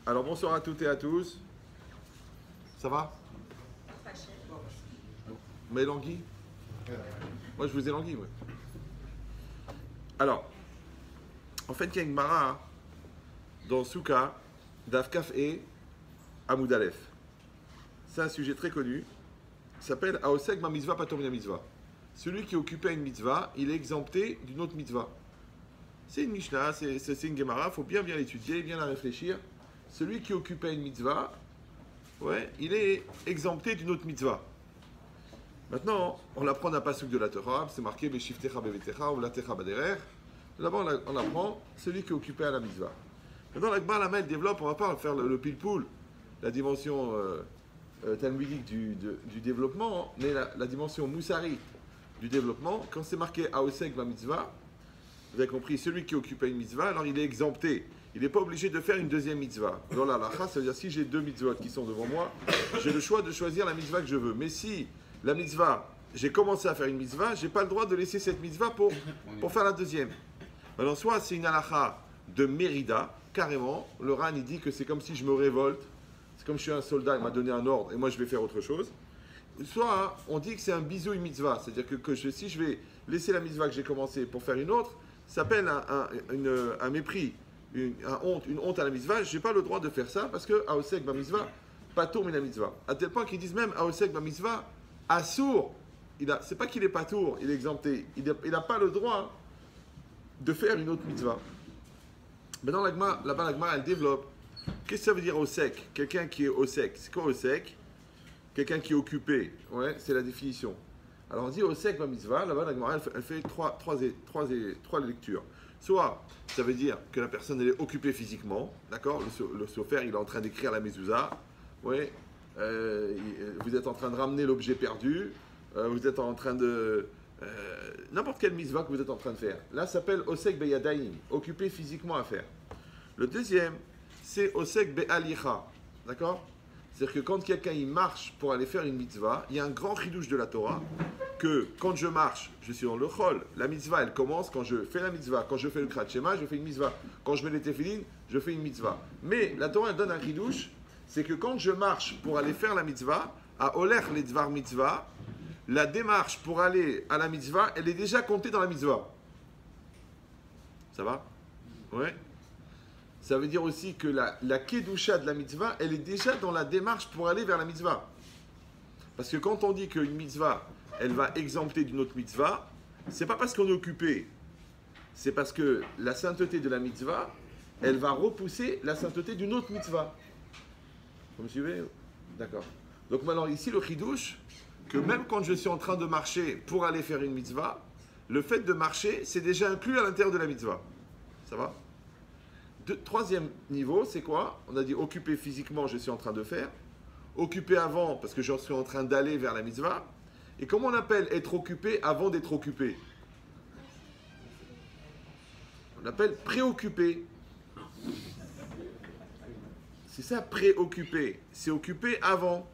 Alors bonsoir à toutes et à tous. Ça va? Mais l'anguille? Moi je vous ai l'anguille, ouais. Alors, en fait, il y a une mara hein, dans Souka, d'Afkaf et Amoud Aleph. C'est un sujet très connu. Il s'appelle Aosek ma mitzvah patom mina mitzvah. Celui qui est occupé à une mitzvah, il est exempté d'une autre mitzvah. C'est une Mishnah, c'est une Gemara, il faut bien l'étudier, bien la réfléchir. Celui qui est occupé à une mitzvah, ouais, il est exempté d'une autre mitzvah. Maintenant, on apprend d'un pasuk de la Torah, c'est marqué Beshiftecha bevetecha ou latecha baderer. D'abord, on apprend celui qui est occupé à la mitzvah. Maintenant, la Gemara la développe, on va pas faire le pile-poule, la dimension talmudique du développement, mais la dimension moussari du développement. Quand c'est marqué Aosek ma mitzvah, vous avez compris, celui qui est occupé à une mitzvah, alors il est exempté. Il n'est pas obligé de faire une deuxième mitzvah. Dans la halakha, ça veut dire si j'ai deux mitzvahs qui sont devant moi, j'ai le choix de choisir la mitzvah que je veux. Mais si la mitzvah, j'ai commencé à faire une mitzvah, je n'ai pas le droit de laisser cette mitzvah pour faire la deuxième. Alors soit c'est une halakha de Mérida, carrément, le Ran il dit que c'est comme si je me révolte, c'est comme si je suis un soldat, il m'a donné un ordre et moi je vais faire autre chose. Soit on dit que c'est un bisou une mitzvah, c'est-à-dire que si je vais laisser la mitzvah que j'ai commencé pour faire une autre, ça s'appelle un mépris, une honte à la mitzvah. Je n'ai pas le droit de faire ça parce que Aosek ba mitzvah, patour mina mitzvah. À tel point qu'ils disent même Aosek ba mitzvah, assour. C'est pas qu'il est patour, il est exempté. Il n'a pas le droit de faire une autre mitzvah. Maintenant, là-bas, la Gemara, elle développe. Qu'est-ce que ça veut dire Osek? Quelqu'un qui est Osek. C'est quoi Osek? Quelqu'un qui est occupé. Ouais, c'est la définition. Alors on dit Osek ba mitzvah, là-bas, la Gemara, elle fait trois lectures. Soit, ça veut dire que la personne, elle est occupée physiquement, d'accord? Le sofer, il est en train d'écrire la mezouza. Ouais, vous êtes en train de ramener l'objet perdu. Vous êtes en train de... n'importe quelle mitzvah que vous êtes en train de faire. Là, ça s'appelle Osek beyadaim, occupé physiquement à faire. Le deuxième, c'est Osek be'alicha, d'accord? C'est-à-dire que quand quelqu'un il marche pour aller faire une mitzvah, il y a un grand chidouche de la Torah, que quand je marche, je suis dans le chol. La mitzvah, elle commence quand je fais la mitzvah. Quand je fais le krat shema, je fais une mitzvah. Quand je mets les téphilines, je fais une mitzvah. Mais la Torah, elle donne un chidouche, c'est que quand je marche pour aller faire la mitzvah, à Olech le dvar mitzvah, la démarche pour aller à la mitzvah, elle est déjà comptée dans la mitzvah. Ça va? Ouais. Ça veut dire aussi que la kedusha de la mitzvah, elle est déjà dans la démarche pour aller vers la mitzvah. Parce que quand on dit qu'une mitzvah, elle va exempter d'une autre mitzvah, c'est pas parce qu'on est occupé, c'est parce que la sainteté de la mitzvah, elle va repousser la sainteté d'une autre mitzvah. Vous me suivez? D'accord. Donc maintenant ici, le chidouche, que même quand je suis en train de marcher pour aller faire une mitzvah, le fait de marcher, c'est déjà inclus à l'intérieur de la mitzvah. Ça va? Troisième niveau, c'est quoi? On a dit occupé physiquement, je suis en train de faire. Occupé avant, parce que je suis en train d'aller vers la mitzvah. Et comment on appelle être occupé avant d'être occupé? On appelle préoccupé. C'est ça, préoccupé. C'est occupé avant.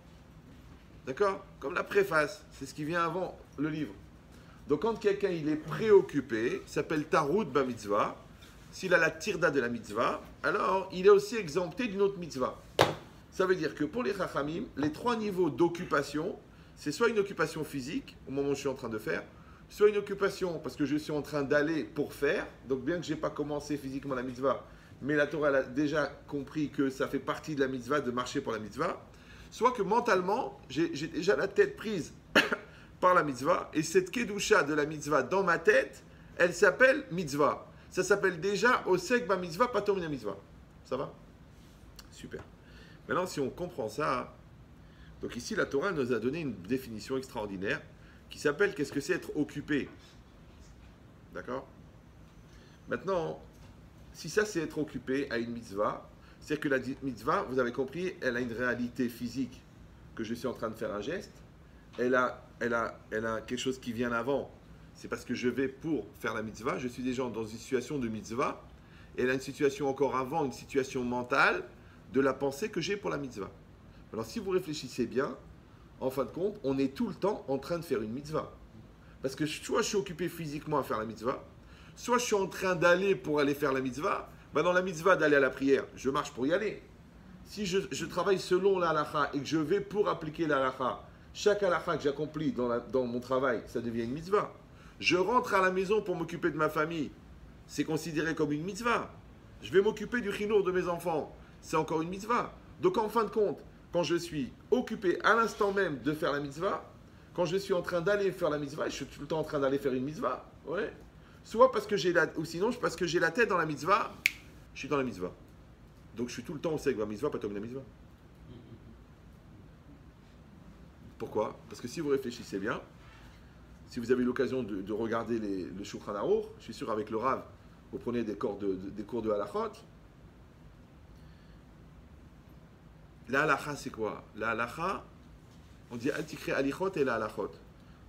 D'accord? Comme la préface, c'est ce qui vient avant le livre. Donc quand quelqu'un il est préoccupé, ça s'appelle Taroud ba mitzvah. S'il a la tirda de la mitzvah, alors il est aussi exempté d'une autre mitzvah. Ça veut dire que pour les chachamim, les trois niveaux d'occupation, c'est soit une occupation physique, au moment où je suis en train de faire, soit une occupation parce que je suis en train d'aller pour faire, donc bien que je n'ai pas commencé physiquement la mitzvah, mais la Torah a déjà compris que ça fait partie de la mitzvah de marcher pour la mitzvah, soit que mentalement, j'ai déjà la tête prise par la mitzvah, et cette kedusha de la mitzvah dans ma tête, elle s'appelle mitzvah. Ça s'appelle déjà Osek ba mitzvah, patom mina mitzvah. Ça va? Super. Maintenant, si on comprend ça, donc ici, la Torah nous a donné une définition extraordinaire qui s'appelle qu'est-ce que c'est être occupé. D'accord? Maintenant, si ça c'est être occupé à une mitzvah, c'est que la mitzvah, vous avez compris, elle a une réalité physique, que je suis en train de faire un geste, elle a quelque chose qui vient avant. C'est parce que je vais pour faire la mitzvah, je suis déjà dans une situation de mitzvah, et elle a une situation encore avant, une situation mentale de la pensée que j'ai pour la mitzvah. Alors si vous réfléchissez bien, en fin de compte, on est tout le temps en train de faire une mitzvah. Parce que soit je suis occupé physiquement à faire la mitzvah, soit je suis en train d'aller pour aller faire la mitzvah. Dans la mitzvah d'aller à la prière, je marche pour y aller. Si je travaille selon la halakha et que je vais pour appliquer la halakha, chaque halakha que j'accomplis dans mon travail, ça devient une mitzvah. Je rentre à la maison pour m'occuper de ma famille, c'est considéré comme une mitzvah. Je vais m'occuper du chinour de mes enfants, c'est encore une mitzvah. Donc en fin de compte, quand je suis occupé à l'instant même de faire la mitzvah, quand je suis en train d'aller faire la mitzvah, je suis tout le temps en train d'aller faire une mitzvah. Ouais. Soit parce que ou sinon parce que j'ai la tête dans la mitzvah, je suis dans la mitzvah. Donc je suis tout le temps au segva mitzvah, pas comme la mitzvah. Pourquoi? Parce que si vous réfléchissez bien, si vous avez l'occasion de regarder le Shulchan Aruch, je suis sûr avec le Rav, vous prenez des cours de halachot. La halacha c'est quoi? La halacha, on dit Altikre alichot et la halachot.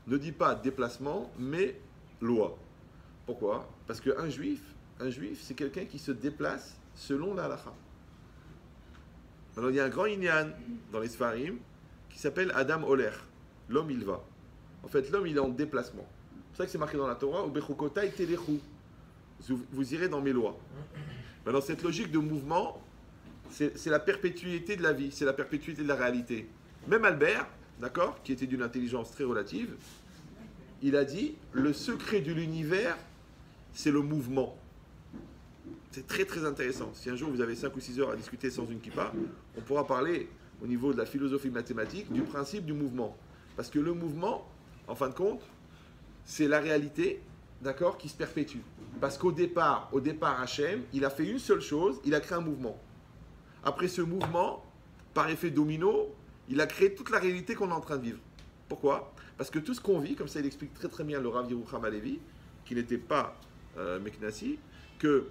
Ne dit pas déplacement, mais loi. Pourquoi? Parce qu'un juif, c'est quelqu'un qui se déplace selon la halacha. Alors il y a un grand inyan dans les Sfarim qui s'appelle Adam Oler. L'homme il va. En fait, l'homme il est en déplacement. C'est pour ça que c'est marqué dans la Torah, Ubechukotai telechu. Vous irez dans mes lois. Maintenant, cette logique de mouvement, c'est la perpétuité de la vie, c'est la perpétuité de la réalité. Même Albert, d'accord, qui était d'une intelligence très relative, il a dit le secret de l'univers, c'est le mouvement. C'est très très intéressant. Si un jour vous avez 5 ou 6 heures à discuter sans une kippa, on pourra parler au niveau de la philosophie mathématique du principe du mouvement. Parce que le mouvement, en fin de compte, c'est la réalité, d'accord, qui se perpétue. Parce qu'au départ, Hachem, il a fait une seule chose, il a créé un mouvement. Après ce mouvement, par effet domino, il a créé toute la réalité qu'on est en train de vivre. Pourquoi? Parce que tout ce qu'on vit, comme ça il explique très très bien le Rav Yerucham Halevi, qui n'était pas Meknassi, que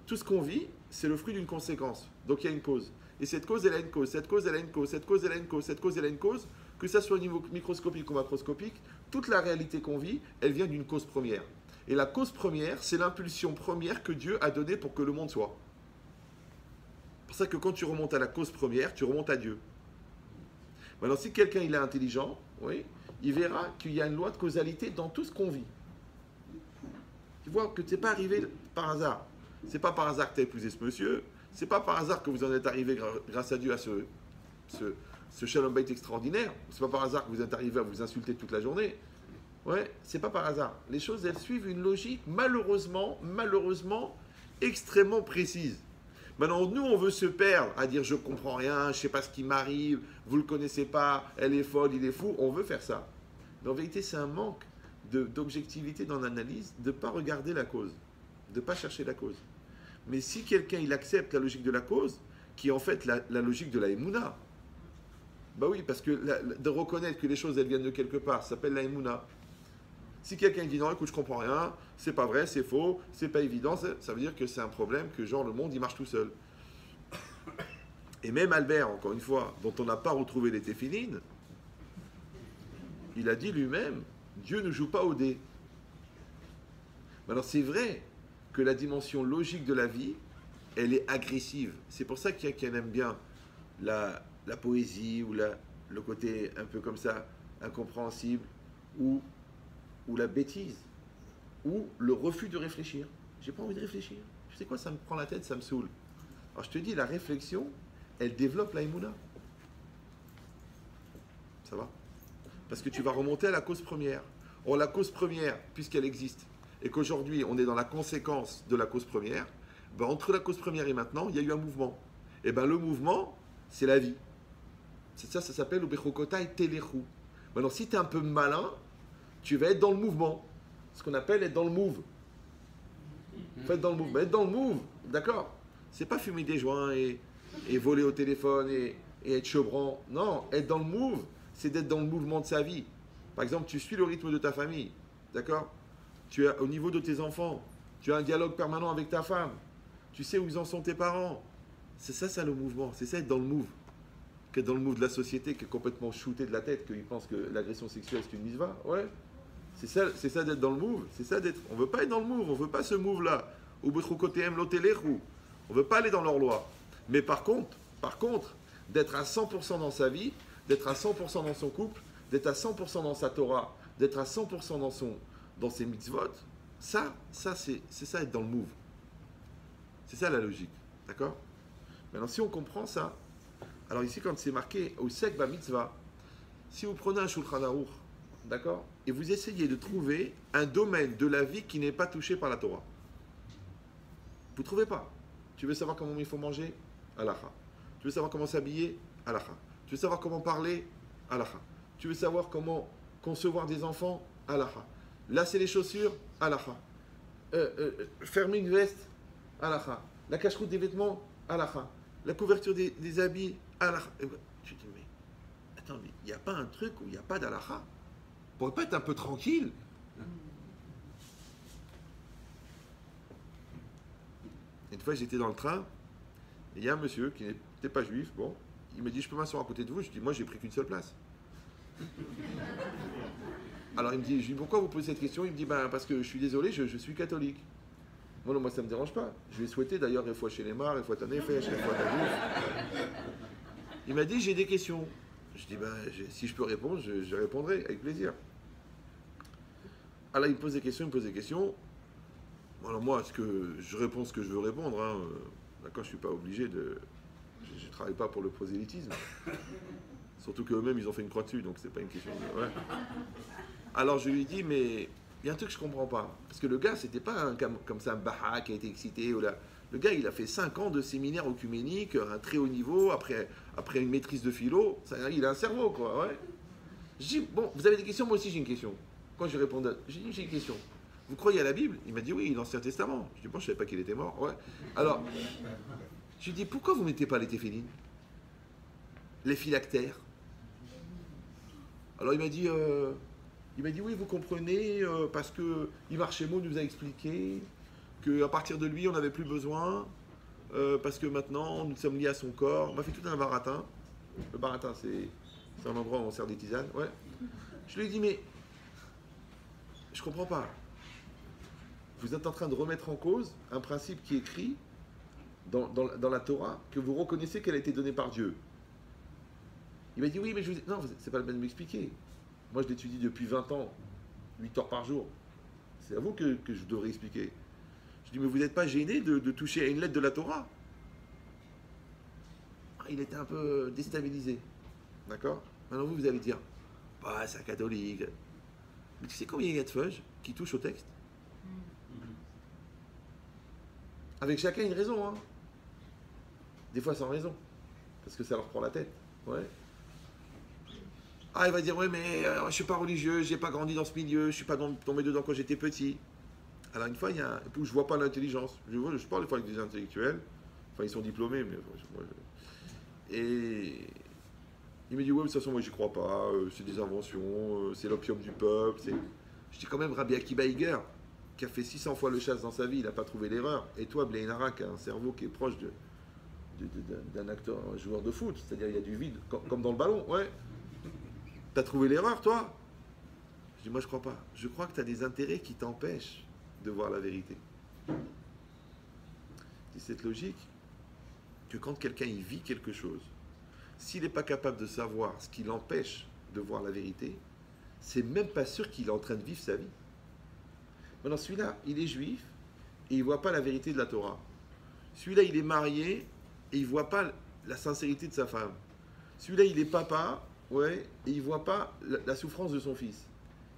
tout ce qu'on vit, c'est le fruit d'une conséquence. Donc il y a une cause. Et cette cause, elle a une cause. Cette cause, elle a une cause. Cette cause, elle a une cause. Cette cause, elle a une cause. Que ça soit au niveau microscopique ou macroscopique, toute la réalité qu'on vit, elle vient d'une cause première. Et la cause première, c'est l'impulsion première que Dieu a donnée pour que le monde soit. C'est pour ça que quand tu remontes à la cause première, tu remontes à Dieu. Maintenant, si quelqu'un il est intelligent, oui, il verra qu'il y a une loi de causalité dans tout ce qu'on vit. Tu vois que tu n'es pas arrivé par hasard. C'est pas par hasard que tu as épousé ce monsieur. C'est pas par hasard que vous en êtes arrivé grâce à Dieu à ce shalom bayt extraordinaire. C'est pas par hasard que vous êtes arrivé à vous insulter toute la journée. Ouais, c'est pas par hasard. Les choses, elles suivent une logique malheureusement, extrêmement précise. Maintenant, nous, on veut se perdre à dire je comprends rien, je sais pas ce qui m'arrive, vous le connaissez pas, elle est folle, il est fou. On veut faire ça. Mais en vérité, c'est un manque d'objectivité dans l'analyse de ne pas regarder la cause, de ne pas chercher la cause. Mais si quelqu'un il accepte la logique de la cause, qui est en fait la logique de la Emouna, bah oui, parce que de reconnaître que les choses elles viennent de quelque part, ça s'appelle la Emouna. Si quelqu'un dit non, écoute, je comprends rien, c'est pas vrai, c'est faux, c'est pas évident, ça veut dire que c'est un problème, que genre le monde il marche tout seul. Et même Albert, encore une fois, dont on n'a pas retrouvé les téphilines, il a dit lui-même, Dieu ne joue pas au dé. Alors c'est vrai que la dimension logique de la vie, elle est agressive. C'est pour ça qu'il y a qui aime bien la poésie ou le côté un peu comme ça, incompréhensible, ou la bêtise, ou le refus de réfléchir. J'ai pas envie de réfléchir. Tu sais quoi, ça me prend la tête, ça me saoule. Alors je te dis, la réflexion, elle développe la Emouna. Ça va? Parce que tu vas remonter à la cause première. Or, la cause première, puisqu'elle existe, et qu'aujourd'hui, on est dans la conséquence de la cause première, ben, entre la cause première et maintenant, il y a eu un mouvement. Et bien, le mouvement, c'est la vie. C'est ça, ça s'appelle Ubechokotai Telechu. Maintenant, si tu es un peu malin, tu vas être dans le mouvement. Ce qu'on appelle être dans le move. Être dans le move. Mais être dans le move, d'accord? C'est pas fumer des joints et voler au téléphone et être chebran. Non, être dans le move, c'est d'être dans le mouvement de sa vie. Par exemple, tu suis le rythme de ta famille, d'accord? Tu as, au niveau de tes enfants, tu as un dialogue permanent avec ta femme. Tu sais où ils en sont tes parents. C'est ça le mouvement. C'est ça être dans le move. Qu'être dans le move de la société qui est complètement shooté de la tête, qu'il pense que l'agression sexuelle c'est une misva. Ouais. C'est ça d'être dans le move. C'est ça d'être. On veut pas être dans le move. On veut pas ce move là. On veut pas aller dans leur loi. Mais par contre, d'être à 100% dans sa vie, d'être à 100% dans son couple, d'être à 100% dans sa Torah, d'être à 100% dans ses mitzvot, ça c'est être dans le move. C'est ça la logique. D'accord? Maintenant, si on comprend ça, Alors ici, quand c'est marqué au sek ba mitzvah, si vous prenez un Shulchan Aruch, d'accord, et vous essayez de trouver un domaine de la vie qui n'est pas touché par la Torah, vous ne trouvez pas. Tu veux savoir comment il faut manger? Halakha. Tu veux savoir comment s'habiller? Halakha. Tu veux savoir comment parler? Halakha. Tu veux savoir comment concevoir des enfants? Halakha. Lasser les chaussures? Halakha. Fermer une veste? Halakha. La cache-route des vêtements? Halakha. La couverture des habits? Halakha. Tu te dis, mais attends, il n'y a pas un truc où il n'y a pas d'halakha? On pourrait pas être un peu tranquille? Une fois, j'étais dans le train, et il y a un monsieur qui n'était pas juif, bon, il me dit, je peux m'asseoir à côté de vous? Je dis, moi, j'ai pris qu'une seule place. Alors, il me dit, je lui dis, pourquoi vous posez cette question? Il me dit, ben, parce que je suis désolé, je suis catholique. Moi, non, moi, ça ne me dérange pas. Je lui ai souhaité, d'ailleurs, des fois chez les Mars, des fois t'en effet, des fois t'as. Il m'a dit, j'ai des questions. Je dis, ben, si je peux répondre, je répondrai avec plaisir. Alors, il me pose des questions, Alors moi, je réponds ce que je veux répondre. Hein. D'accord, je ne suis pas obligé de... Je ne travaille pas pour le prosélytisme. Surtout qu'eux-mêmes, ils ont fait une croix dessus, donc c'est pas une question de... Ouais. Alors je lui dis, mais il y a un truc que je ne comprends pas. Parce que le gars, c'était pas comme ça un baha qui a été excité. Ou là. Le gars, il a fait 5 ans de séminaire œcuménique, un très haut niveau, après une maîtrise de philo. Il a un cerveau, quoi. Ouais. Je dis, bon, vous avez des questions? Moi aussi, j'ai une question. Quand je réponds, j'ai dit, j'ai une question. Vous croyez à la Bible? Il m'a dit oui, l'Ancien Testament. Je dis bon, je ne savais pas qu'il était mort. Ouais. Alors, je lui dis pourquoi vous ne mettez pas les téphilines? Les phylactères? Alors il m'a dit oui, vous comprenez, parce que Ivar Shemo nous a expliqué qu'à partir de lui, on n'avait plus besoin, parce que maintenant, nous sommes liés à son corps. On m'a fait tout un baratin. Le baratin, c'est un endroit où on sert des tisanes. Ouais. Je lui ai dit mais je ne comprends pas. Vous êtes en train de remettre en cause un principe qui est écrit dans la Torah, que vous reconnaissez qu'elle a été donnée par Dieu. Il m'a dit, oui, mais je vous... Non, c'est pas le même de m'expliquer. Moi, je l'étudie depuis 20 ans, 8 heures par jour. C'est à vous que je devrais expliquer. Je dis, mais vous n'êtes pas gêné de toucher à une lettre de la Torah? Il était un peu déstabilisé. D'accord? Maintenant, vous allez dire, bah, c'est un catholique. Mais tu sais combien il y a de feuilles qui touchent au texte? Avec chacun une raison, hein. Des fois sans raison. Parce que ça leur prend la tête. Ouais. Ah, il va dire, ouais, mais je suis pas religieux, j'ai pas grandi dans ce milieu, je suis pas tombé dedans quand j'étais petit. Alors une fois, il y a où je vois pas l'intelligence. Je parle des fois avec des intellectuels. Enfin, ils sont diplômés, mais... Et... Il me dit, ouais, de toute façon, moi, j'y crois pas, c'est des inventions, c'est l'opium du peuple. Je dis quand même, Rabbi Akiba Iger, qui a fait 600 fois le chasse dans sa vie, il n'a pas trouvé l'erreur. Et toi, Blaine Hara, qui a un cerveau qui est proche d'un acteur, un joueur de foot, c'est-à-dire il y a du vide, comme dans le ballon, ouais. T'as trouvé l'erreur, toi? Je dis, moi, je crois pas. Je crois que tu as des intérêts qui t'empêchent de voir la vérité. C'est cette logique que quand quelqu'un il vit quelque chose, s'il n'est pas capable de savoir ce qui l'empêche de voir la vérité, c'est même pas sûr qu'il est en train de vivre sa vie. Maintenant, celui-là, il est juif et il ne voit pas la vérité de la Torah. Celui-là, il est marié et il ne voit pas la sincérité de sa femme. Celui-là, il est papa, ouais, et il ne voit pas la souffrance de son fils.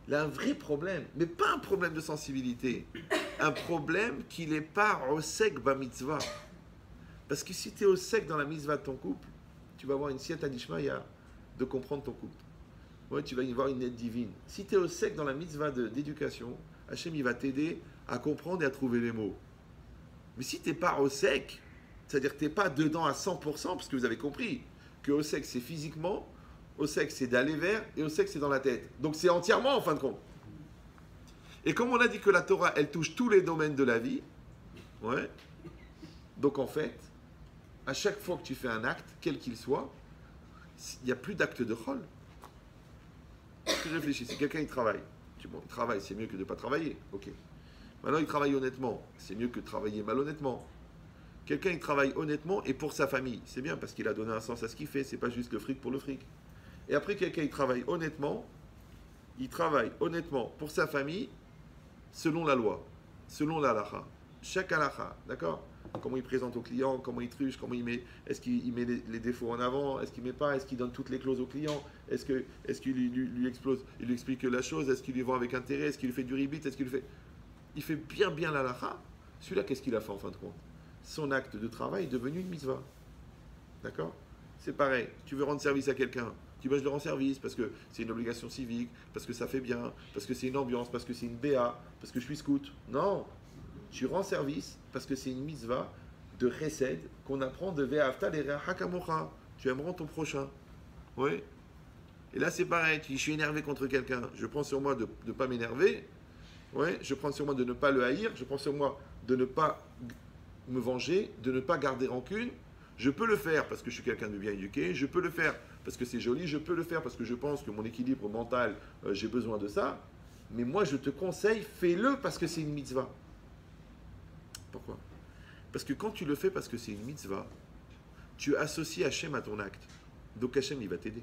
Il a un vrai problème, mais pas un problème de sensibilité, un problème qu'il n'est pas au sec ba mitzvah. Parce que si tu es au sec dans la mitzvah de ton couple, tu vas avoir une siyata d'ishmaïa de comprendre ton couple. Ouais, tu vas y voir une aide divine. Si tu es au sec dans la mitzvah d'éducation, Hachem, il va t'aider à comprendre et à trouver les mots. Mais si tu n'es pas au sec, c'est-à-dire que tu n'es pas dedans à 100%, parce que vous avez compris que au sec, c'est physiquement, au sec, c'est d'aller vers, et au sec, c'est dans la tête. Donc c'est entièrement, en fin de compte. Et comme on a dit que la Torah, elle touche tous les domaines de la vie, ouais, donc en fait, à chaque fois que tu fais un acte, quel qu'il soit, il n'y a plus d'acte de chol. Je réfléchis, si quelqu'un il travaille, bon, il travaille, c'est mieux que de ne pas travailler, ok. Maintenant, il travaille honnêtement, c'est mieux que de travailler malhonnêtement. Quelqu'un, il travaille honnêtement et pour sa famille, c'est bien parce qu'il a donné un sens à ce qu'il fait, c'est pas juste le fric pour le fric. Et après, quelqu'un, il travaille honnêtement pour sa famille, selon la loi, selon la halakha. Chaque halakha, d'accord? comment il présente au client, comment il truche, comment il met, est-ce qu'il met les défauts en avant, est-ce qu'il met pas, est-ce qu'il donne toutes les clauses au client, est-ce qu'il lui explose, il lui explique la chose, est-ce qu'il lui vend avec intérêt, est-ce qu'il lui fait du ribit, est-ce qu'il lui fait... Il fait bien la lacha. Celui-là, qu'est-ce qu'il a fait en fin de compte? Son acte de travail est devenu une mitzvah. D'accord? C'est pareil, tu veux rendre service à quelqu'un, tu dis je le rends service parce que c'est une obligation civique, parce que ça fait bien, parce que c'est une ambiance, parce que c'est une BA, parce que je suis scout. Non, tu rends service parce que c'est une mitzvah de chesed qu'on apprend de ve'afta l'ereacha kamocha. Tu aimeras ton prochain. Oui. Et là c'est pareil, tu dis je suis énervé contre quelqu'un, je prends sur moi de ne pas m'énerver, ouais, je prends sur moi de ne pas le haïr, je prends sur moi de ne pas me venger, de ne pas garder rancune. Je peux le faire parce que je suis quelqu'un de bien éduqué, je peux le faire parce que c'est joli, je peux le faire parce que je pense que mon équilibre mental, j'ai besoin de ça. Mais moi, je te conseille, fais-le parce que c'est une mitzvah. Pourquoi? Parce que quand tu le fais parce que c'est une mitzvah, tu associes Hachem à ton acte. Donc Hachem, il va t'aider.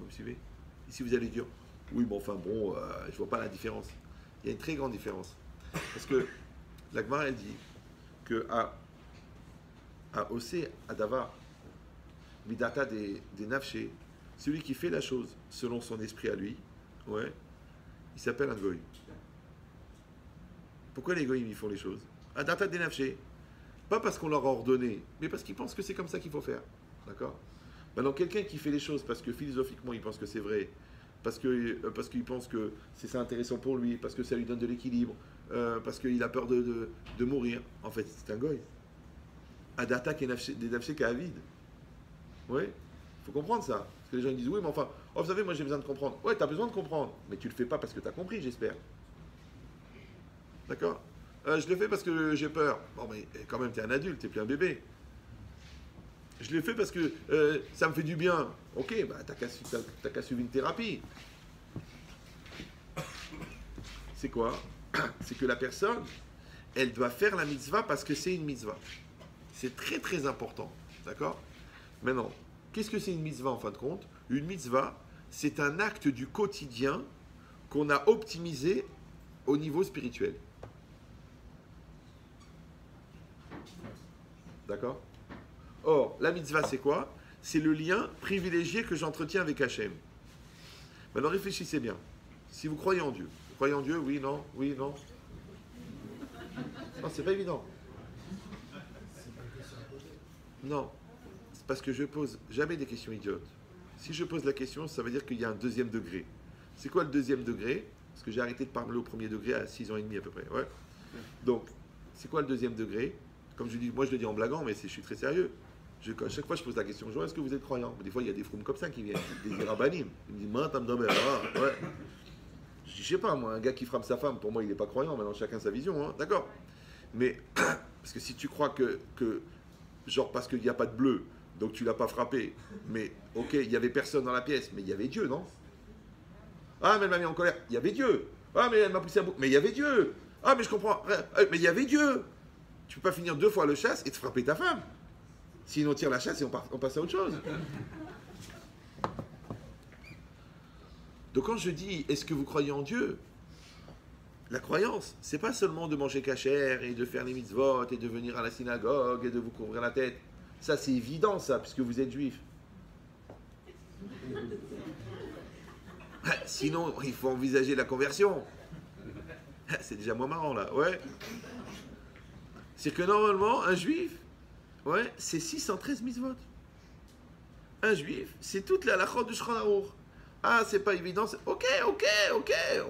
Vous me suivez? Ici, vous allez dire, oui, mais enfin bon, je ne vois pas la différence. Il y a une très grande différence. Parce que la Gemara, elle dit que à Osé Adava, Midata des Nafché, celui qui fait la chose selon son esprit à lui, ouais, il s'appelle un goy. Pourquoi les goyim ils font les choses? Adata des Nafché. Pas parce qu'on leur a ordonné, mais parce qu'ils pensent que c'est comme ça qu'il faut faire. D'accord? Maintenant, quelqu'un qui fait les choses parce que philosophiquement il pense que c'est vrai, parce qu'il pense que c'est ça intéressant pour lui, parce que ça lui donne de l'équilibre, parce qu'il a peur de mourir. En fait, c'est un goy. Adata des nafshé ka'avid. Oui, il faut comprendre ça. Parce que les gens disent, oui, mais enfin, oh, vous savez, moi j'ai besoin de comprendre. Ouais, tu as besoin de comprendre, mais tu le fais pas parce que tu as compris, j'espère. D'accord? Je le fais parce que j'ai peur. Bon, mais quand même, tu es un adulte, tu n'es plus un bébé. Je le fais parce que ça me fait du bien. Ok, bah, t'as qu'à suivre une thérapie. C'est quoi? C'est que la personne, elle doit faire la mitzvah parce que c'est une mitzvah. C'est très très important. D'accord? Maintenant, qu'est-ce que c'est une mitzvah en fin de compte? Une mitzvah, c'est un acte du quotidien qu'on a optimisé au niveau spirituel. D'accord? Or, la mitzvah, c'est quoi? C'est le lien privilégié que j'entretiens avec Hachem. Maintenant, réfléchissez bien. Si vous croyez en Dieu, vous croyez en Dieu? Oui, non? Oui, non? Non, c'est pas évident. Non. C'est parce que je pose jamais des questions idiotes. Si je pose la question, ça veut dire qu'il y a un deuxième degré. C'est quoi le deuxième degré? Parce que j'ai arrêté de parler au premier degré à 6 ans et demi à peu près. Ouais. Donc, c'est quoi le deuxième degré? Comme je dis, moi je le dis en blaguant, mais je suis très sérieux. À chaque fois, je pose la question, est-ce que vous êtes croyant? Des fois, il y a des froums comme ça qui viennent, des rabbinim. Ils me disent, ouais. Je sais pas, moi, un gars qui frappe sa femme, pour moi, il n'est pas croyant. Maintenant, chacun sa vision, hein, d'accord? Mais, parce que si tu crois que genre parce qu'il n'y a pas de bleu, donc tu l'as pas frappé, mais ok, il y avait personne dans la pièce, mais il y avait Dieu, non? Ah, mais elle m'a mis en colère, il y avait Dieu. Ah, mais elle m'a poussé à bout, mais il y avait Dieu. Ah, mais je comprends, mais il y avait Dieu. Tu peux pas finir 2 fois le chasse et te frapper ta femme. Sinon, on tire la chasse et on passe à autre chose. Donc quand je dis, est-ce que vous croyez en Dieu? La croyance, c'est pas seulement de manger cachère et de faire les mitzvot et de venir à la synagogue et de vous couvrir la tête. Ça, c'est évident, ça, puisque vous êtes juif. Sinon, il faut envisager la conversion. C'est déjà moins marrant, là, ouais. C'est que normalement, un juif, ouais, c'est 613 mitzvot. Un juif, c'est toute la halachot du Shulchan Aruch. Ah, c'est pas évident. Ok.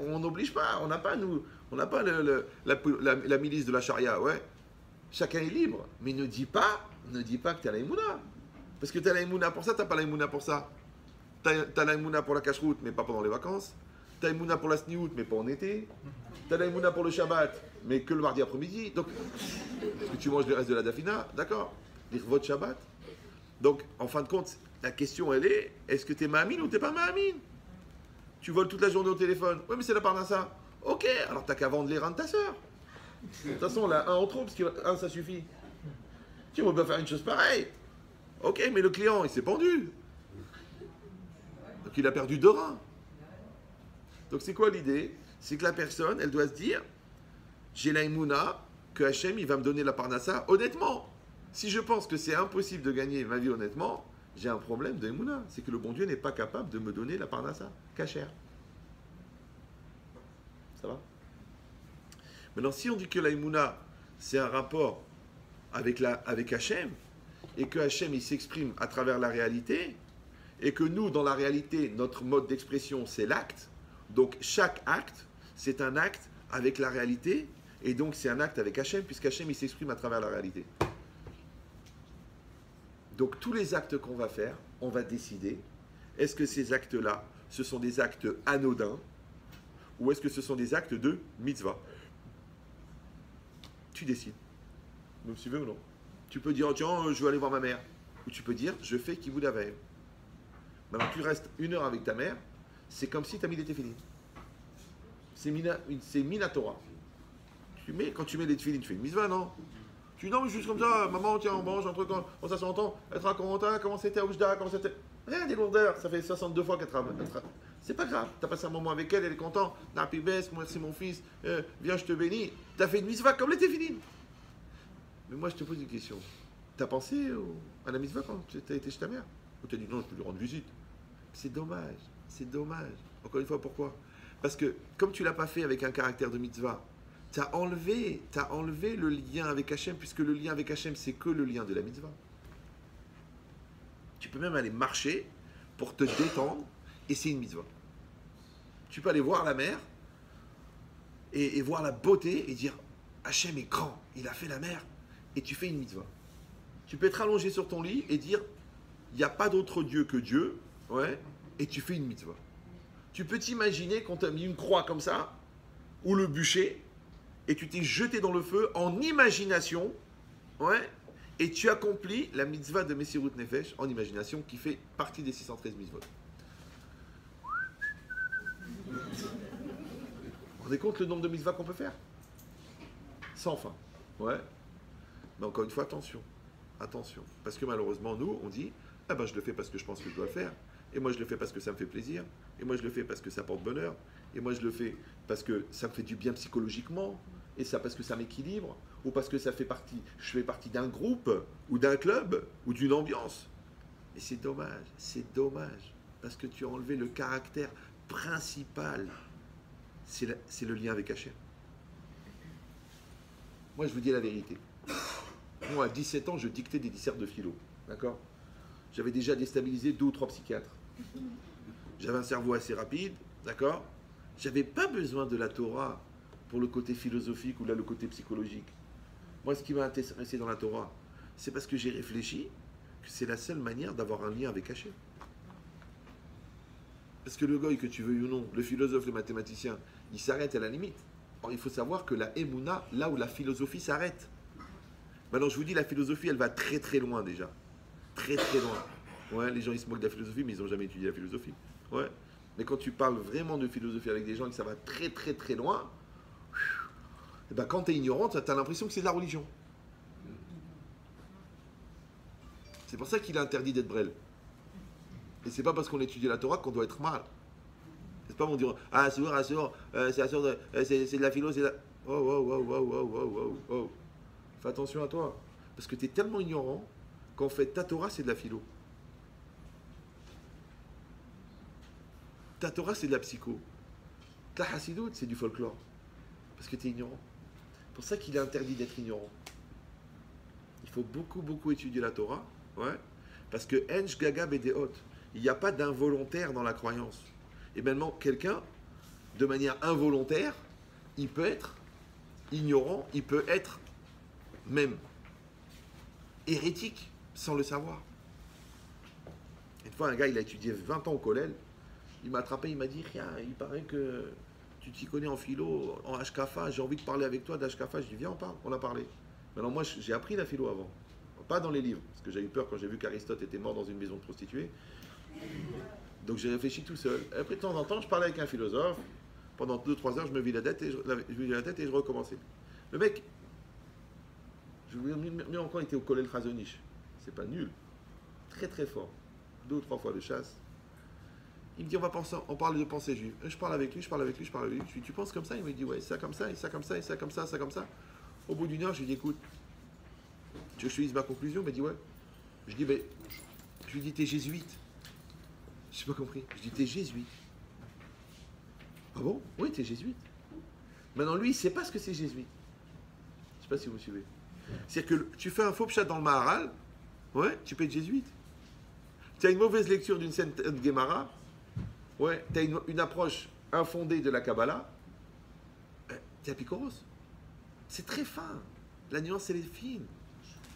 On n'oblige pas. On n'a pas, la milice de la charia, ouais. Chacun est libre. Mais ne dis pas que tu as la Emouna. Parce que tu as la Emouna pour ça, tu n'as pas la Emouna pour ça. Tu as la Emouna pour la cacheroute, mais pas pendant les vacances. Tu as la Emouna pour la sniout, mais pas en été. Tu as la Emouna pour le Shabbat, mais que le mardi après-midi. Donc, est-ce que tu manges le reste de la dafina? D'accord. L'irvot Shabbat. Donc, en fin de compte, la question, elle est, est-ce que tu es Mahamine ou tu n'es pas Mahamine? Tu voles toute la journée au téléphone. Oui, mais c'est la part d'un ça. Ok, alors t'as qu'à vendre les reins de ta sœur. De toute façon, là, un en trop, parce qu'un, ça suffit. Tu on peut faire une chose pareille. Ok, mais le client, il s'est pendu. Donc, il a perdu 2 reins. Donc, c'est quoi l'idée? C'est que la personne, elle doit se dire, j'ai la Emouna que Hachem, il va me donner la Parnassa honnêtement. Si je pense que c'est impossible de gagner ma vie honnêtement, j'ai un problème de Emouna. C'est que le bon Dieu n'est pas capable de me donner la Parnassa cachère. Ça va? Maintenant, si on dit que la Emouna, c'est un rapport avec Hachem, et que Hachem, il s'exprime à travers la réalité, et que nous, dans la réalité, notre mode d'expression, c'est l'acte. Donc, chaque acte, c'est un acte avec la réalité, et donc c'est un acte avec Hachem, puisqu'Hachem, il s'exprime à travers la réalité. Donc, tous les actes qu'on va faire, on va décider, est-ce que ces actes-là, ce sont des actes anodins, ou est-ce que ce sont des actes de mitzvah? Tu décides. Vous me suivez ou non? Tu peux dire, tiens, je veux aller voir ma mère. Ou tu peux dire, je fais Kibboud Avaim. Maintenant, tu restes 1 heure avec ta mère, c'est comme si ta mille était finie. C'est Minatora. Quand tu mets les tefilines, tu fais une mitzvah, non? Tu dis, non, mais juste comme ça, maman, tiens, on mange un truc, on ça s'entend, elle te raconte, comment c'était à Oujda, comment c'était. Rien des lourdeurs, ça fait 62 fois qu'elle travaille. C'est pas grave, t'as passé un moment avec elle, elle est contente. Napibes, merci mon fils, viens, je te bénis. T'as fait une mitzvah comme les tefilines. Mais moi, je te pose une question. T'as pensé à la mitzvah quand tu as été chez ta mère? Ou t'as dit non, je peux lui rendre visite? C'est dommage, c'est dommage. Encore une fois, pourquoi? Parce que comme tu l'as pas fait avec un caractère de mitzvah, t'as enlevé le lien avec Hachem, puisque le lien avec Hachem, c'est que le lien de la mitzvah. Tu peux même aller marcher pour te détendre, et c'est une mitzvah. Tu peux aller voir la mer et voir la beauté et dire Hachem est grand, il a fait la mer, et tu fais une mitzvah. Tu peux être allongé sur ton lit et dire il n'y a pas d'autre Dieu que Dieu, ouais, et tu fais une mitzvah. Tu peux t'imaginer qu'on t'a mis une croix comme ça, ou le bûcher, et tu t'es jeté dans le feu en imagination, ouais, et tu accomplis la mitzvah de Messirut Nefesh en imagination qui fait partie des 613 mitzvot. Vous vous rendez compte le nombre de mitzvahs qu'on peut faire? Sans fin. Ouais. Mais encore une fois, attention. Attention. Parce que malheureusement, nous, on dit ah ben je le fais parce que je pense que je dois le faire. Et moi, je le fais parce que ça me fait plaisir. Et moi, je le fais parce que ça porte bonheur. Et moi, je le fais parce que ça me fait du bien psychologiquement. Et ça parce que ça m'équilibre. Ou parce que je fais partie d'un groupe, ou d'un club, ou d'une ambiance. Et c'est dommage. Parce que tu as enlevé le caractère principal. C'est le lien avec Hachem. Moi, je vous dis la vérité. Moi, à 17 ans, je dictais des dissertes de philo. D'accord? J'avais déjà déstabilisé 2 ou 3 psychiatres. J'avais un cerveau assez rapide. D'accord? J'avais pas besoin de la Torah pour le côté philosophique ou là, le côté psychologique. Moi, ce qui m'a intéressé dans la Torah, c'est parce que j'ai réfléchi que c'est la seule manière d'avoir un lien avec Hachem. Parce que le goy, que tu veux ou non, le philosophe, le mathématicien, il s'arrête à la limite. Or, il faut savoir que la Emouna, là où la philosophie s'arrête. Maintenant, je vous dis, la philosophie, elle va très très loin déjà. Très très loin. Ouais, les gens, ils se moquent de la philosophie, mais ils n'ont jamais étudié la philosophie. Ouais. Mais quand tu parles vraiment de philosophie avec des gens et que ça va très très très loin, et ben, quand tu es ignorant, tu as l'impression que c'est de la religion. C'est pour ça qu'il est interdit d'être brel. Et c'est pas parce qu'on étudie la Torah qu'on doit être mal. C'est pas on dire ah c'est de la philo, c'est de la... Oh. Fais attention à toi. Parce que tu es tellement ignorant qu'en fait ta Torah c'est de la philo. Ta Torah c'est de la psycho. Ta Hassidout c'est du folklore. Parce que tu es ignorant. C'est pour ça qu'il est interdit d'être ignorant. Il faut beaucoup étudier la Torah. Ouais. Parce que Enj Gaga Bedeot. Il n'y a pas d'involontaire dans la croyance. Et maintenant, quelqu'un, de manière involontaire, il peut être ignorant, il peut être même hérétique, sans le savoir. Une fois, un gars, il a étudié 20 ans au collège, il m'a attrapé, il m'a dit, rien, il paraît que tu t'y connais en philo, en Hashkafa, j'ai envie de parler avec toi d'Hashkafa. Je dis, viens, on parle, on a parlé. Maintenant, moi, j'ai appris la philo avant, pas dans les livres, parce que j'ai eu peur quand j'ai vu qu'Aristote était mort dans une maison de prostituées. Donc j'ai réfléchi tout seul. Et après, de temps en temps, je parlais avec un philosophe. Pendant 2-3 heures, je me vis la tête et je recommençais. Le mec, je vous dis, mieux encore, il était au Kollel Chazon Ish. C'est pas nul. Très très fort. 2 ou 3 fois de chasse. Il me dit, on parle de pensée juive. Je parle avec lui. Je lui dis, tu penses comme ça? Il me dit, ouais, ça comme ça, et ça comme ça, et ça comme ça, ça comme ça. Au bout d'une heure, je lui dis, écoute, tu veux que je te dise ma conclusion? Il m'a dit, ouais. Je dis, je lui dis, t'es jésuite. Je n'ai pas compris. Je dis, t'es jésuite. Ah bon? Oui, t'es jésuite. Maintenant, lui, il ne sait pas ce que c'est jésuite. Je ne sais pas si vous me suivez. C'est-à-dire que tu fais un faux pshat dans le Maharal, ouais, tu peux être jésuite. Tu as une mauvaise lecture d'une scène de Gemara, ouais, tu as une approche infondée de la Kabbalah, tu es apicoros. C'est très fin. La nuance, elle est fine.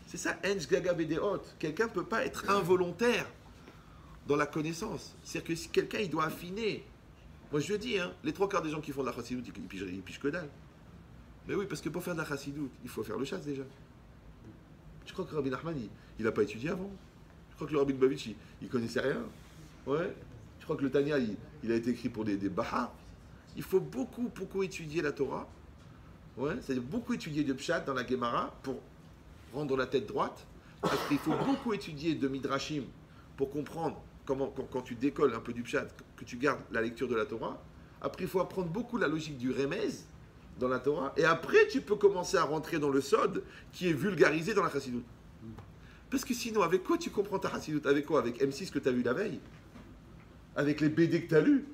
C'est ça, Enj Gaga Vedeot. Quelqu'un ne peut pas être involontaire dans la connaissance. C'est-à-dire que si quelqu'un, il doit affiner. Moi, je le dis, hein, les 3 quarts des gens qui font de la chassidoute, ils pigent que dalle. Mais oui, parce que pour faire de la chassidoute, il faut faire le chasse déjà. Je crois que Rabbi Nachman, il n'a pas étudié avant. Je crois que le Rabbi Lubavitch, il connaissait rien. Ouais. Je crois que le Tanya, il a été écrit pour des bahas. Il faut beaucoup étudier la Torah. Ouais. C'est-à-dire beaucoup étudier de Pshat dans la Gemara pour rendre la tête droite. Après, il faut beaucoup étudier de Midrashim pour comprendre comment, quand tu décolles un peu du Pshat, que tu gardes la lecture de la Torah. Après, il faut apprendre beaucoup la logique du Remez dans la Torah. Et après, tu peux commencer à rentrer dans le Sod qui est vulgarisé dans la Chassidoute. Parce que sinon, avec quoi tu comprends ta Chassidoute? Avec quoi? Avec M6 que tu as vu la veille? Avec les BD que tu as lus?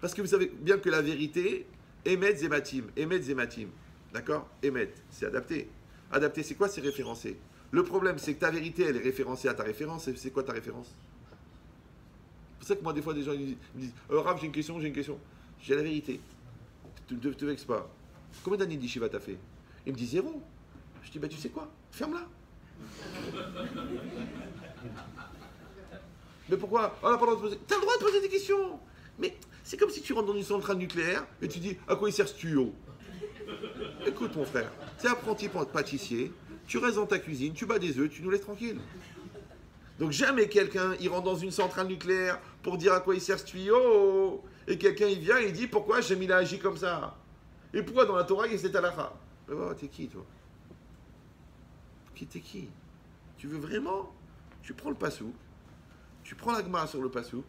Parce que vous savez bien que la vérité, Emet Zematim, Emet Zematim. D'accord? Emet, c'est adapté. Adapté, c'est quoi? C'est référencé. Le problème, c'est que ta vérité, elle est référencée à ta référence. Et c'est quoi ta référence? C'est pour ça que moi, des fois, des gens ils me disent Rav, j'ai une question. J'ai la vérité. Tu ne te vexes pas. Combien d'années d'Ishiva t'as fait? Il me dit 0. Je dis, tu sais quoi? Ferme-la. Mais pourquoi? T'as le droit de poser des questions. Mais c'est comme si tu rentres dans une centrale nucléaire et tu dis, à quoi il sert ce tuyau? Écoute, mon frère, t'es apprenti pâtissier, tu restes dans ta cuisine, tu bats des œufs, tu nous laisses tranquille. Donc jamais quelqu'un, il rentre dans une centrale nucléaire pour dire à quoi il sert ce tuyau. Et quelqu'un, il vient et il dit, pourquoi Hachem il a agi comme ça? Et pourquoi dans la Torah, il y a cette halakha? Oh, t'es qui, toi? T'es qui? Tu veux vraiment? Tu prends le pasouk, tu prends la Gemara sur le pasouk,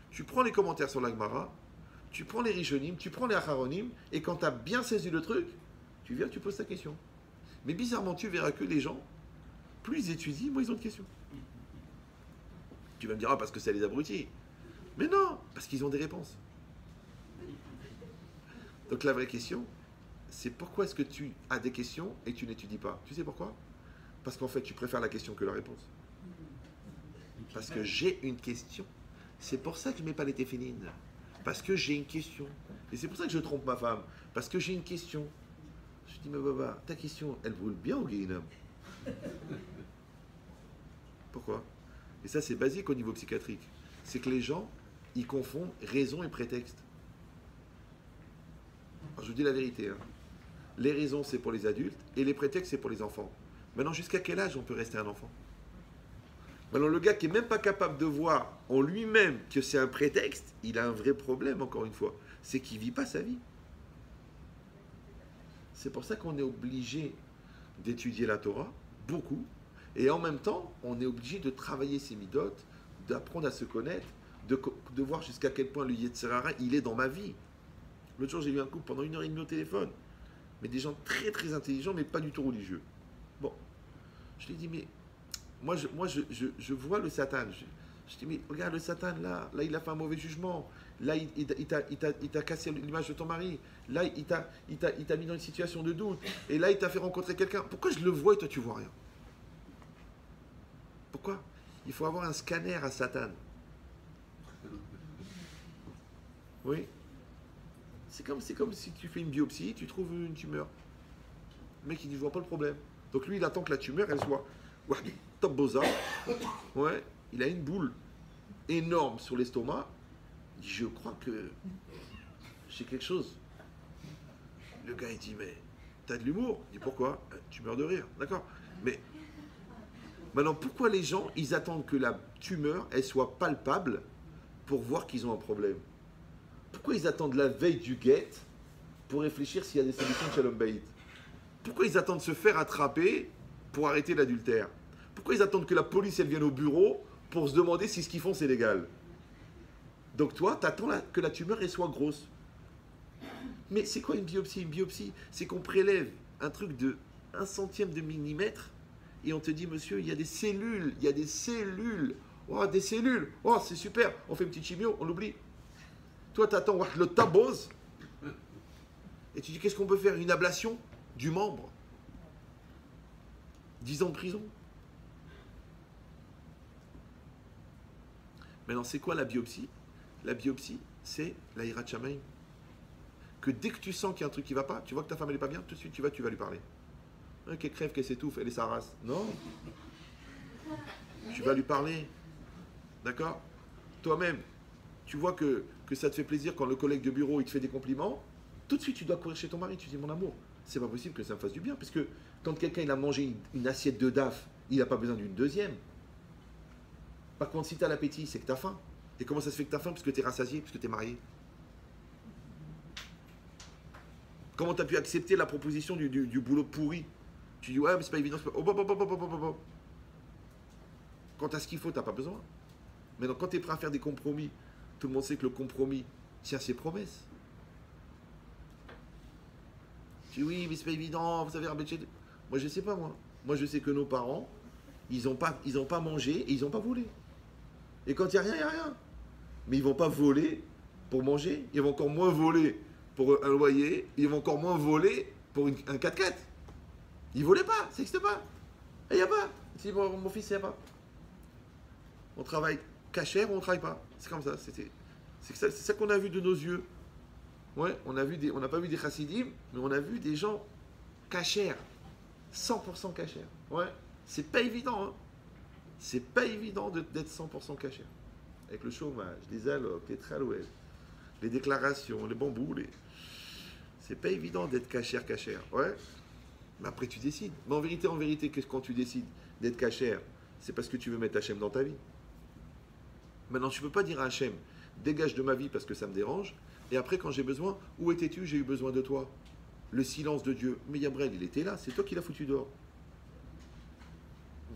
tu prends les commentaires sur la Gemara, tu prends les Rishonim, tu prends les Acharonim, et quand tu as bien saisi le truc, tu viens, tu poses ta question. Mais bizarrement, tu verras que les gens, plus ils étudient, moins ils ont de questions. Tu vas me dire, ah, parce que c'est les abrutis. Mais non, parce qu'ils ont des réponses. Donc la vraie question, c'est pourquoi est-ce que tu as des questions et tu n'étudies pas? Tu sais pourquoi? Parce qu'en fait, tu préfères la question que la réponse. Parce que j'ai une question. C'est pour ça que je ne mets pas les téfilines. Parce que j'ai une question. Et c'est pour ça que je trompe ma femme. Parce que j'ai une question. Je dis, mais Baba, ta question, elle brûle bien au Guéhinam. Pourquoi? Et ça, c'est basique au niveau psychiatrique. C'est que les gens, ils confondent raison et prétexte. Alors, je vous dis la vérité. Hein. Les raisons, c'est pour les adultes, et les prétextes, c'est pour les enfants. Maintenant, jusqu'à quel âge on peut rester un enfant? Maintenant, le gars qui n'est même pas capable de voir en lui-même que c'est un prétexte, il a un vrai problème, encore une fois. C'est qu'il ne vit pas sa vie. C'est pour ça qu'on est obligé d'étudier la Torah, beaucoup, et en même temps, on est obligé de travailler ses midotes, d'apprendre à se connaître, de voir jusqu'à quel point le Yetzer Hara, il est dans ma vie. L'autre jour, j'ai eu un couple pendant 1h30 au téléphone, mais des gens très très intelligents, mais pas du tout religieux. Bon, je lui ai dit, mais moi je vois le Satan. Je dis, mais regarde le Satan, là il a fait un mauvais jugement. Là, il t'a cassé l'image de ton mari. Là, il t'a mis dans une situation de doute. Et là, il t'a fait rencontrer quelqu'un. Pourquoi je le vois et toi, tu vois rien? Pourquoi? Il faut avoir un scanner à Satan. Oui. C'est comme si tu fais une biopsie, tu trouves une tumeur. Le mec, il dit, je vois pas le problème. Donc lui, il attend que la tumeur, elle soit top boza. Ouais, il a une boule énorme sur l'estomac. Il dit, je crois que j'ai quelque chose. Le gars, il dit, mais t'as de l'humour? Il dit, pourquoi? Tu meurs de rire, d'accord. Mais maintenant, pourquoi les gens, ils attendent que la tumeur, elle soit palpable pour voir qu'ils ont un problème? Pourquoi ils attendent la veille du guet pour réfléchir s'il y a des solutions de Shalom Bayit? Pourquoi ils attendent se faire attraper pour arrêter l'adultère? Pourquoi ils attendent que la police elle vienne au bureau pour se demander si ce qu'ils font c'est légal? Donc toi, tu attends que la tumeur elle soit grosse. Mais c'est quoi une biopsie? Une biopsie, c'est qu'on prélève un truc de 1 centième de millimètre et on te dit, monsieur, il y a des cellules, il y a des cellules. Oh, des cellules. Oh, c'est super. On fait une petite chimio, on l'oublie. Toi, tu attends le tabose et tu dis, qu'est-ce qu'on peut faire? Une ablation du membre. 10 ans de prison. Maintenant, c'est quoi la biopsie? La biopsie, c'est la hirat shamayim. Que dès que tu sens qu'il y a un truc qui ne va pas, tu vois que ta femme elle n'est pas bien, tout de suite tu vas lui parler. Hein, qu'elle crève, qu'elle s'étouffe, elle est sa race. Non. Tu vas lui parler. D'accord? Toi-même, tu vois que ça te fait plaisir quand le collègue de bureau il te fait des compliments, tout de suite tu dois courir chez ton mari, tu dis mon amour, c'est pas possible que ça me fasse du bien, parce que quand quelqu'un il a mangé une assiette de daf, il n'a pas besoin d'une deuxième. Par contre, si tu as l'appétit, c'est que tu as faim. Et comment ça se fait que tu as faim? Parce que tu es rassasié, parce que tu es marié. Comment tu as pu accepter la proposition du boulot pourri? Tu dis, ouais, mais c'est pas évident. C'est pas... Oh, oh. Quand tu as ce qu'il faut, tu n'as pas besoin. Maintenant, quand tu es prêt à faire des compromis, tout le monde sait que le compromis tient ses promesses. Tu dis, oui, mais c'est pas évident, vous savez, moi, je sais pas, moi. Moi, je sais que nos parents, ils n'ont pas mangé et ils n'ont pas volé. Et quand il n'y a rien, il n'y a rien. Mais ils ne vont pas voler pour manger. Ils vont encore moins voler pour un loyer. Ils vont encore moins voler pour un 4x4. Ils ne volaient pas, ça n'existe pas. Et il n'y a pas. Si mon fils, il n'y a pas. On travaille cachère ou on ne travaille pas. C'est comme ça. C'est ça qu'on a vu de nos yeux. Ouais, on n'a pas vu des chassidim, mais on a vu des gens cachères. 100% cachères. Ouais, c'est pas évident. Hein. C'est pas évident d'être 100% cachère. Avec le chômage, les allocs, les tralouettes, les déclarations, les bambous, c'est pas évident d'être cachère. Ouais. Mais après, tu décides. Mais en vérité, quand tu décides d'être cachère, c'est parce que tu veux mettre Hachem dans ta vie. Maintenant, tu ne peux pas dire à Hachem, dégage de ma vie parce que ça me dérange. Et après, quand j'ai besoin, où étais-tu? J'ai eu besoin de toi. Le silence de Dieu. Mais Yabrel, il était là. C'est toi qui l'as foutu dehors.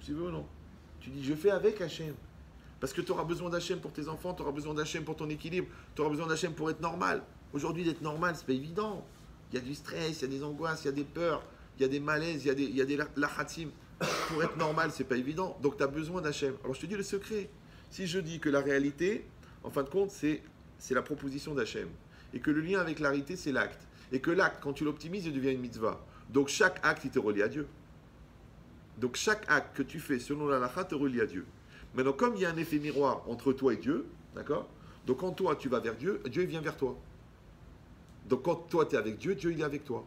Tu veux ou non? Tu dis, je fais avec Hachem. Parce que tu auras besoin d'Hachem pour tes enfants, tu auras besoin d'Hachem pour ton équilibre, tu auras besoin d'Hachem pour être normal. Aujourd'hui, d'être normal, c'est pas évident. Il y a du stress, il y a des angoisses, il y a des peurs, il y a des malaises, il y a des lachatim. Pour être normal, c'est pas évident. Donc, tu as besoin d'Hachem. Alors, je te dis le secret. Si je dis que la réalité, en fin de compte, c'est la proposition d'Hachem. Et que le lien avec la réalité, c'est l'acte. Et que l'acte, quand tu l'optimises, il devient une mitzvah. Donc, chaque acte, il te relie à Dieu. Donc, chaque acte que tu fais selon la lacha te relie à Dieu. Maintenant, comme il y a un effet miroir entre toi et Dieu, d'accord? Donc, quand toi, tu vas vers Dieu, Dieu, il vient vers toi. Donc, quand toi, tu es avec Dieu, Dieu, il est avec toi.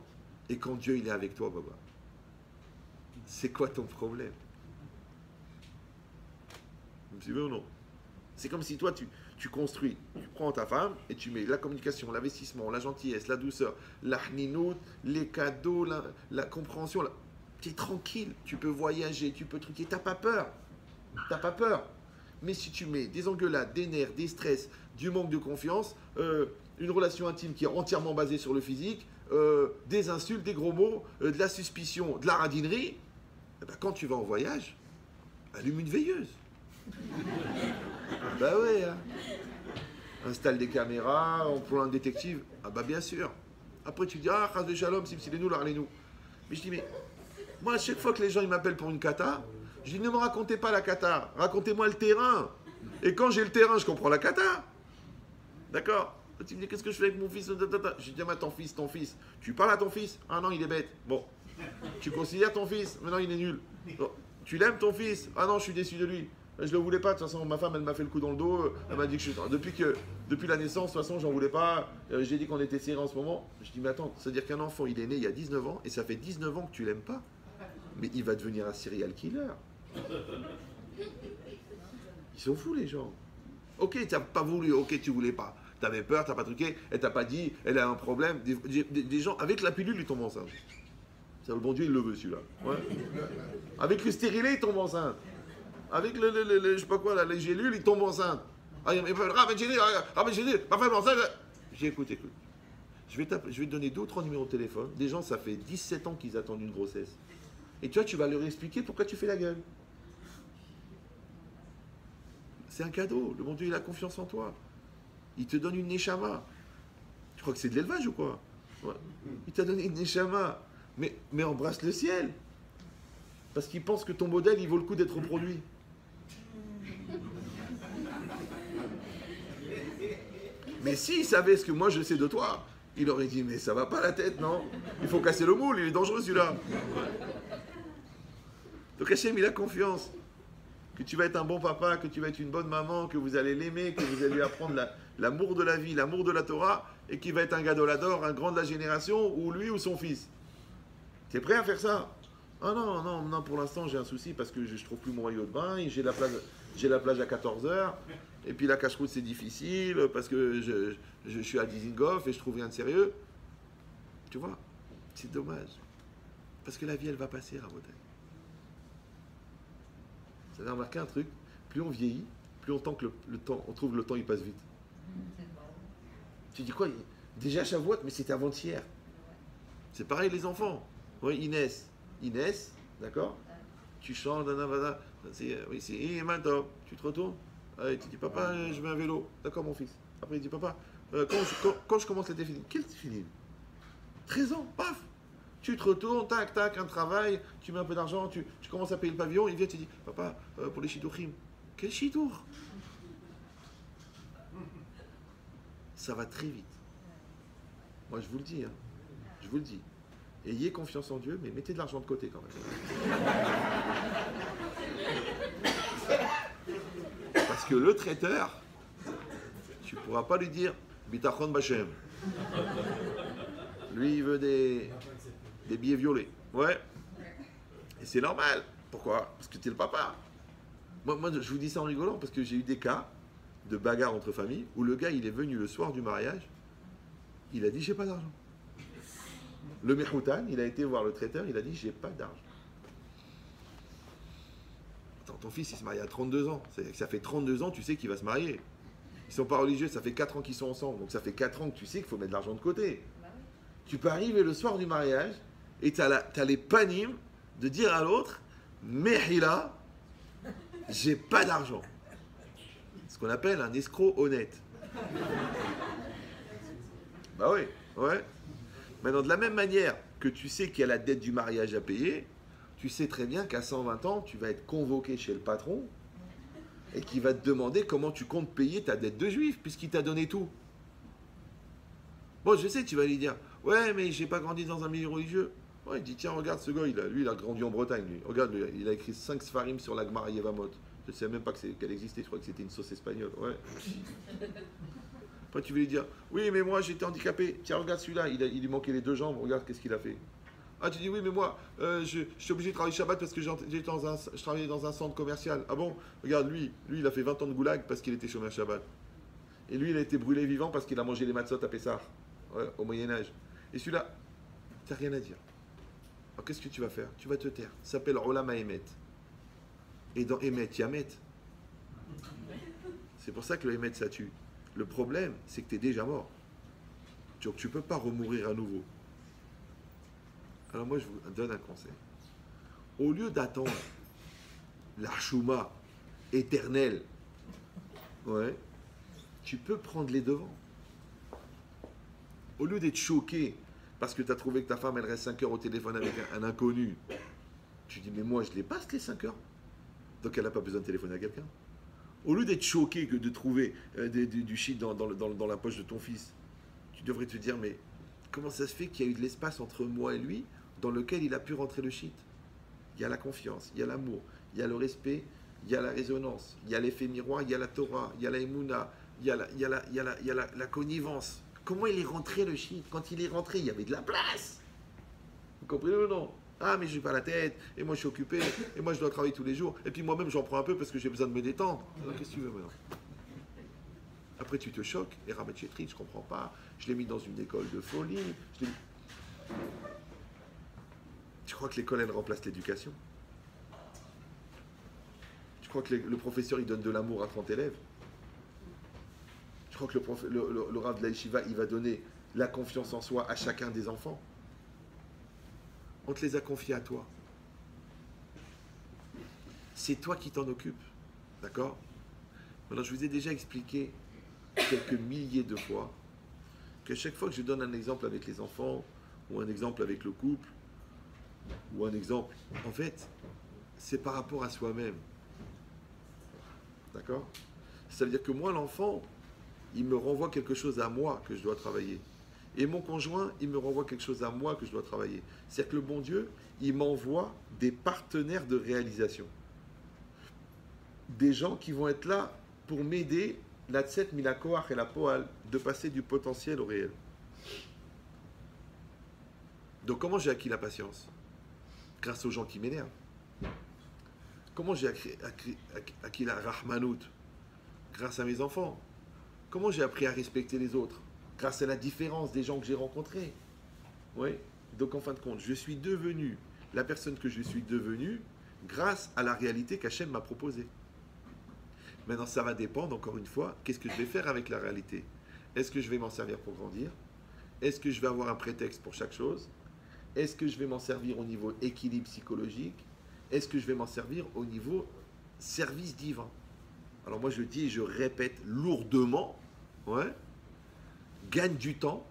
Et quand Dieu, il est avec toi, Baba, c'est quoi ton problème? Vous me suivez ou non? C'est comme si toi, tu construis, tu prends ta femme et tu mets la communication, l'investissement, la gentillesse, la douceur, la hninout, les cadeaux, la compréhension. Tu es tranquille, tu peux voyager, tu peux truquer, tu n'as pas peur. T'as pas peur. Mais si tu mets des engueulades, des nerfs, des stress, du manque de confiance, une relation intime qui est entièrement basée sur le physique, des insultes, des gros mots, de la suspicion, de la radinerie, eh ben, quand tu vas en voyage, allume une veilleuse. Bah ouais. Hein. Installe des caméras, on prend un détective. Ah bah bien sûr. Après tu dis, ah, chas de shalom, nous l'arlez-nous. Mais je dis, mais moi, à chaque fois que les gens ils m'appellent pour une kata, je dis, ne me racontez pas la kata, racontez-moi le terrain. Et quand j'ai le terrain, je comprends la kata. D'accord? Tu me dis, qu'est-ce que je fais avec mon fils? Je dis, ah, ton fils. Tu parles à ton fils? Ah non, il est bête. Bon. Tu considères ton fils? Maintenant, il est nul. Bon. Tu l'aimes ton fils? Ah non, je suis déçu de lui. Je ne le voulais pas. De toute façon, ma femme, elle m'a fait le coup dans le dos. Elle m'a dit que depuis la naissance, de toute façon, j'en voulais pas. J'ai dit qu'on était serrés en ce moment. Je dis, mais attends, c'est-à-dire qu'un enfant, il est né il y a 19 ans et ça fait 19 ans que tu l'aimes pas. Mais il va devenir un serial killer. Ils sont fous, les gens. Ok, tu n'as pas voulu, ok, tu voulais pas. Tu avais peur, tu n'as pas truqué, elle t'a pas dit, elle a un problème. Des gens, avec la pilule, ils tombent enceintes. Ça, le bon Dieu, il le veut, celui-là. Ouais. Avec le stérilet, ils tombent enceintes. Avec je sais pas quoi, là, les gélules, ils tombent enceintes. Ah, il m'appelle, ma femme enceinte. J'ai écoute. Je vais te donner 2 ou 3 numéros de téléphone. Des gens, ça fait 17 ans qu'ils attendent une grossesse. Et tu vas leur expliquer pourquoi tu fais la gueule. C'est un cadeau. Le bon Dieu, il a confiance en toi. il te donne une neshama. Tu crois que c'est de l'élevage ou quoi? Ouais. Il t'a donné une neshama. Mais embrasse le ciel. Parce qu'il pense que ton modèle, il vaut le coup d'être reproduit. Mais s'il savait ce que moi je sais de toi, il aurait dit, mais ça va pas la tête, non? Il faut casser le moule, il est dangereux celui-là. Donc Hachem, il a confiance que tu vas être un bon papa, que tu vas être une bonne maman, que vous allez l'aimer, que vous allez lui apprendre l'amour de la vie, l'amour de la Torah, et qu'il va être un gadolador, un grand de la génération, ou lui ou son fils. T'es prêt à faire ça? Ah non, pour l'instant j'ai un souci parce que je trouve plus mon maillot de bain, et j'ai la plage à 14h, et puis la cache-route c'est difficile, parce que je suis à Dizengoff et je trouve rien de sérieux. Tu vois, c'est dommage. Parce que la vie elle va passer, Rabotai. Vous avez remarqué un truc, plus on vieillit, plus on que le temps, on trouve que le temps il passe vite. Tu dis quoi? Déjà Shavuot, mais c'était avant-hier. C'est pareil les enfants. Oui, Inès, d'accord? Tu chantes, oui, c'est maintenant, tu te retournes. Tu dis, papa, je mets un vélo. D'accord, mon fils. Après, il dit, papa, quand je commence la définie, quelle définie? 13 ans, paf! Tu te retournes, tac, un travail, tu mets un peu d'argent, tu commences à payer le pavillon, il vient, tu dis, papa, pour les chidouchim. Quel chidour? Ça va très vite. Moi, je vous le dis, hein. Je vous le dis. Ayez confiance en Dieu, mais mettez de l'argent de côté quand même. Parce que le traiteur, tu ne pourras pas lui dire Bitachon Bachem. Lui, il veut des billets violets. Ouais. Et c'est normal. Pourquoi? Parce que tu es le papa. Moi, je vous dis ça en rigolant, parce que j'ai eu des cas de bagarre entre familles où le gars, il est venu le soir du mariage, il a dit j'ai pas d'argent. Le Mehoutan, il a été voir le traiteur, il a dit j'ai pas d'argent. Attends, ton fils il se marie à 32 ans. Ça fait 32 ans, tu sais qu'il va se marier. Ils sont pas religieux, ça fait 4 ans qu'ils sont ensemble. Donc ça fait 4 ans que tu sais qu'il faut mettre de l'argent de côté. Tu peux arriver le soir du mariage et tu as les panimes de dire à l'autre Mehila, j'ai pas d'argent. Ce qu'on appelle un escroc honnête. Bah oui, ouais. Maintenant, de la même manière que tu sais qu'il y a la dette du mariage à payer, tu sais très bien qu'à 120 ans, tu vas être convoqué chez le patron et qu'il va te demander comment tu comptes payer ta dette de juif, puisqu'il t'a donné tout. Bon, je sais, tu vas lui dire, ouais, mais j'ai pas grandi dans un milieu religieux. Ouais, il dit, tiens, regarde ce gars, lui, il a grandi en Bretagne, lui. Regarde, lui, il a écrit 5 Sfarim sur la Gemara Yevamot. Je ne sais même pas qu'elle existait, je crois que c'était une sauce espagnole. Ouais. Après, tu veux lui dire, oui, mais moi, j'étais handicapé. Tiens, regarde celui-là, il lui manquait les 2 jambes, regarde qu'est-ce qu'il a fait. Ah, tu dis, oui, mais moi, je suis obligé de travailler Shabbat parce que je travaillais dans un centre commercial. Ah bon? Regarde, lui, il a fait 20 ans de goulag parce qu'il était chômeur Shabbat. Et lui, il a été brûlé vivant parce qu'il a mangé les matzot à Pessah, ouais, au Moyen-Âge. Et celui-là, tu n'as rien à dire. Alors, qu'est-ce que tu vas faire? Tu vas te taire. Ça s'appelle Olam HaEmet. Et dans Emet, il y a Met. C'est pour ça que le Emet, ça tue. Le problème, c'est que tu es déjà mort. Donc, tu ne peux pas remourir à nouveau. Alors moi, je vous donne un conseil. Au lieu d'attendre la chouma éternelle, ouais, tu peux prendre les devants. Au lieu d'être choqué parce que tu as trouvé que ta femme, elle reste 5 heures au téléphone avec un inconnu, tu dis, mais moi, je les passe les 5 heures. Donc, elle n'a pas besoin de téléphoner à quelqu'un. Au lieu d'être choqué que de trouver du shit dans la poche de ton fils, tu devrais te dire, mais comment ça se fait qu'il y a eu de l'espace entre moi et lui dans lequel il a pu rentrer le shit? Il y a la confiance, il y a l'amour, il y a le respect, il y a la résonance, il y a l'effet miroir, il y a la Torah, il y a la Emouna, il y a la connivence. Comment il est rentré le shit? Quand il est rentré, il y avait de la place. Vous comprenez ou non? Ah, mais je n'ai pas la tête, et moi je suis occupé, et moi je dois travailler tous les jours, et puis moi-même j'en prends un peu parce que j'ai besoin de me détendre. Alors qu'est-ce que tu veux maintenant? Après tu te choques, et Ramet Chetrit, je ne comprends pas, je l'ai mis dans une école de folie. Tu crois que l'école elle remplace l'éducation? Tu crois que le professeur il donne de l'amour à 30 élèves? Tu crois que le Rav de la Yeshiva il va donner la confiance en soi à chacun des enfants? On te les a confiés à toi. C'est toi qui t'en occupes. D'accord? Alors, je vous ai déjà expliqué quelques milliers de fois qu'à chaque fois que je donne un exemple avec les enfants, ou un exemple avec le couple, ou un exemple, en fait, c'est par rapport à soi-même. D'accord? Ça veut dire que moi, l'enfant, il me renvoie quelque chose à moi que je dois travailler. Et mon conjoint, il me renvoie quelque chose à moi que je dois travailler. C'est-à-dire que le bon Dieu, il m'envoie des partenaires de réalisation. Des gens qui vont être là pour m'aider, la tset, minakoach et la poal, de passer du potentiel au réel. Donc comment j'ai acquis la patience? Grâce aux gens qui m'énervent. Comment j'ai acquis la rahmanout? Grâce à mes enfants. Comment j'ai appris à respecter les autres? Grâce à la différence des gens que j'ai rencontrés. Oui. Donc en fin de compte, je suis devenu la personne que je suis devenue grâce à la réalité qu'Hachem m'a proposée. Maintenant, ça va dépendre, encore une fois, qu'est-ce que je vais faire avec la réalité? Est-ce que je vais m'en servir pour grandir? Est-ce que je vais avoir un prétexte pour chaque chose? Est-ce que je vais m'en servir au niveau équilibre psychologique? Est-ce que je vais m'en servir au niveau service divin? Alors moi je dis et je répète lourdement, ouais, gagne du temps,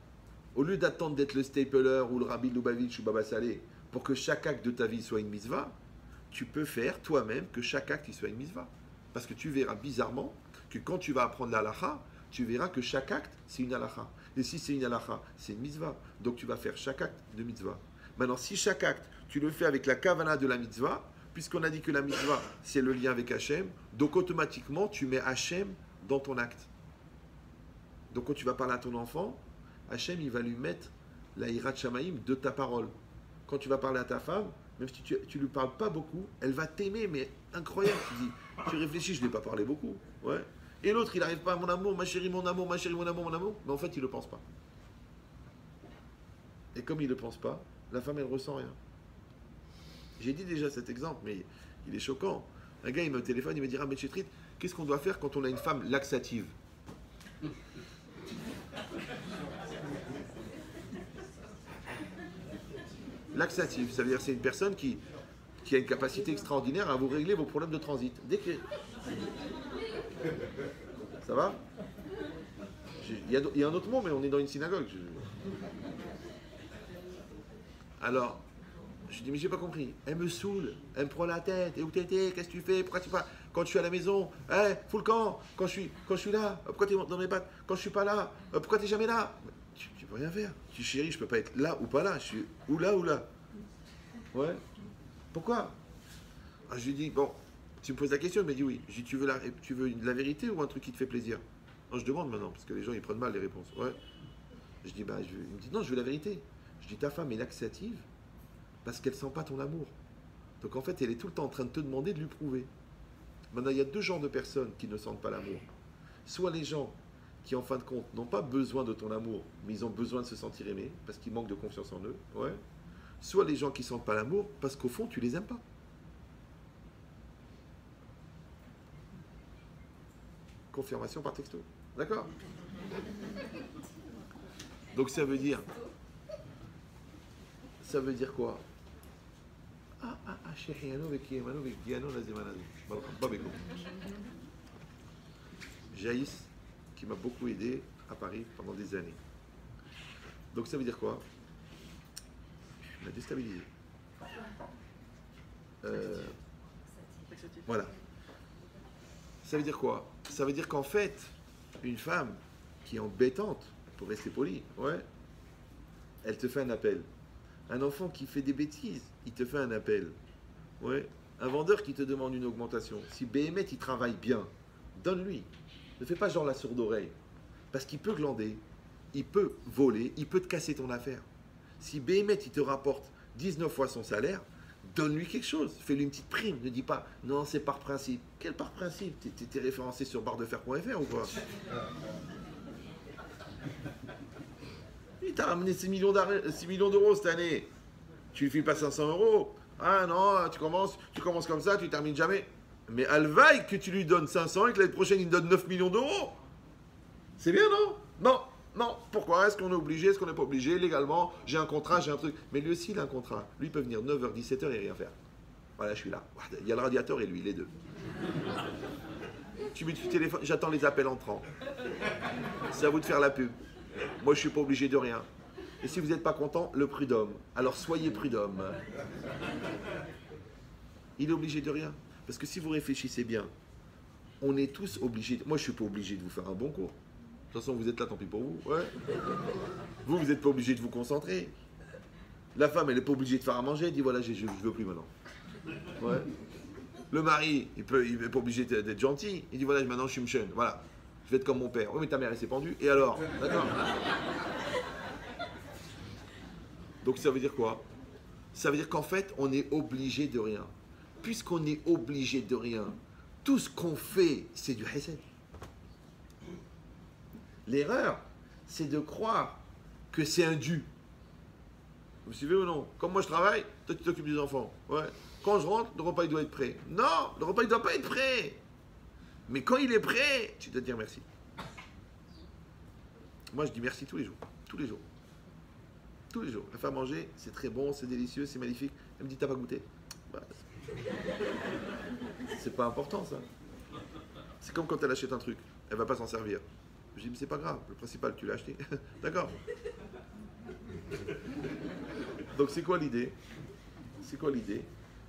au lieu d'attendre d'être le stapler ou le Rabbi Lubavitch ou Baba Saleh pour que chaque acte de ta vie soit une mitzvah, tu peux faire toi-même que chaque acte il soit une mitzvah. Parce que tu verras bizarrement que quand tu vas apprendre la halakha, tu verras que chaque acte c'est une halakha. Et si c'est une halakha, c'est une mitzvah. Donc tu vas faire chaque acte de mitzvah. Maintenant, si chaque acte, tu le fais avec la kavana de la mitzvah, puisqu'on a dit que la mitzvah, c'est le lien avec Hachem, donc automatiquement, tu mets Hachem dans ton acte. Donc quand tu vas parler à ton enfant, Hachem, il va lui mettre la hirat shamaïm de ta parole. Quand tu vas parler à ta femme, même si tu ne lui parles pas beaucoup, elle va t'aimer, mais incroyable. Tu réfléchis, je ne l'ai pas parlé beaucoup. Ouais. Et l'autre, il n'arrive pas à mon amour, ma chérie, mon amour, ma chérie, mon amour, mon amour. Mais en fait, il ne le pense pas. Et comme il ne le pense pas, la femme, elle ne ressent rien. J'ai dit déjà cet exemple, mais il est choquant. Un gars, il me téléphone, il me dit, ah, mais Chétrit, qu'est-ce qu'on doit faire quand on a une femme laxative? Laxative, ça veut dire que c'est une personne qui a une capacité extraordinaire à vous régler vos problèmes de transit. Dès que... Ça va? Il y a un autre mot, mais on est dans une synagogue. Alors, je dis, mais j'ai pas compris. Elle me saoule, elle me prend la tête. Et où t'étais? Qu'est-ce que tu fais? Pourquoi tu pas? Quand je suis à la maison, fous le camp. Quand je suis là, pourquoi t'es dans mes pattes? Quand je suis pas là, pourquoi t'es jamais là? Tu peux rien faire. Tu chérie, je peux pas être là ou pas là. Je suis ou là ou là. Ouais. Pourquoi? Je lui dis, bon, tu me poses la question, il m'a dit oui. Je dis, tu veux la vérité ou un truc qui te fait plaisir? Non, je demande maintenant, parce que les gens ils prennent mal les réponses. Ouais. Je dis, il me dit, non, je veux la vérité. Je dis, ta femme est laxative parce qu'elle ne sent pas ton amour. Donc en fait, elle est tout le temps en train de te demander de lui prouver. Maintenant, il y a deux genres de personnes qui ne sentent pas l'amour. Soit les gens qui, en fin de compte, n'ont pas besoin de ton amour, mais ils ont besoin de se sentir aimés, parce qu'ils manquent de confiance en eux. Ouais. Soit les gens qui ne sentent pas l'amour, parce qu'au fond, tu les aimes pas. Confirmation par texto. D'accord? Donc ça veut dire quoi? Jaïs, qui m'a beaucoup aidé à Paris pendant des années. Donc ça veut dire quoi? Il m'a déstabilisé. Voilà. Ça veut dire quoi? Ça veut dire qu'en fait, une femme qui est embêtante, pour rester poli, ouais, elle te fait un appel. Un enfant qui fait des bêtises, il te fait un appel. Ouais. Un vendeur qui te demande une augmentation. Si Béhémet, il travaille bien, donne-lui. Ne fais pas genre la sourde oreille. Parce qu'il peut glander, il peut voler, il peut te casser ton affaire. Si Béhémet, il te rapporte 19 fois son salaire, donne-lui quelque chose. Fais-lui une petite prime. Ne dis pas, non, c'est par principe. Quel par principe? T'es référencé sur barredefer.fr ou quoi? Il t'a ramené 6 millions d'euros cette année. Tu lui files pas 500 euros. Ah non, tu commences comme ça, tu termines jamais. Mais Alvaï, que tu lui donnes 500 et que l'année prochaine, il me donne 9 millions d'euros. C'est bien, non? Non. Pourquoi? Est-ce qu'on est obligé? Est-ce qu'on n'est pas obligé? Légalement, j'ai un contrat, j'ai un truc. Mais lui aussi, il a un contrat. Lui, il peut venir 9h, 17h et rien faire. Voilà, je suis là. Il y a le radiateur et lui, les deux. Tu mets du téléphone, j'attends les appels entrants. C'est à vous de faire la pub. Moi, je ne suis pas obligé de rien. Et si vous n'êtes pas content, le prud'homme. Alors soyez prud'homme. Il est obligé de rien. Parce que si vous réfléchissez bien, on est tous obligés. Moi, je ne suis pas obligé de vous faire un bon cours. De toute façon, vous êtes là, tant pis pour vous. Ouais. Vous n'êtes pas obligé de vous concentrer. La femme, elle n'est pas obligée de faire à manger. Elle dit voilà, je ne veux plus maintenant. Ouais. Le mari, il n'est pas obligé d'être gentil. Il dit voilà, maintenant je suis mchen. Voilà. Je vais être comme mon père. Oui, mais ta mère, elle s'est pendue. Et alors? D'accord. Donc ça veut dire quoi? Ça veut dire qu'en fait, on est obligé de rien. Puisqu'on est obligé de rien, tout ce qu'on fait, c'est du hesed. L'erreur, c'est de croire que c'est un dû. Vous me suivez ou non? Comme moi je travaille, toi tu t'occupes des enfants. Ouais. Quand je rentre, le repas il doit être prêt. Non, le repas il ne doit pas être prêt. Mais quand il est prêt, tu dois dire merci. Moi je dis merci tous les jours. Tous les jours. Tous les jours. Elle fait à manger, c'est très bon, c'est délicieux, c'est magnifique. Elle me dit t'as pas goûté? Bah, c'est pas important ça. C'est comme quand elle achète un truc, elle va pas s'en servir. Je dis mais c'est pas grave, le principal tu l'as acheté. D'accord. Donc c'est quoi l'idée? C'est quoi l'idée?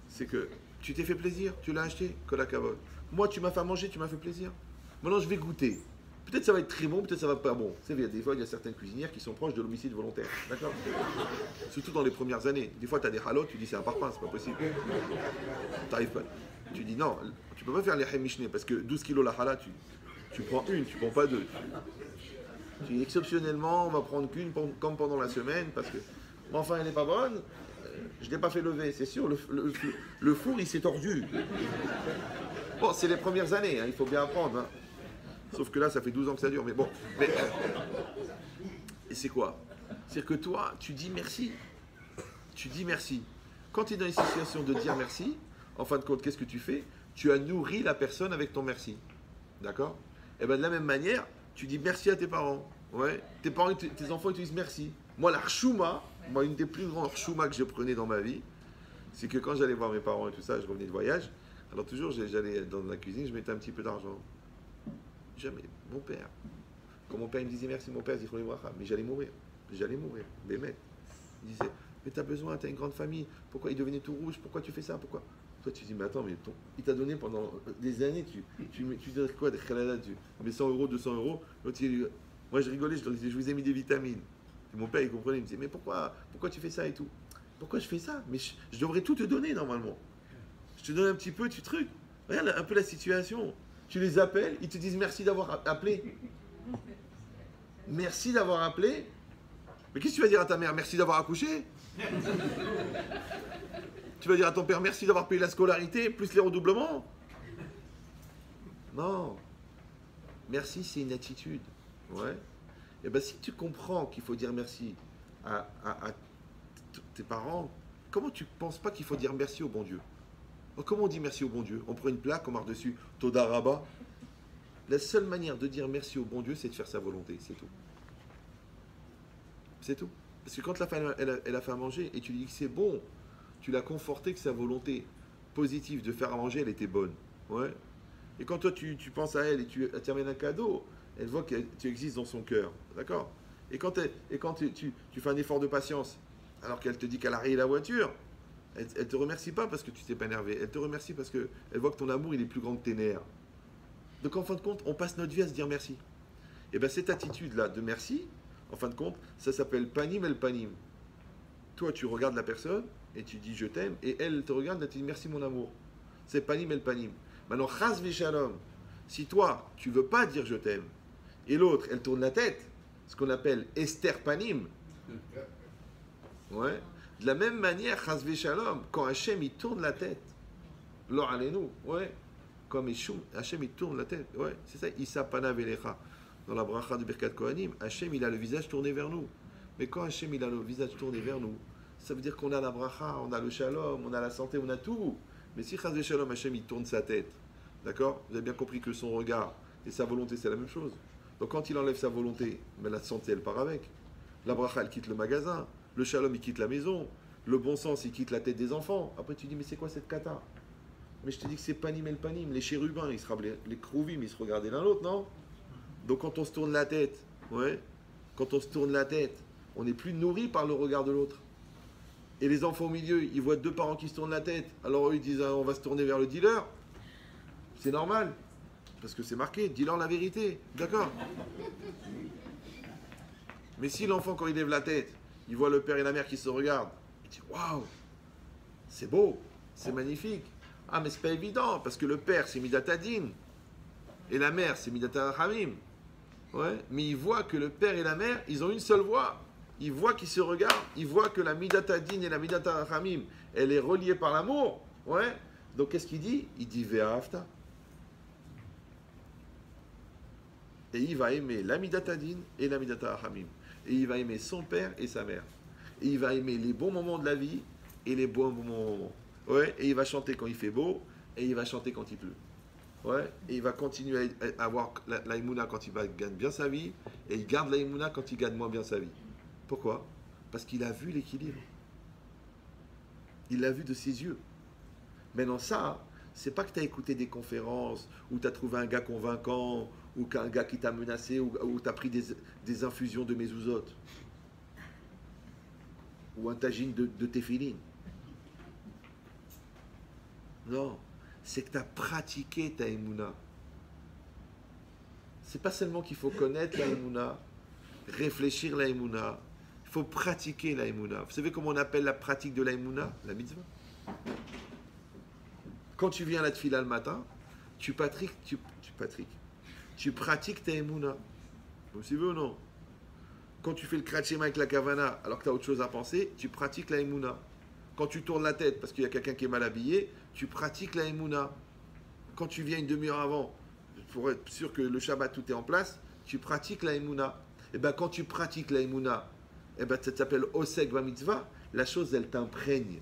C'est que tu t'es fait plaisir, tu l'as acheté, cola cavote. Moi tu m'as fait à manger, tu m'as fait plaisir. Maintenant je vais goûter. Peut-être ça va être très bon, peut-être ça va pas bon. C'est vrai, des fois il y a certaines cuisinières qui sont proches de l'homicide volontaire. D'accord? Surtout dans les premières années. Des fois tu as des halot, tu dis c'est un parpaing, c'est pas possible. T'arrives pas. Tu dis non, tu peux pas faire les hemishné parce que 12 kilos la hala, tu prends une, tu prends pas deux. Tu dis exceptionnellement, on va prendre qu'une comme pendant la semaine parce que. Mais enfin elle n'est pas bonne, je ne l'ai pas fait lever, c'est sûr, le four il s'est tordu. Bon, c'est les premières années, hein, il faut bien apprendre. Hein. Sauf que là, ça fait 12 ans que ça dure, mais bon. Mais, et c'est quoi? C'est que toi, tu dis merci. Tu dis merci. Quand tu es dans une situation de dire merci, en fin de compte, qu'est-ce que tu fais? Tu as nourri la personne avec ton merci. D'accord? Et bien de la même manière, tu dis merci à tes parents. Ouais. Tes parents, tes enfants, ils te disent merci. Moi, la chouma, moi, une des plus grandes choumas que je prenais dans ma vie, c'est que quand j'allais voir mes parents et tout ça, je revenais de voyage, alors toujours, j'allais dans la cuisine, je mettais un petit peu d'argent. Jamais. Mon père. Quand mon père il me disait merci, mon père disait mais j'allais mourir. J'allais mourir. Bémet. Il disait, mais t'as besoin, t'as une grande famille. Pourquoi il devenait tout rouge? Pourquoi tu fais ça? Pourquoi? Toi tu dis, mais attends, mais il t'a donné pendant des années, tu donnes quoi? Des khalalas, tu mets 100 euros, 200 euros. Moi je rigolais, je leur disais, je vous ai mis des vitamines. Et mon père il comprenait, il me disait, mais pourquoi tu fais ça et tout? Pourquoi je fais ça? Mais je devrais tout te donner normalement. Je te donne un petit peu, tu truc. Regarde un peu la situation. Tu les appelles, ils te disent merci d'avoir appelé. Merci d'avoir appelé. Mais qu'est-ce que tu vas dire à ta mère? Merci d'avoir accouché. Tu vas dire à ton père merci d'avoir payé la scolarité, plus les redoublements. Non. Merci, c'est une attitude. Ouais. Et bien si tu comprends qu'il faut dire merci à tes parents, comment tu ne penses pas qu'il faut dire merci au bon Dieu? Comment on dit merci au bon Dieu? On prend une plaque, on marque dessus Toda Rabba. La seule manière de dire merci au bon Dieu, c'est de faire sa volonté, c'est tout. C'est tout. Parce que quand la femme, elle a fait à manger et tu lui dis que c'est bon, tu l'as conforté que sa volonté positive de faire à manger, elle était bonne. Ouais. Et quand toi, tu penses à elle et tu amènes un cadeau, elle voit que tu existes dans son cœur. D'accord? Et quand tu fais un effort de patience, alors qu'elle te dit qu'elle a rayé la voiture, elle ne te remercie pas parce que tu t'es pas énervé. Elle te remercie parce qu'elle voit que ton amour, il est plus grand que tes nerfs. Donc en fin de compte, on passe notre vie à se dire merci. Et bien cette attitude-là de merci, en fin de compte, ça s'appelle panim el panim. Toi, tu regardes la personne et tu dis je t'aime, et elle te regarde et tu dis merci mon amour. C'est panim el panim. Maintenant, chas v'shalom, si toi, tu veux pas dire je t'aime, et l'autre, elle tourne la tête, ce qu'on appelle Esther panim, ouais. De la même manière, chas v'shalom, quand Hachem il tourne la tête, lo alenu, ouais. Comme Hachem il tourne la tête, ouais, c'est ça, Issa pana velecha. Dans la bracha de Birkat Kohanim, Hachem il a le visage tourné vers nous. Mais quand Hachem il a le visage tourné vers nous, ça veut dire qu'on a la bracha, on a le shalom, on a la santé, on a tout. Mais si chas v'shalom, Hachem il tourne sa tête, d'accord? Vous avez bien compris que son regard et sa volonté c'est la même chose. Donc quand il enlève sa volonté, mais la santé elle part avec. La bracha elle quitte le magasin, le shalom il quitte la maison, le bon sens il quitte la tête des enfants. Après tu dis mais c'est quoi cette cata? Mais je te dis que c'est panim et le panim. Les chérubins, les krouvim, ils se regardaient l'un l'autre, non? Donc quand on se tourne la tête, ouais, quand on se tourne la tête, on n'est plus nourri par le regard de l'autre. Et les enfants au milieu, ils voient deux parents qui se tournent la tête. Alors eux, ils disent, ah, on va se tourner vers le dealer. C'est normal. Parce que c'est marqué, dis-leur la vérité. D'accord? Mais si l'enfant, quand il lève la tête, il voit le père et la mère qui se regardent, il dit, waouh, c'est beau, c'est magnifique. Ah, mais c'est pas évident, parce que le père, c'est Midat Hadin. Et la mère, c'est Midat Hamim. Ouais, mais il voit que le père et la mère, ils ont une seule voix. Il voit qu'ils se regardent, il voit que la Midat Hadin et la Midat Hamim, elle est reliée par l'amour. Ouais. Donc qu'est-ce qu'il dit? Il dit Ve'ahavta. Et il va aimer la Midat Hadin et la Midat Hamim. Et il va aimer son père et sa mère. Et il va aimer les bons moments de la vie et les bons moments. Ouais. Et il va chanter quand il fait beau et il va chanter quand il pleut. Ouais, et il va continuer à avoir l'aïmouna quand il gagne bien sa vie, et il garde l'aïmouna quand il gagne moins bien sa vie. Pourquoi? Parce qu'il a vu l'équilibre. Il l'a vu de ses yeux. Maintenant ça, c'est pas que tu as écouté des conférences, ou tu as trouvé un gars convaincant, ou qu'un gars qui t'a menacé, ou tu as pris des infusions de mezuzot, ou un tagine de tefilin. Non. C'est que tu as pratiqué ta émouna. C'est pas seulement qu'il faut connaître la émouna, réfléchir la émouna, il faut pratiquer la émouna. Vous savez comment on appelle la pratique de la émouna? La mitzvah. Quand tu viens à la tefila le matin, tu pratiques ta émouna. Vous savez ou non? Quand tu fais le kratchema avec la kavana, alors que tu as autre chose à penser, tu pratiques la émouna. Quand tu tournes la tête parce qu'il y a quelqu'un qui est mal habillé, tu pratiques la émouna. Quand tu viens une demi-heure avant, pour être sûr que le Shabbat tout est en place, tu pratiques la émouna. Et bien quand tu pratiques la émouna, et ben ça s'appelle Oseg va mitzvah, la chose elle t'imprègne.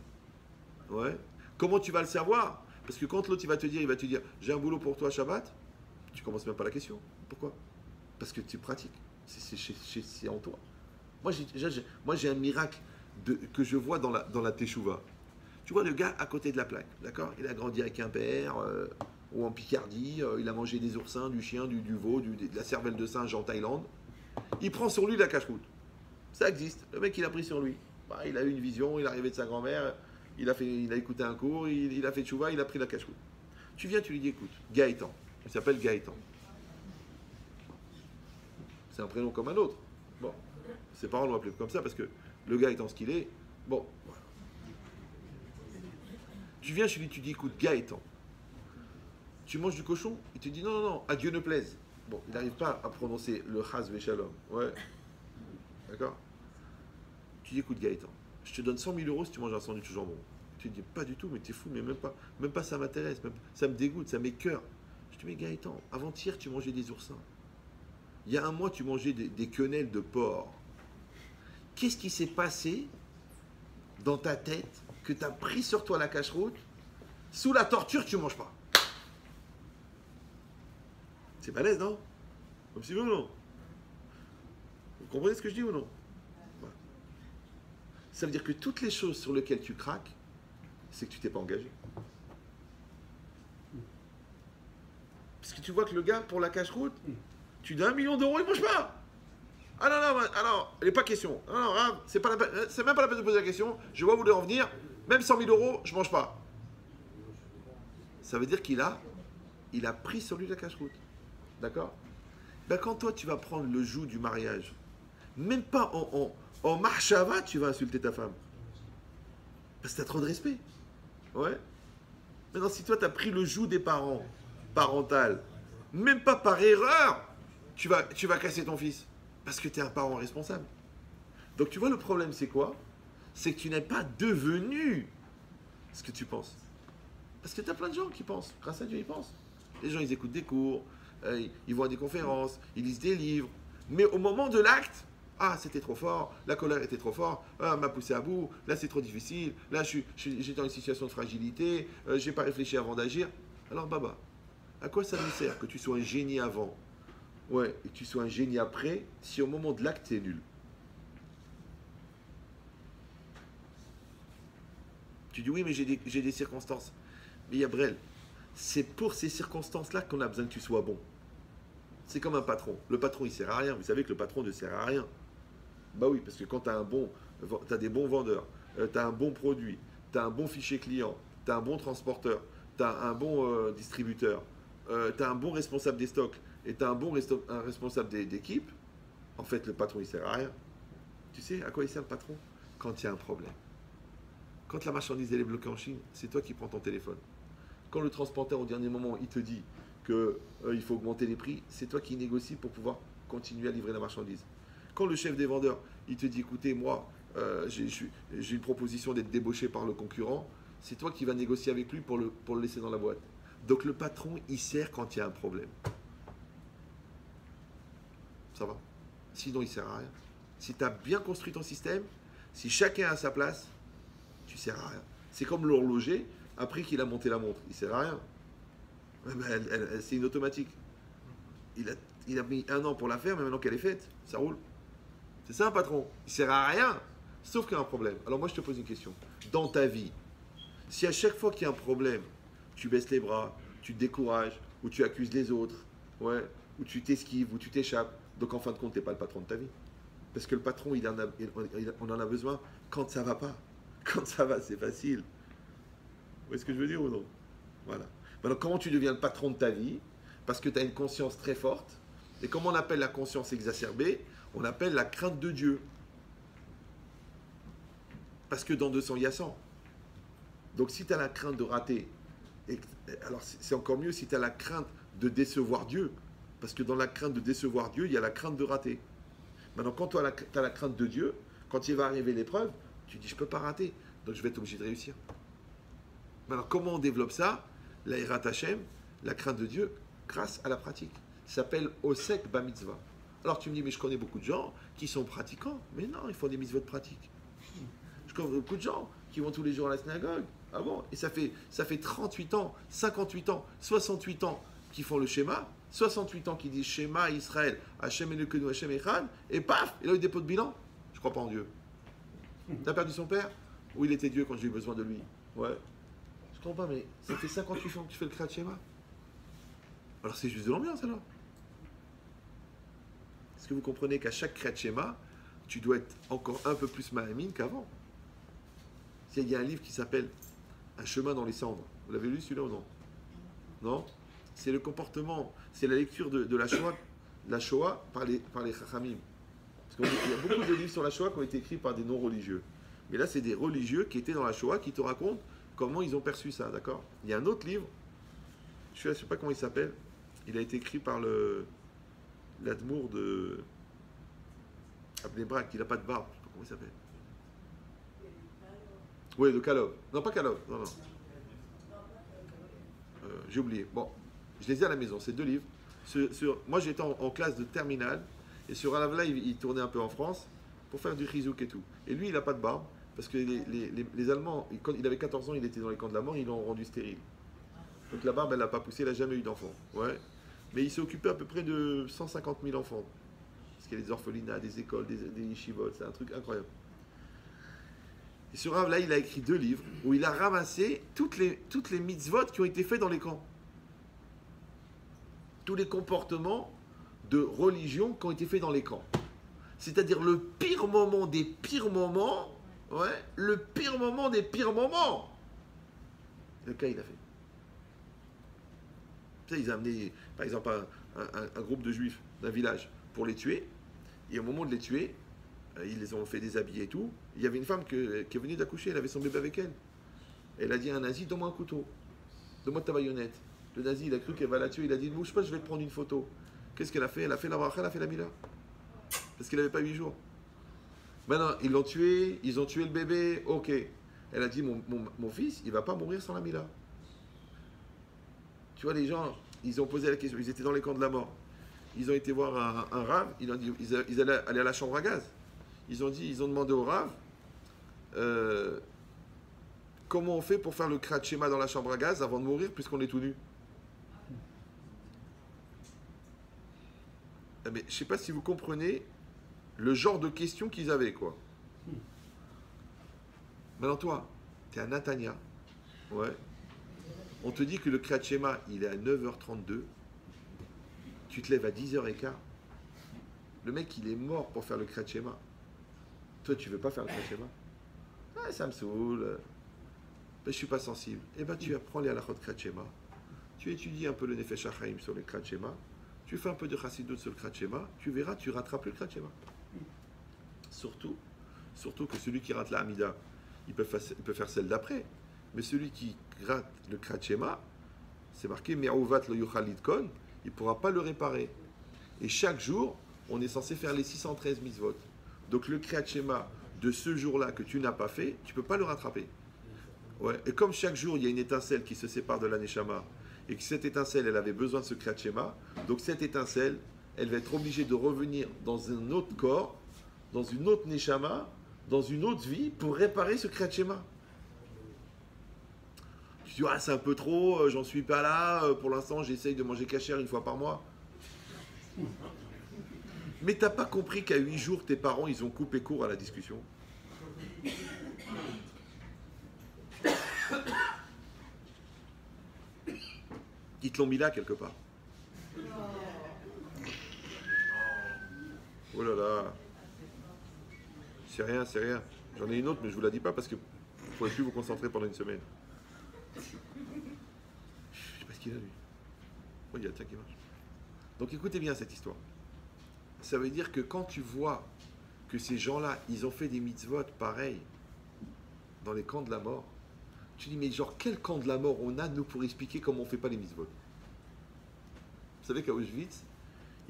Ouais. Comment tu vas le savoir? Parce que quand l'autre il va te dire, j'ai un boulot pour toi Shabbat, tu commences même pas la question. Pourquoi? Parce que tu pratiques. C'est en toi. Moi j'ai un miracle que je vois dans la Teshuvah. Tu vois le gars à côté de la plaque, d'accord? Il a grandi avec un père, ou en Picardie, il a mangé des oursins, du chien, du veau, de la cervelle de singe en Thaïlande. Il prend sur lui la cache-route. Ça existe. Le mec, il a pris sur lui. Bah, il a eu une vision, il est arrivé de sa grand-mère, il a écouté un cours, il a fait tchouva, il a pris la cache-route. Tu viens, tu lui dis, écoute, Gaëtan. Il s'appelle Gaëtan. C'est un prénom comme un autre. Bon, ses parents l'ont appelé comme ça parce que le gars étant ce qu'il est, bon, voilà. Tu viens chez lui, tu dis, écoute, Gaëtan, tu manges du cochon? Il te dit, non, non, non, à Dieu ne plaise. Bon, il n'arrive pas à prononcer le chas veshalom. Ouais. D'accord? Tu dis, écoute, Gaëtan, je te donne 100 000 euros si tu manges un sandwich au jambon. Tu te dis, pas du tout, mais t'es fou, mais même pas ça m'intéresse, ça me dégoûte, ça m'écoeure. Je te dis, mais Gaëtan, avant-hier, tu mangeais des oursins. Il y a un mois, tu mangeais des quenelles de porc. Qu'est-ce qui s'est passé dans ta tête que tu as pris sur toi la cache-route? Sous la torture, tu ne manges pas. C'est balèze, non? Comme si vous ou non? Vous comprenez ce que je dis ou non? Voilà. Ça veut dire que toutes les choses sur lesquelles tu craques, c'est que tu t'es pas engagé. Parce que tu vois que le gars, pour la cache-route, tu donnes 1 million d'euros, il ne mange pas. Ah non, non, alors, il n'est pas question. Non, non, c'est même pas la peine de poser la question. Je vois où vous voulez en venir. Même 100 000 euros, je ne mange pas. Ça veut dire qu'il a pris sur lui la cache-route. D'accord? Ben, quand toi, tu vas prendre le joug du mariage, même pas en marchava, tu vas insulter ta femme. Parce que tu as trop de respect. Ouais. Maintenant, si toi, tu as pris le joug des parents, parental, même pas par erreur, tu vas casser ton fils. Parce que tu es un parent responsable. Donc, tu vois, le problème, c'est quoi? C'est que tu n'es pas devenu ce que tu penses. Parce que tu as plein de gens qui pensent. Grâce à Dieu, ils pensent. Les gens, ils écoutent des cours, ils vont à des conférences, ils lisent des livres. Mais au moment de l'acte, ah, c'était trop fort, la colère était trop forte, ah, m'a poussé à bout, là, c'est trop difficile, là, j'étais dans une situation de fragilité, j'ai pas réfléchi avant d'agir. Alors, Baba, à quoi ça nous sert que tu sois un génie avant, ouais, et que tu sois un génie après, si au moment de l'acte, c'est nul? Tu dis oui, mais j'ai des circonstances. Mais Yabrel, C'est pour ces circonstances-là qu'on a besoin que tu sois bon. C'est comme un patron. Le patron, il sert à rien. Vous savez que le patron ne sert à rien. Bah oui, parce que quand tu as des bons vendeurs, tu as un bon produit, tu as un bon fichier client, tu as un bon transporteur, tu as un bon distributeur, tu as un bon responsable des stocks et tu as un responsable d'équipe, en fait, le patron, il sert à rien. Tu sais à quoi il sert le patron? Quand il y a un problème. Quand la marchandise elle est bloquée en Chine, c'est toi qui prends ton téléphone. Quand le transporteur, au dernier moment, il te dit qu'il faut augmenter les prix, c'est toi qui négocies pour pouvoir continuer à livrer la marchandise. Quand le chef des vendeurs, il te dit, écoutez, moi, j'ai une proposition d'être débauché par le concurrent, c'est toi qui vas négocier avec lui pour le laisser dans la boîte. Donc le patron, il sert quand il y a un problème. Ça va? Sinon, il ne sert à rien. Si tu as bien construit ton système, si chacun a sa place, tu ne sers à rien. C'est comme l'horloger, après qu'il a monté la montre, il ne sert à rien. C'est une automatique. Il a mis 1 an pour la faire, mais maintenant qu'elle est faite, ça roule. C'est ça un patron. Il ne sert à rien, sauf qu'il y a un problème. Alors moi, je te pose une question. Dans ta vie, si à chaque fois qu'il y a un problème, tu baisses les bras, tu te décourages, ou tu accuses les autres, ouais, ou tu t'esquives, ou tu t'échappes, donc en fin de compte, tu n'es pas le patron de ta vie. Parce que le patron, on en a besoin quand ça ne va pas. Quand ça va, c'est facile. Vous voyez ce que je veux dire ou non? Voilà. Maintenant, comment tu deviens le patron de ta vie? Parce que tu as une conscience très forte. Et comment on appelle la conscience exacerbée? On appelle la crainte de Dieu. Parce que dans 200, il y a 100. Donc si tu as la crainte de rater, alors c'est encore mieux si tu as la crainte de décevoir Dieu. Parce que dans la crainte de décevoir Dieu, il y a la crainte de rater. Maintenant, quand tu as la crainte de Dieu, quand il va arriver l'épreuve, tu dis, je ne peux pas rater, donc je vais être obligé de réussir. Alors, comment on développe ça? La Hirat Hashem, la crainte de Dieu, grâce à la pratique. Ça s'appelle Osek Ba Mitzvah. Alors, tu me dis, mais je connais beaucoup de gens qui sont pratiquants. Mais non, ils font des mitzvot pratiques. Je connais beaucoup de gens qui vont tous les jours à la synagogue. Ah bon? Et ça fait 38 ans, 58 ans, 68 ans qu'ils font le schéma. 68 ans qui disent Shema Israël, Hashem Elokeinu, Hashem Echad, et paf, il a eu des pots de bilan. Je crois pas en Dieu. T'as perdu son père? Ou il était Dieu quand j'ai eu besoin de lui? Ouais. Je comprends pas, mais ça fait 58 ans que tu fais le Kriyat Shema. Alors c'est juste de l'ambiance alors. Est-ce que vous comprenez qu'à chaque Kriyat Shema, tu dois être encore un peu plus mahamine qu'avant? Il y a un livre qui s'appelle Un chemin dans les cendres. Vous l'avez lu celui-là ou non? Non? C'est le comportement, c'est la lecture de la Shoah par les Chachamim. Parce qu'il y a beaucoup de livres sur la Shoah qui ont été écrits par des non-religieux. Mais là, c'est des religieux qui étaient dans la Shoah qui te racontent comment ils ont perçu ça, d'accord? Il y a un autre livre, je ne sais pas comment il s'appelle, il a été écrit par l'Admour de Abnei Brak, il n'a pas de barbe, je ne sais pas comment il s'appelle. Oui, de Kalov. Non, pas Kalov, non. J'ai oublié. Bon. Je les ai à la maison, c'est 2 livres. Moi, j'étais en classe de terminale, et sur Alavla, il tournait un peu en France pour faire du chizouk et tout. Et lui, il n'a pas de barbe, parce que les Allemands, quand il avait 14 ans, il était dans les camps de la mort, ils l'ont rendu stérile. Donc la barbe, elle n'a pas poussé, il n'a jamais eu d'enfant. Ouais. Mais il s'est occupé à peu près de 150 000 enfants. Parce qu'il y a des orphelinats, des écoles, des yeshivot, c'est un truc incroyable. Et sur Alavla, il a écrit 2 livres où il a ramassé toutes les mitzvot qui ont été faits dans les camps. Tous les comportements de religion qui ont été faits dans les camps. C'est-à-dire le pire moment des pires moments, ouais, le pire moment des pires moments. Le cas, il a fait. Tu sais, ils ont amené, par exemple, un groupe de juifs d'un village pour les tuer. Et au moment de les tuer, ils les ont fait déshabiller et tout. Il y avait une femme qui est venue d'accoucher, elle avait son bébé avec elle. Elle a dit à un nazi, donne-moi un couteau, donne-moi ta baïonnette. Le nazi, il a cru qu'elle va la tuer, il a dit, ne bouge pas, je vais te prendre une photo. Qu'est-ce qu'elle a fait? Elle a fait la bracha, elle a fait la mila. Parce qu'elle n'avait pas 8 jours. Maintenant, ils l'ont tué, ils ont tué le bébé, ok. Elle a dit, mon fils, il ne va pas mourir sans la mila. Tu vois, les gens, ils ont posé la question, ils étaient dans les camps de la mort. Ils ont été voir un rave, ils allaient aller à la chambre à gaz. Ils ont demandé au rave, comment on fait pour faire le Kriyat Shema dans la chambre à gaz avant de mourir puisqu'on est tout nu? Mais je ne sais pas si vous comprenez le genre de questions qu'ils avaient, quoi. Maintenant, toi, tu es à Natania. Ouais. On te dit que le Kriyat Shema, il est à 9h32. Tu te lèves à 10h15. Le mec, il est mort pour faire le Kriyat Shema. Toi, tu veux pas faire le Kriyat Shema? Ah, ça me saoule. Ben, je suis pas sensible. Eh ben, tu apprends les halachot Kriyat Shema. Tu étudies un peu le Nefesh HaChaim sur le Kriyat Shema. Tu fais un peu de Chassidut sur le Kriyat Shema. Tu verras, tu rattrapes le Kriyat Shema. Surtout que celui qui rate la Hamida, il peut faire celle d'après. Mais celui qui rate le Kriyat Shema, c'est marqué Me'uvat lo yuchal lidkon, il ne pourra pas le réparer. Et chaque jour, on est censé faire les 613 mitzvot. Donc le Kriyat Shema de ce jour-là que tu n'as pas fait, tu ne peux pas le rattraper. Ouais. Et comme chaque jour, il y a une étincelle qui se sépare de la Neshama, et que cette étincelle, elle avait besoin de ce Kriyat Shema, donc cette étincelle, elle va être obligée de revenir dans un autre corps, dans une autre Neshama, dans une autre vie, pour réparer ce Kriyat Shema. Tu dis, ah, c'est un peu trop, j'en suis pas là, pour l'instant, j'essaye de manger cachère une fois par mois. Mais t'as pas compris qu'à 8 jours, tes parents, ils ont coupé court à la discussion. Ils te l'ont mis là quelque part. Oh là là. C'est rien, c'est rien. J'en ai une autre, mais je vous la dis pas parce que vous ne pourrez plus vous concentrer pendant une semaine. Je sais pas ce qu'il a lui. Oh, il y a le tien qui marche. Donc écoutez bien cette histoire. Ça veut dire que quand tu vois que ces gens-là, ils ont fait des mitzvot pareils dans les camps de la mort, tu dis, mais genre, quel camp de la mort on a, nous, pour expliquer comment on ne fait pas les mitzvot? Vous savez qu'à Auschwitz,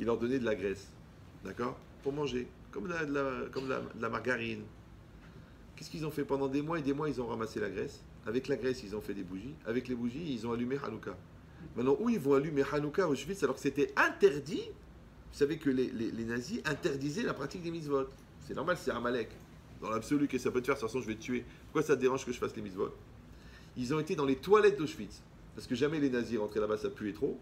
ils leur donnaient de la graisse, d'accord? Pour manger, comme de la margarine. Qu'est-ce qu'ils ont fait? Pendant des mois et des mois, ils ont ramassé la graisse. Avec la graisse, ils ont fait des bougies. Avec les bougies, ils ont allumé Hanouka. Maintenant, où ils vont allumer Hanouka à Auschwitz alors que c'était interdit? Vous savez que les nazis interdisaient la pratique des mitzvot. C'est normal, c'est Amalek. Dans l'absolu, que ça peut te faire, de toute façon, je vais te tuer. Pourquoi ça te dérange que je fasse les mitzvot? Ils ont été dans les toilettes d'Auschwitz. Parce que jamais les nazis rentraient là-bas, ça puait trop.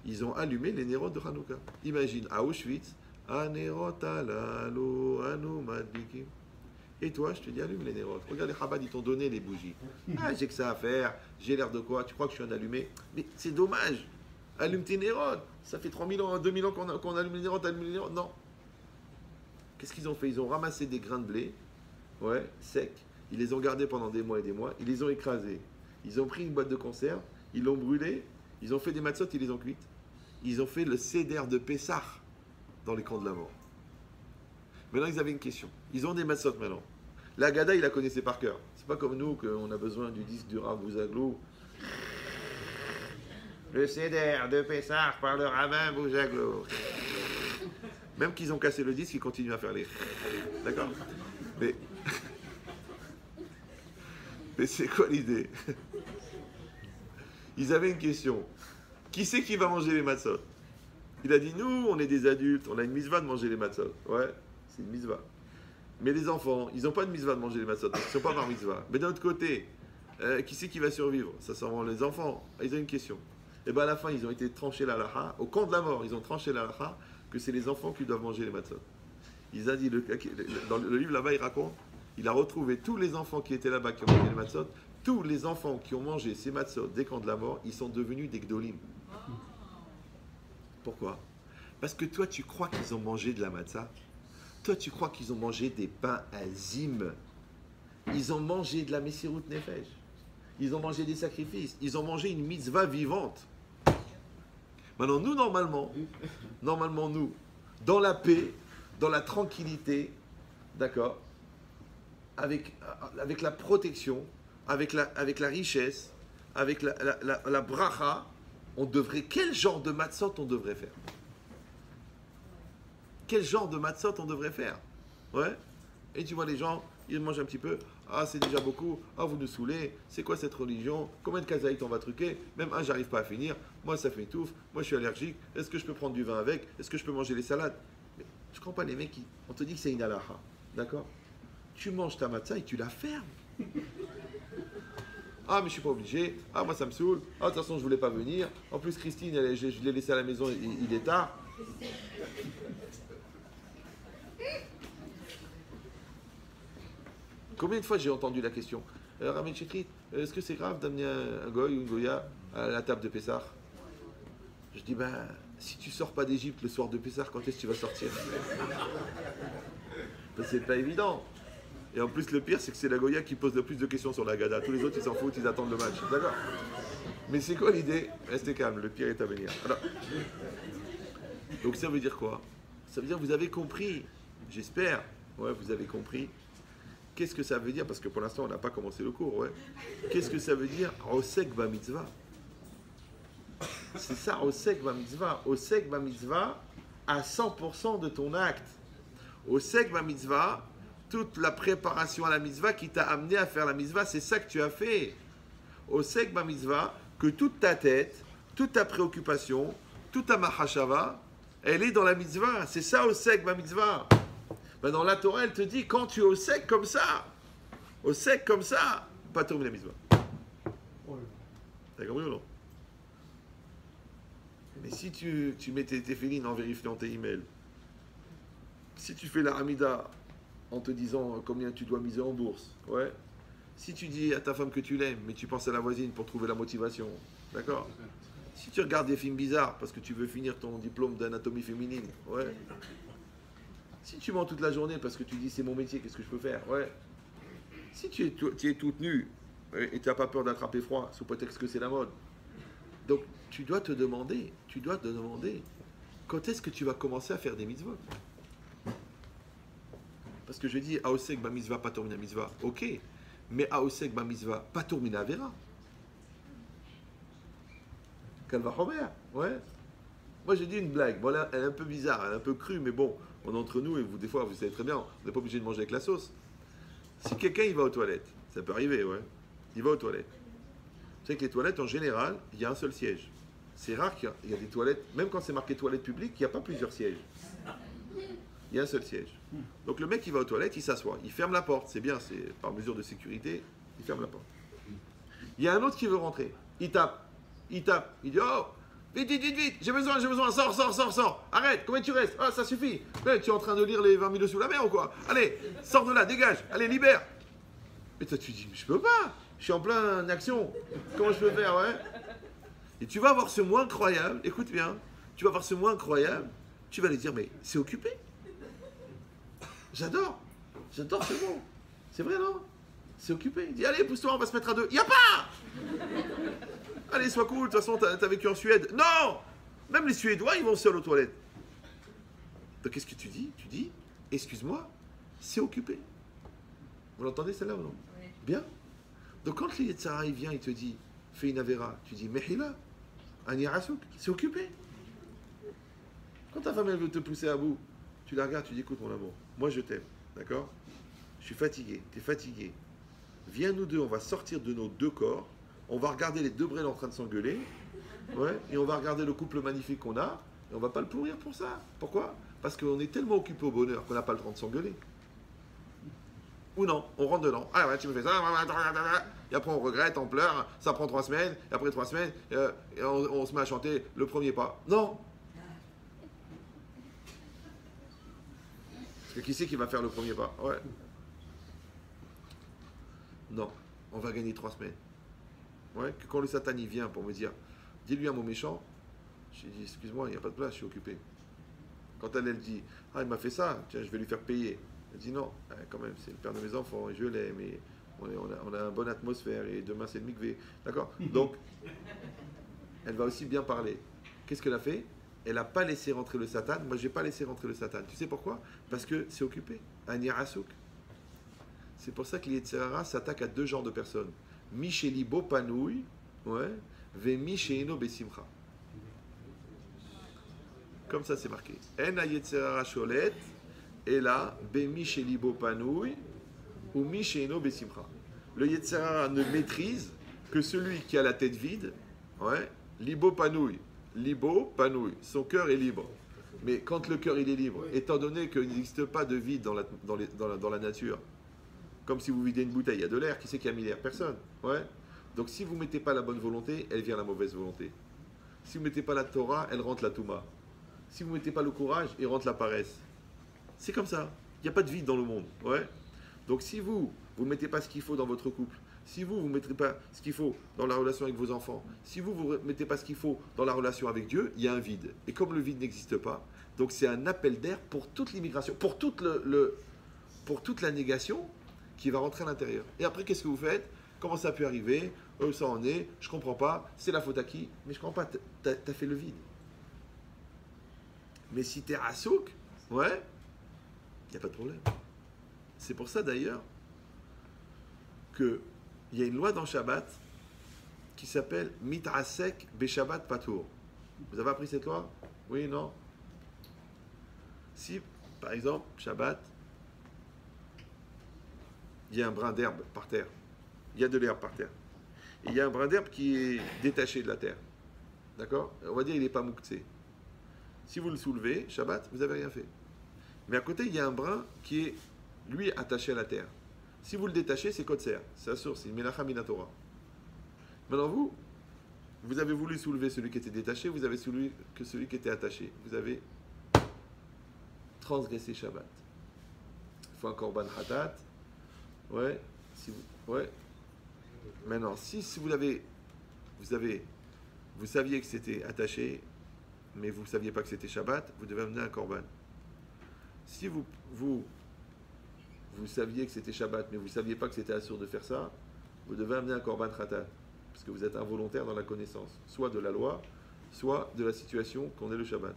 Ils ont allumé les nérotes de Hanouka. Imagine, à Auschwitz, Anerot alalo, anu madlikim. Et toi, je te dis, allume les nérotes. Regarde, les Chabad, ils t'ont donné les bougies. Ah, j'ai que ça à faire. J'ai l'air de quoi? Tu crois que je suis un allumé? Mais c'est dommage. Allume tes nérotes. Ça fait 3000 ans, 2000 ans qu'on allume les nérotes, allume les nérotes. Non. Qu'est-ce qu'ils ont fait? Ils ont ramassé des grains de blé, ouais, secs. Ils les ont gardés pendant des mois et des mois. Ils les ont écrasés. Ils ont pris une boîte de conserve. Ils l'ont brûlée. Ils ont fait des matzot, ils les ont cuites. Ils ont fait le seder de Pessah dans les camps de la mort. Maintenant, ils avaient une question. Ils ont des matzot maintenant. La Gada, ils la connaissaient par cœur. C'est pas comme nous qu'on a besoin du disque du Rav Bouzaglou. Le seder de Pessah par le rabbin Bouzaglou. Même qu'ils ont cassé le disque, ils continuent à faire les... D'accord? Mais c'est quoi l'idée? Ils avaient une question. Qui c'est qui va manger les matzot? Il a dit, nous, on est des adultes, on a une mitzvah de manger les matzot. Ouais, c'est une mitzvah. Mais les enfants, ils n'ont pas de mitzvah de manger les matzot, parce qu'ils ne sont pas par mitzvah. Mais d'un autre côté, qui c'est qui va survivre? Ça sent les enfants. Ils ont une question. Et bien à la fin, ils ont été tranchés la halakha. Au camp de la mort, ils ont tranché la halakha que c'est les enfants qui doivent manger les matzot. Il a dit, dans le livre là-bas, il raconte, il a retrouvé tous les enfants qui étaient là-bas qui ont mangé les matzot. Tous les enfants qui ont mangé ces matzot des camps de la mort, ils sont devenus des gdolim. Pourquoi? Parce que toi, tu crois qu'ils ont mangé de la matzah. Toi, tu crois qu'ils ont mangé des pains azim. Ils ont mangé de la Messirut Nefesh. Ils ont mangé des sacrifices. Ils ont mangé une mitzvah vivante. Maintenant, nous, normalement, nous, dans la paix, dans la tranquillité, d'accord, avec la protection, avec la richesse, avec la bracha, on devrait, quel genre de matzot on devrait faire? Quel genre de matzot on devrait faire? Ouais. Et tu vois les gens, ils mangent un petit peu. Ah, c'est déjà beaucoup. Ah, vous nous saoulez. C'est quoi cette religion? Combien de kazaït on va truquer? Même j'arrive pas à finir. Moi, ça m'étouffe. Moi, je suis allergique. Est-ce que je peux prendre du vin avec? Est-ce que je peux manger les salades? Mais je comprends pas les mecs qui... On te dit que c'est une halakha. D'accord? Tu manges ta matzah et tu la fermes. Ah, mais je suis pas obligé. Ah, moi, ça me saoule. Ah, de toute façon, je voulais pas venir. En plus, Christine, je l'ai laissée à la maison. Il est tard. Combien de fois j'ai entendu la question? Ramin Chekrit, est-ce que c'est grave d'amener un goy ou une goya à la table de Pessah. Je dis, ben, si tu sors pas d'Égypte le soir de Pessah, quand est-ce que tu vas sortir? Ben, c'est pas évident. Et en plus, le pire, c'est que c'est la Goya qui pose le plus de questions sur la Gada. Tous les autres, ils s'en foutent, ils attendent le match. D'accord? Mais c'est quoi l'idée? Restez calme, le pire est à venir. Alors, donc ça veut dire quoi? Ça veut dire que vous avez compris, j'espère, ouais, vous avez compris. Qu'est-ce que ça veut dire? Parce que pour l'instant, on n'a pas commencé le cours, ouais. Qu'est-ce que ça veut dire? Osek ba mitzvah. C'est ça, Osek ba mitzvah. Osek ba mitzvah à 100% de ton acte. Osek ba mitzvah, toute la préparation à la mitzvah qui t'a amené à faire la mitzvah, c'est ça que tu as fait. Osek ba mitzvah, que toute ta tête, toute ta préoccupation, toute ta mahashava, elle est dans la mitzvah. C'est ça, Osek ba mitzvah. Ben dans la Torah, elle te dit, quand tu es au sec comme ça, pas terminer la mitzvah. T'as compris ou non? Mais si tu mets tes félines en vérifiant tes emails, si tu fais la Hamida en te disant combien tu dois miser en bourse, ouais. Si tu dis à ta femme que tu l'aimes, mais tu penses à la voisine pour trouver la motivation, d'accord? Si tu regardes des films bizarres parce que tu veux finir ton diplôme d'anatomie féminine, ouais. Si tu mens toute la journée parce que tu dis c'est mon métier, qu'est-ce que je peux faire? Ouais. Si tu es toute nue et tu n'as pas peur d'attraper froid sous prétexte que c'est la mode. Donc tu dois te demander, quand est-ce que tu vas commencer à faire des mitzvot? Parce que je dis Aosek ba mitzvah, pas tourmina mitzvah, ok. Mais Aosek ba mitzvah, pas tourmina avera. Calva Homer, ouais. Moi j'ai dit une blague, voilà, elle est un peu bizarre, elle est un peu crue, mais bon. On est entre nous et vous, des fois, vous savez très bien, on n'est pas obligé de manger avec la sauce. Si quelqu'un il va aux toilettes, ça peut arriver, ouais. Il va aux toilettes. Vous savez que les toilettes, en général, il y a un seul siège. C'est rare qu'il y a des toilettes, même quand c'est marqué toilette publique, il n'y a pas plusieurs sièges. Il y a un seul siège. Donc le mec, il va aux toilettes, il s'assoit, il ferme la porte, c'est bien, c'est par mesure de sécurité, il ferme la porte. Il y a un autre qui veut rentrer, il tape, il dit oh! Vite, j'ai besoin, sors, arrête, combien tu restes? Ah, ça suffit. Mais tu es en train de lire les 20 000 sous la mer ou quoi? Allez, sors de là, dégage, allez, libère. Et toi, tu dis, mais je peux pas, je suis en plein action, comment je peux faire, ouais? Et tu vas avoir ce mot incroyable, écoute bien, tu vas avoir ce mot incroyable, tu vas lui dire, mais c'est occupé. J'adore ce mot. C'est vrai, non? C'est occupé. Il dit, allez, pousse-toi, on va se mettre à deux. Il n'y a pas! Allez, sois cool, de toute façon, t'as vécu en Suède. Non! Même les Suédois, ils vont seuls aux toilettes. Donc, qu'est-ce que tu dis? Tu dis, excuse-moi, c'est occupé. Vous l'entendez, celle-là ou non? Oui. Bien. Donc, quand le Yetzara, il vient, il te dit, fais une Avera, tu dis, Mehila, Ani Rasouk, c'est occupé. Quand ta femme, elle veut te pousser à bout, tu la regardes, tu dis, écoute, mon amour, moi, je t'aime, d'accord? Je suis fatigué, t'es fatigué. Viens, nous deux, on va sortir de nos deux corps. On va regarder les deux brêles en train de s'engueuler, ouais, et on va regarder le couple magnifique qu'on a, et on va pas le pourrir pour ça. Pourquoi? Parce qu'on est tellement occupé au bonheur qu'on n'a pas le temps de s'engueuler. Ou non, on rentre dedans. Ah ouais, tu me fais ça, et après on regrette, on pleure, ça prend 3 semaines, et après 3 semaines, et on se met à chanter le premier pas. Non! Parce que qui c'est qui va faire le premier pas? Ouais. Non, on va gagner 3 semaines. Ouais, que quand le Satan y vient pour me dire, dis-lui un mot méchant, j'ai dit, excuse-moi, il n'y a pas de place, je suis occupé. Quand elle dit, ah, il m'a fait ça, tiens, je vais lui faire payer. Elle dit, non, quand même, c'est le père de mes enfants, et je l'aime, et on a une bonne atmosphère, et demain c'est le mikvé. D'accord? Donc, elle va aussi bien parler. Qu'est-ce qu'elle a fait? Elle n'a pas laissé rentrer le Satan. Moi, je n'ai pas laissé rentrer le Satan. Tu sais pourquoi? Parce que c'est occupé. Un Yarasouk. C'est pour ça que l'Yetzirara s'attaque à 2 genres de personnes. Micheli Bopanoui, ouais, ve Micheino Besimcha. Comme ça, c'est marqué. En Yetzirara Sholet, et là, be Micheli Bopanoui, ou Micheino Besimcha. Le Yetzirara ne maîtrise que celui qui a la tête vide, ouais, Libo Panoui. Libo Panoui. Son cœur est libre. Mais quand le cœur il est libre, étant donné qu'il n'existe pas de vide dans la nature, comme si vous videz une bouteille, il y a de l'air, qui c'est qui a mis l'air? Personne. Ouais. Donc si vous ne mettez pas la bonne volonté, elle vient la mauvaise volonté. Si vous ne mettez pas la Torah, elle rentre la Touma. Si vous ne mettez pas le courage, il rentre la paresse. C'est comme ça. Il n'y a pas de vide dans le monde. Ouais. Donc si vous ne mettez pas ce qu'il faut dans votre couple, Si vous ne mettez pas ce qu'il faut dans la relation avec vos enfants, si vous ne mettez pas ce qu'il faut dans la relation avec Dieu, il y a un vide. Et comme le vide n'existe pas, donc c'est un appel d'air pour toute l'immigration, pour toute la négation qui va rentrer à l'intérieur. Et après, qu'est-ce que vous faites? Comment ça a pu arriver? Ça en est, je ne comprends pas, c'est la faute à qui? Mais je ne comprends pas, tu as fait le vide. Mais si tu es à souk, ouais, il n'y a pas de problème. C'est pour ça d'ailleurs qu'il y a une loi dans Shabbat qui s'appelle Mitrasek Beshabbat Patour. Vous avez appris cette loi? Oui, non? Si, par exemple, Shabbat, il y a un brin d'herbe par terre, il y a de l'herbe par terre, et il y a un brin d'herbe qui est détaché de la terre. D'accord? On va dire qu'il n'est pas mouktsé. Si vous le soulevez, Shabbat, vous n'avez rien fait. Mais à côté, il y a un brin qui est, lui, attaché à la terre. Si vous le détachez, c'est Kotser. C'est la source, c'est Melacha Minatora. Maintenant, vous avez voulu soulever celui qui était détaché, vous avez soulevé que celui qui était attaché. Vous avez transgressé Shabbat. Il faut un korban hatat. Ouais. Ouais. Maintenant, si vous saviez que c'était attaché, mais vous ne saviez pas que c'était Shabbat, vous devez amener un korban. Si vous saviez que c'était Shabbat, mais vous ne saviez pas que c'était assourd de faire ça, vous devez amener un korban khatat, parce que vous êtes involontaire dans la connaissance, soit de la loi, soit de la situation qu'on est le Shabbat.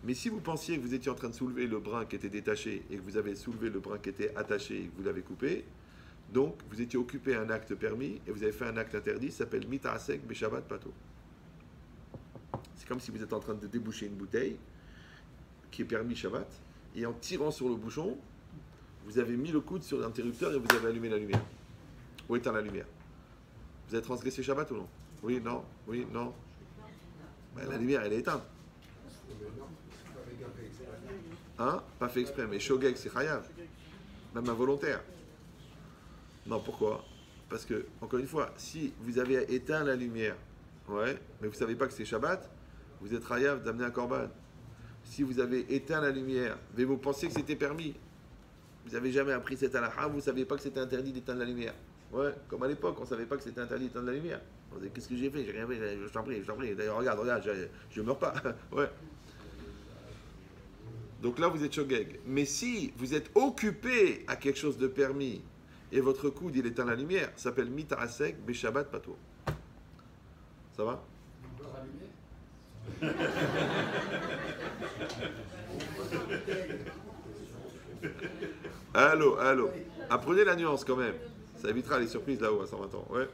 Mais si vous pensiez que vous étiez en train de soulever le brin qui était détaché, et que vous avez soulevé le brin qui était attaché, et que vous l'avez coupé, donc vous étiez occupé à un acte permis, et vous avez fait un acte interdit, ça s'appelle Mitrasek Beshabbat Pato. C'est comme si vous êtes en train de déboucher une bouteille, qui est permis Shabbat, et en tirant sur le bouchon, vous avez mis le coude sur l'interrupteur et vous avez allumé la lumière. Ou éteint la lumière. Vous avez transgressé Shabbat ou non? Oui, non, oui, non. Ben, la lumière, elle est éteinte. Hein? Pas fait exprès, mais Shogeg, c'est Chayav. Même involontaire. Non, pourquoi? Parce que, encore une fois, si vous avez éteint la lumière, ouais, mais vous ne savez pas que c'est Shabbat, vous êtes Chayav d'amener un korban. Si vous avez éteint la lumière, mais vous pensez que c'était permis, vous n'avez jamais appris cette halakha, vous ne saviez pas que c'était interdit d'éteindre la lumière. Ouais, comme à l'époque, on ne savait pas que c'était interdit d'éteindre la lumière. On disait, qu'est-ce que j'ai fait? J'ai rien fait, je t'en prie. D'ailleurs, regarde, je ne meurs pas. Ouais. Donc là, vous êtes shogeg. Mais si vous êtes occupé à quelque chose de permis et votre coude, il éteint la lumière, ça s'appelle mitarasek beshabbat patour. Ça va? Allô. Apprenez la nuance quand même. Ça évitera les surprises là-haut à 120 ans. Ouais.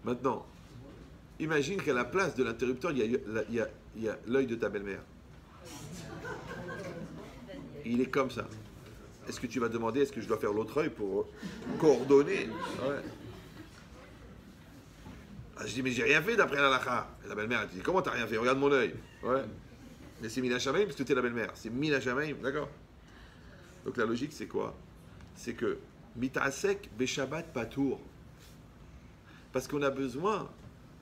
Maintenant, imagine qu'à la place de l'interrupteur, il y a l'œil de ta belle-mère. Il est comme ça. Est-ce que tu vas demander, est-ce que je dois faire l'autre œil pour coordonner? Ouais. Ah, je dis, mais j'ai rien fait d'après l'halakha. Et la belle-mère, elle dit, comment t'as rien fait? Regarde mon œil. Ouais. Mais c'est Mina Shamaim parce que tu es la belle-mère. C'est Mina Shamaim, d'accord? Donc la logique, c'est quoi? C'est que Mitasek Beshabbat Patour. Parce qu'on a besoin,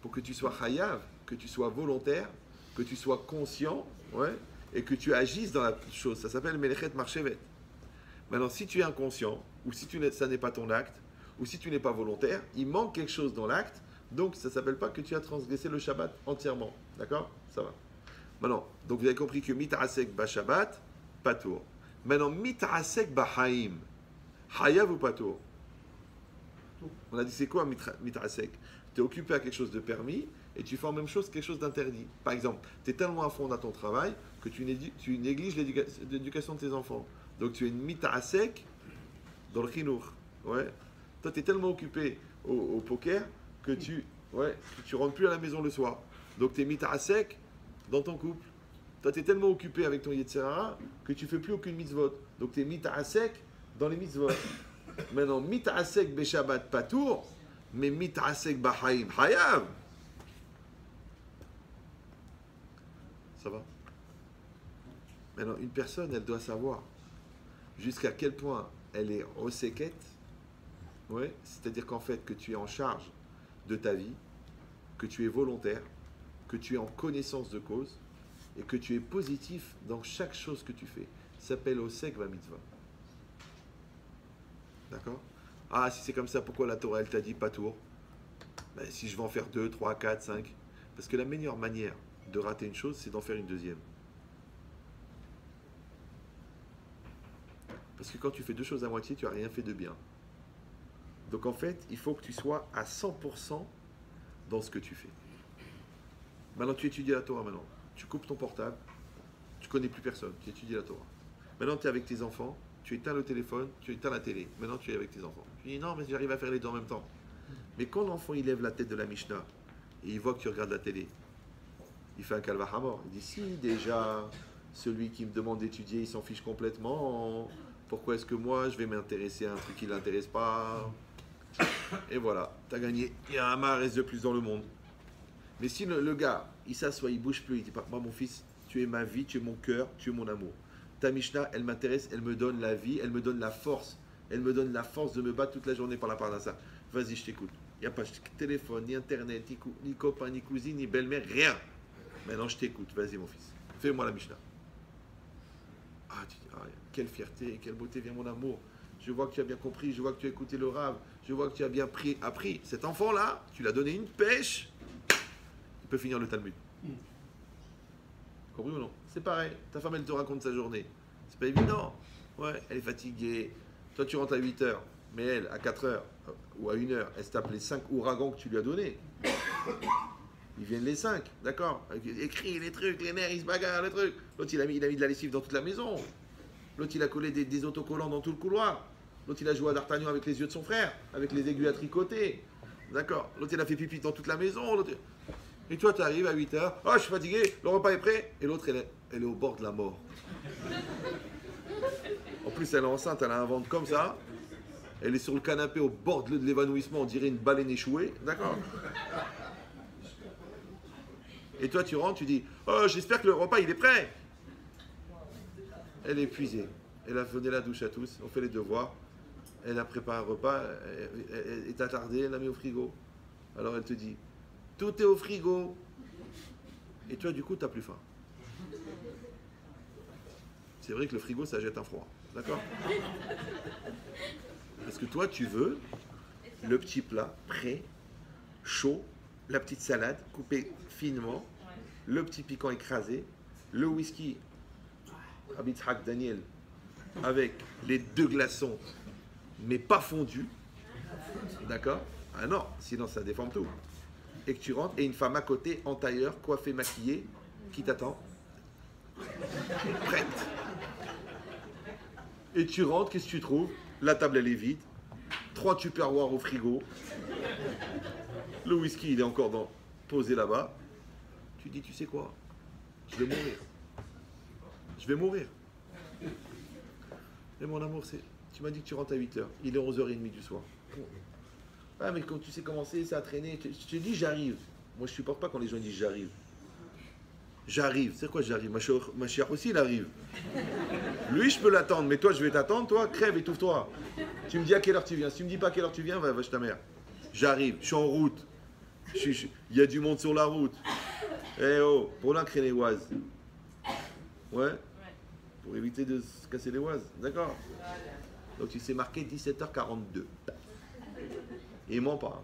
pour que tu sois chayav, que tu sois volontaire, que tu sois conscient, ouais, et que tu agisses dans la chose. Ça s'appelle Melechet Marchevet. Maintenant, si tu es inconscient, ou si ça n'est pas ton acte, ou si tu n'es pas volontaire, il manque quelque chose dans l'acte, donc ça ne s'appelle pas que tu as transgressé le Shabbat entièrement. D'accord? Ça va. Maintenant, donc vous avez compris que Mitarasek Bashabbat, Patour. Maintenant, Mitarasek Bahaim, Hayav ou Patour? On a dit c'est quoi Mitarasek? Tu es occupé à quelque chose de permis et tu fais en même chose quelque chose d'interdit. Par exemple, tu es tellement à fond dans ton travail que tu négliges l'éducation de tes enfants. Donc tu es une Mitarasek dans le Chinour. Ouais. Toi, tu es tellement occupé au poker que tu rentres plus à la maison le soir. Donc tu es Mitarasek dans ton couple. Toi, tu es tellement occupé avec ton Yetzirah que tu ne fais plus aucune mitzvot. Donc, tu es mitarasek dans les mitzvot. Maintenant, mitarasek beshabbat patour, mais mitarasek bahaim hayav. Ça va? Maintenant, une personne, elle doit savoir jusqu'à quel point elle est oséket. Ouais, c'est-à-dire qu'en fait, que tu es en charge de ta vie, que tu es volontaire, que tu es en connaissance de cause, et que tu es positif dans chaque chose que tu fais. Ça s'appelle Osek va mitzvah. D'accord? Ah, si c'est comme ça, pourquoi la Torah, elle t'a dit pas tour? Ben, si je vais en faire 2, 3, 4, 5. Parce que la meilleure manière de rater une chose, c'est d'en faire une deuxième. Parce que quand tu fais deux choses à moitié, tu n'as rien fait de bien. Donc en fait, il faut que tu sois à 100% dans ce que tu fais. Maintenant, tu étudies la Torah maintenant. Tu coupes ton portable, tu connais plus personne, tu étudies la Torah. Maintenant, tu es avec tes enfants, tu éteins le téléphone, tu éteins la télé. Maintenant, tu es avec tes enfants. Tu dis non, mais j'arrive à faire les deux en même temps. Mais quand l'enfant il lève la tête de la Mishnah et il voit que tu regardes la télé, il fait un calva hamor. Il dit si déjà celui qui me demande d'étudier, il s'en fiche complètement. Pourquoi est-ce que moi je vais m'intéresser à un truc qui ne l'intéresse pas? Et voilà, t'as gagné. Il y a un marès de plus dans le monde. Mais si le gars, il s'assoit, il bouge plus, il dit pas, moi mon fils, tu es ma vie, tu es mon cœur, tu es mon amour. Ta Mishnah, elle m'intéresse, elle me donne la vie, elle me donne la force. Elle me donne la force de me battre toute la journée par la parnassa. Vas-y, je t'écoute. Il n'y a pas de téléphone, ni internet, ni copain, ni cousine, ni belle-mère, rien. Maintenant, je t'écoute. Vas-y, mon fils. Fais-moi la Mishnah. Ah, tu dis, ah, quelle fierté, quelle beauté vient mon amour. Je vois que tu as bien compris, je vois que tu as écouté le Rav, je vois que tu as bien appris. Cet enfant-là, tu lui as donné une pêche, il peut finir le Talmud. Compris ou non? C'est pareil. Ta femme, elle te raconte sa journée. C'est pas évident. Ouais, elle est fatiguée. Toi, tu rentres à 8 heures, mais elle, à 4 heures ou à 1 heure, elle se tape les 5 ouragans que tu lui as donnés. Ils viennent les 5, d'accord? Écrit les trucs, les nerfs, ils se bagarrent, les trucs. L'autre, il a mis de la lessive dans toute la maison. L'autre, il a collé des autocollants dans tout le couloir. L'autre, il a joué à D'Artagnan avec les yeux de son frère, avec les aiguilles à tricoter. D'accord? L'autre, il a fait pipi dans toute la maison. Et toi, tu arrives à 8 heures. Oh, je suis fatigué, le repas est prêt. Et l'autre, elle est au bord de la mort. En plus, elle est enceinte, elle a un ventre comme ça. Elle est sur le canapé au bord de l'évanouissement, on dirait une baleine échouée. D'accord? Et toi, tu rentres, tu dis oh, j'espère que le repas, il est prêt. Elle est épuisée. Elle a donné la douche à tous, on fait les devoirs. Elle a préparé un repas, elle est attardée, elle l'a mis au frigo. Alors elle te dit tout est au frigo. Et toi, du coup, tu n'as plus faim. C'est vrai que le frigo, ça jette un froid. D'accord? Parce que toi, tu veux le petit plat prêt, chaud, la petite salade coupée finement, le petit piquant écrasé, le whisky Rabbi Yitzhak Daniel avec les 2 glaçons, mais pas fondus. D'accord? Ah non, sinon ça déforme tout. Et que tu rentres, et une femme à côté, en tailleur, coiffée, maquillée, qui t'attend. Prête. Et tu rentres, qu'est-ce que tu trouves? La table, elle est vide. 3 tupperwares au frigo. Le whisky, il est encore posé là-bas. Tu dis, tu sais quoi? Je vais mourir. Je vais mourir. Mais mon amour, tu m'as dit que tu rentres à 8 heures. Il est 11h30 du soir. Ah, mais quand tu sais comment c'est, ça a traîné. Je te dis, j'arrive. Moi, je ne supporte pas quand les gens disent j'arrive. J'arrive. C'est quoi j'arrive? Ma chère aussi, il arrive. Lui, je peux l'attendre, mais toi, je vais t'attendre. Toi, crève, étouffe-toi. Tu me dis à quelle heure tu viens. Si tu me dis pas à quelle heure tu viens, va chez ta mère. J'arrive. Je suis en route. Il y a du monde sur la route. Eh oh, pour l'increr les oises. Ouais? Pour éviter de se casser les oises. D'accord? Donc, tu sais marqué 17h42. Et il ment pas.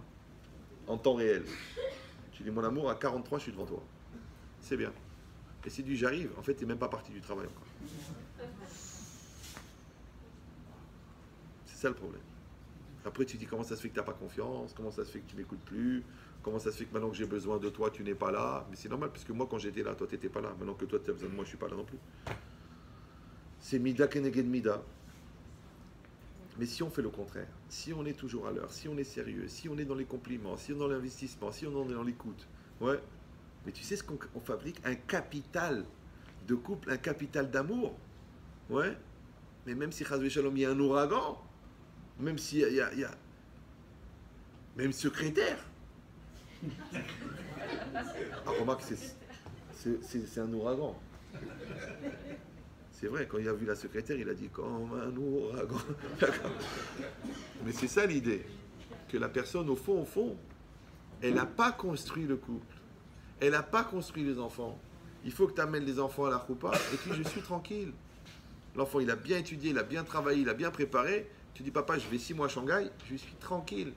En temps réel. Tu dis, mon amour, à 43, je suis devant toi. C'est bien. Et si tu dis, j'arrive, en fait, tu n'es même pas parti du travail encore. C'est ça le problème. Après, tu dis, comment ça se fait que tu n'as pas confiance? Comment ça se fait que tu ne m'écoutes plus? Comment ça se fait que maintenant que j'ai besoin de toi, tu n'es pas là? Mais c'est normal, puisque moi, quand j'étais là, toi, tu n'étais pas là. Maintenant que toi, tu as besoin de moi, je ne suis pas là non plus. C'est Mida Keneged Mida. Mais si on fait le contraire, si on est toujours à l'heure, si on est sérieux, si on est dans les compliments, si on est dans l'investissement, si on est dans l'écoute, ouais. Mais tu sais ce qu'on fabrique? Un capital de couple, un capital d'amour. Ouais. Mais même si Chazvé Shalom, il y a un ouragan, même s'il y a même secrétaire. Ah, remarque, c'est un ouragan. C'est vrai, quand il a vu la secrétaire, il a dit comme un ouragan. Mais c'est ça l'idée. Que la personne, au fond, elle n'a pas construit le couple. Elle n'a pas construit les enfants. Il faut que tu amènes les enfants à la choupa et puis je suis tranquille. L'enfant, il a bien étudié, il a bien travaillé, il a bien préparé. Tu dis, papa, je vais 6 mois à Shanghai, je suis tranquille.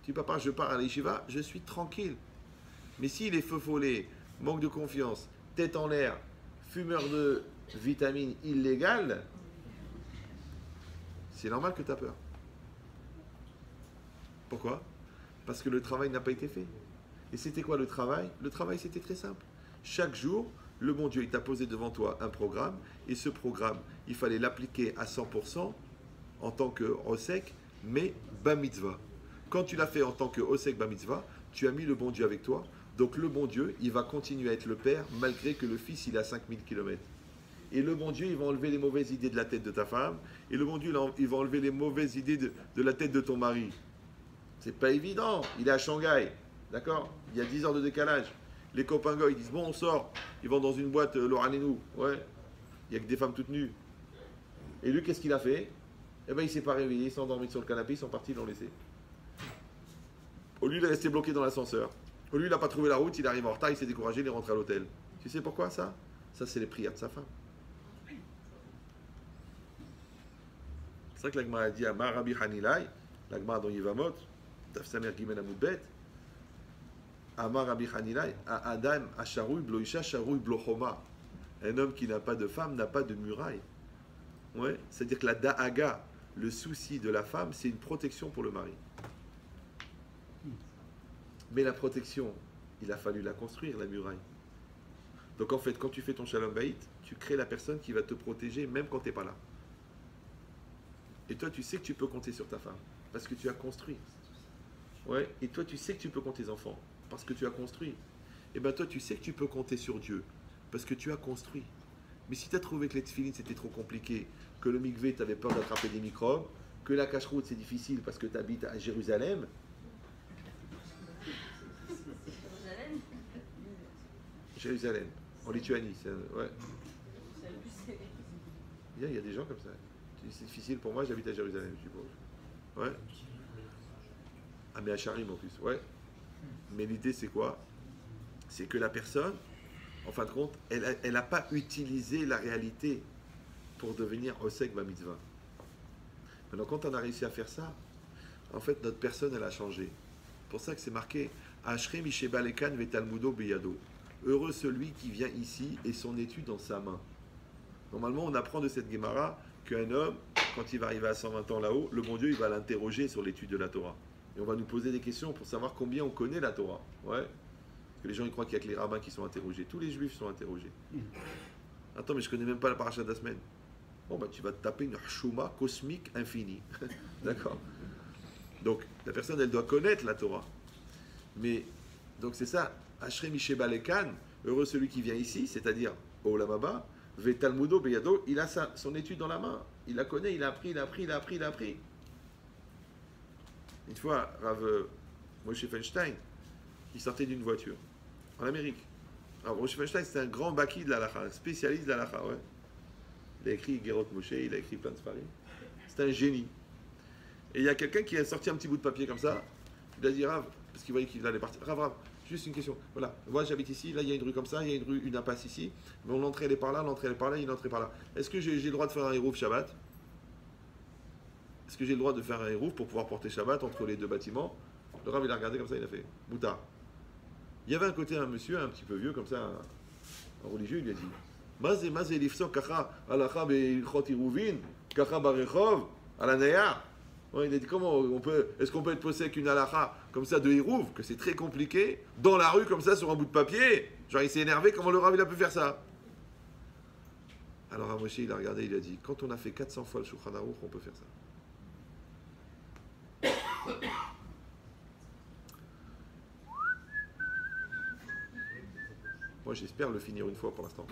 Tu dis, papa, je pars à l'Yeshiva, je suis tranquille. Mais s'il est feu follet, manque de confiance, tête en l'air, fumeur de vitamines illégales, c'est normal que tu as peur. Pourquoi? Parce que le travail n'a pas été fait. Et c'était quoi le travail? Le travail, c'était très simple. Chaque jour, le bon Dieu, il t'a posé devant toi un programme, et ce programme, il fallait l'appliquer à 100% en tant que Osek, mais Bar Mitzvah. Quand tu l'as fait en tant que Osek Bar Mitzvah, tu as mis le bon Dieu avec toi. Donc le bon Dieu, il va continuer à être le père, malgré que le fils, il a 5000 km. Et le bon Dieu, il va enlever les mauvaises idées de la tête de ta femme, et le bon Dieu, il va enlever les mauvaises idées de la tête de ton mari. C'est pas évident. Il est à Shanghai, d'accord? Il y a 10 heures de décalage. Les copains gars, ils disent, bon, on sort. Ils vont dans une boîte, Loranenou. Ouais. Il n'y a que des femmes toutes nues. Et lui, qu'est-ce qu'il a fait? Eh bien, il ne s'est pas réveillé, il s'est endormi sur le canapé, ils sont partis, ils l'ont laissé. Au lieu, il est resté bloqué dans l'ascenseur. Au lieu, il n'a pas trouvé la route, il arrive en retard, il s'est découragé, il est rentré à l'hôtel. Tu sais pourquoi ça? Ça, c'est les prières de sa femme. C'est ça que l'Agma a dit à Marabi Hanilai, l'Agma dans Yivamot, Tafsamer Gimel Amoudbet, Amar Rabbi Hanilai, à Adam, à Sharoui, Bloisha, Sharoui, Blochoma. Un homme qui n'a pas de femme n'a pas de muraille. Ouais, c'est-à-dire que la Da'aga, le souci de la femme, c'est une protection pour le mari. Mais la protection, il a fallu la construire, la muraille. Donc en fait, quand tu fais ton Shalom Bayit, tu crées la personne qui va te protéger même quand tu n'es pas là. Et toi, tu sais que tu peux compter sur ta femme, parce que tu as construit. Ouais, et toi, tu sais que tu peux compter tes enfants, parce que tu as construit. Et bien toi, tu sais que tu peux compter sur Dieu, parce que tu as construit. Mais si tu as trouvé que les tefilines c'était trop compliqué, que le mikvé, tu avais peur d'attraper des microbes, que la cache-route c'est difficile parce que tu habites à Jérusalem. Jérusalem, en Lituanie. Ouais. Il y a des gens comme ça. C'est difficile pour moi, j'habite à Jérusalem, je suppose. Ouais. Ah, mais à Charim en plus, ouais. Mais l'idée c'est quoi? C'est que la personne, en fin de compte, elle n'a pas utilisé la réalité pour devenir Osek Bar Mitzvah. Maintenant, quand on a réussi à faire ça, en fait, notre personne, elle a changé. C'est pour ça que c'est marqué Ashre Misheba Lekan Vetalmudo Beyado. Heureux celui qui vient ici et son étude dans sa main. Normalement, on apprend de cette Gemara qu'un homme, quand il va arriver à 120 ans là-haut, le bon Dieu, il va l'interroger sur l'étude de la Torah. Et on va nous poser des questions pour savoir combien on connaît la Torah. Ouais. Parce que les gens ils croient qu'il n'y a que les rabbins qui sont interrogés. Tous les juifs sont interrogés. Attends, mais je ne connais même pas la paracha de la semaine. Bon, bah tu vas te taper une chouma cosmique infinie. D'accord? Donc, la personne, elle doit connaître la Torah. Mais, donc c'est ça. Ashre Misheba Lekan, heureux celui qui vient ici, c'est-à-dire au Olam Haba, Ve Talmudo Beyado, il a son étude dans la main. Il la connaît, il a appris. Une fois, Rav Moshe Feinstein, il sortait d'une voiture en Amérique. Alors, Moshe Feinstein, c'était un grand baki de l'halakha, un spécialiste de l'halakha, ouais. Il a écrit Gerot Moshe, il a écrit plein de sfarim. C'était un génie. Et il y a quelqu'un qui a sorti un petit bout de papier comme ça. Il a dit Rav, parce qu'il voyait qu'il allait partir. Rav, juste une question. Voilà, moi j'habite ici, là il y a une rue comme ça, il y a une rue, une impasse ici. Mais l'entrée elle est par là, l'entrée elle est par là, une entrée par là. Est-ce que j'ai le droit de faire un hérouf Shabbat? Est-ce que j'ai le droit de faire un hérouf pour pouvoir porter Shabbat entre les deux bâtiments? Le Rav il a regardé comme ça, il a fait Mouta. Il y avait un côté un monsieur un petit peu vieux comme ça, un religieux, il lui a dit Mazé lifso kacha alacha beilchot iruvin kacha barechov alanaya. Il a dit comment est-ce qu'on peut être posé avec une halakha comme ça de Hérouv, que c'est très compliqué, dans la rue comme ça sur un bout de papier? Genre il s'est énervé, comment le Rav il a pu faire ça? Alors Moshe il a regardé, il a dit quand on a fait 400 fois le Shulchan Aruch, on peut faire ça. Moi j'espère le finir une fois pour l'instant.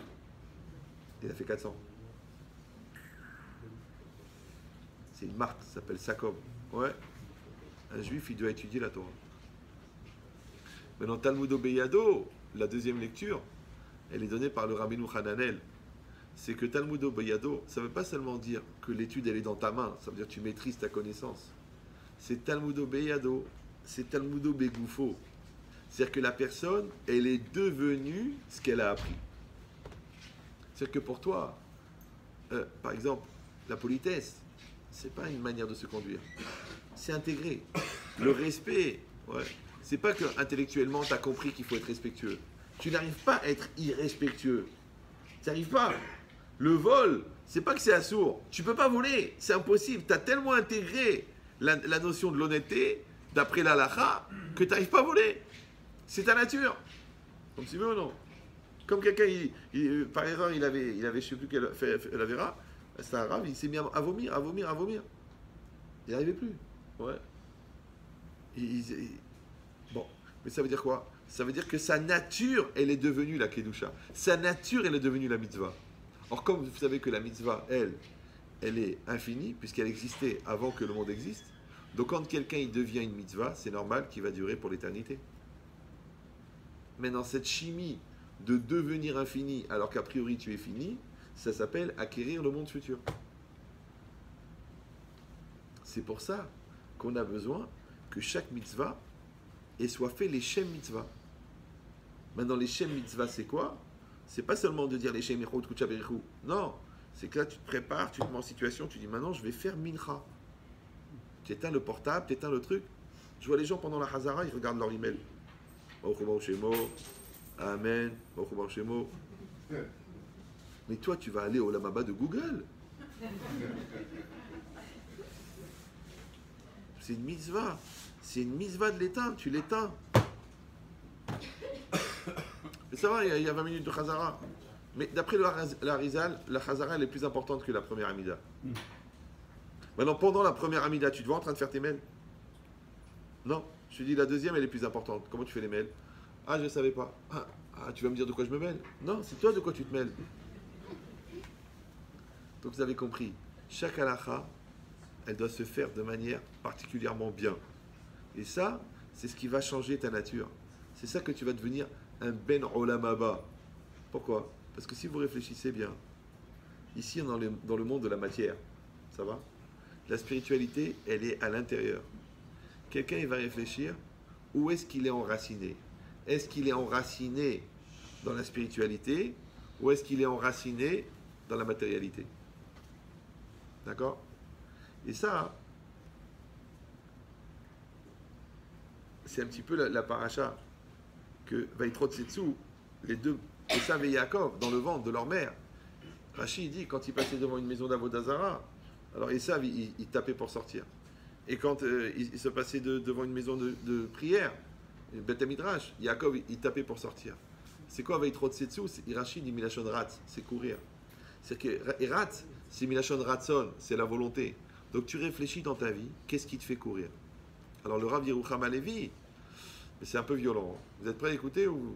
Il a fait 400. C'est une marque, ça s'appelle Sakom. Ouais. Un juif, il doit étudier la Torah. Maintenant, Talmudo Beyado, la deuxième lecture, elle est donnée par le Rabbeinu Hananel. C'est que Talmudo Beyado, ça ne veut pas seulement dire que l'étude, elle est dans ta main, ça veut dire que tu maîtrises ta connaissance. C'est Talmudo Beyado, c'est Talmudo Begoufo. C'est-à-dire que la personne, elle est devenue ce qu'elle a appris. C'est-à-dire que pour toi, par exemple, la politesse, c'est pas une manière de se conduire. C'est intégré. Le respect, ouais. C'est pas que intellectuellement tu as compris qu'il faut être respectueux. Tu n'arrives pas à être irrespectueux. Tu n'arrives pas. Le vol, c'est pas que c'est assourd. Tu peux pas voler, c'est impossible. Tu as tellement intégré la notion de l'honnêteté, d'après l'halakha, que tu n'arrives pas à voler. C'est ta nature. Comme tu veux ou non. Comme quelqu'un, par erreur, il avait je ne sais plus quelle fait la vera, c'est un rave, il s'est mis à vomir. Il n'y arrivait plus. Ouais. Bon, mais ça veut dire quoi? Ça veut dire que sa nature, elle est devenue la Kedusha. Sa nature, elle est devenue la mitzvah. Or, comme vous savez que la mitzvah, elle est infinie, puisqu'elle existait avant que le monde existe, donc quand quelqu'un il devient une mitzvah, c'est normal qu'il va durer pour l'éternité. Maintenant, cette chimie de devenir infini alors qu'a priori tu es fini, ça s'appelle acquérir le monde futur. C'est pour ça qu'on a besoin que chaque mitzvah ait soit fait les shem mitzvah. Maintenant, les shem mitzvah, c'est quoi? C'est pas seulement de dire les shem mitzvah, kucha berichu. Non, c'est que là, tu te prépares, tu te mets en situation, tu dis maintenant, je vais faire mincha. Tu éteins le portable, tu éteins le truc. Je vois les gens pendant la Hazara, ils regardent leur email. Amen. Mais toi, tu vas aller au Lamaba de Google. C'est une mitzvah. C'est une mitzvah de l'éteindre. Tu l'éteins. Mais ça va, il y a 20 minutes de Chazara. Mais d'après la Rizal, la Chazara elle est plus importante que la première Amida. Maintenant, pendant la première Amida, tu te vois en train de faire tes mails? Non. Je te dis, la deuxième, elle est plus importante. Comment tu fais les mails? Ah, je ne savais pas. Ah, tu vas me dire de quoi je me mêle? Non, c'est toi de quoi tu te mêles. Donc vous avez compris, chaque halakha, elle doit se faire de manière particulièrement bien. Et ça, c'est ce qui va changer ta nature. C'est ça que tu vas devenir un ben olam haba. Pourquoi? Parce que si vous réfléchissez bien, ici dans le monde de la matière, ça va? La spiritualité, elle est à l'intérieur. Quelqu'un, il va réfléchir, où est-ce qu'il est enraciné? Est-ce qu'il est enraciné dans la spiritualité ou est-ce qu'il est enraciné dans la matérialité? D'accord? Et ça, c'est un petit peu la paracha que Vaïtrot Setsu, les deux, Esav et Yaakov, dans le ventre de leur mère. Rashi dit, quand il passait devant une maison d'Avodazara, alors Esav, il tapait pour sortir. Et quand il se passait devant une maison de prière, Beth Midrash, Yaakov, il tapait pour sortir. C'est quoi Vaïtrot Setsu? Rashi dit Milachon Ratz, c'est courir. C'est que Ratz, c'est Milachon Ratzon, c'est la volonté. Donc tu réfléchis dans ta vie, qu'est-ce qui te fait courir? Alors le Rav Yerucham Halevi, c'est un peu violent. Vous êtes prêts à écouter ou...